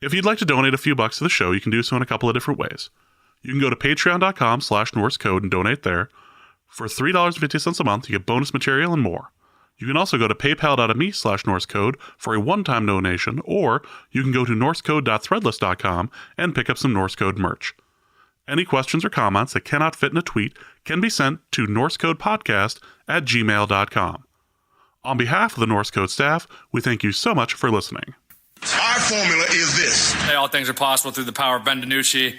If you'd like to donate a few bucks to the show, you can do so in a couple of different ways. You can go to patreon.com/NorseCode and donate there. For $3.50 a month, you get bonus material and more. You can also go to paypal.me/NorseCode for a one-time donation, or you can go to norsecode.threadless.com and pick up some Norse Code merch. Any questions or comments that cannot fit in a tweet can be sent to norsecodepodcast@gmail.com. On behalf of the Norse Code staff, we thank you so much for listening. Our formula is this. Hey, all things are possible through the power of Ben DiNucci.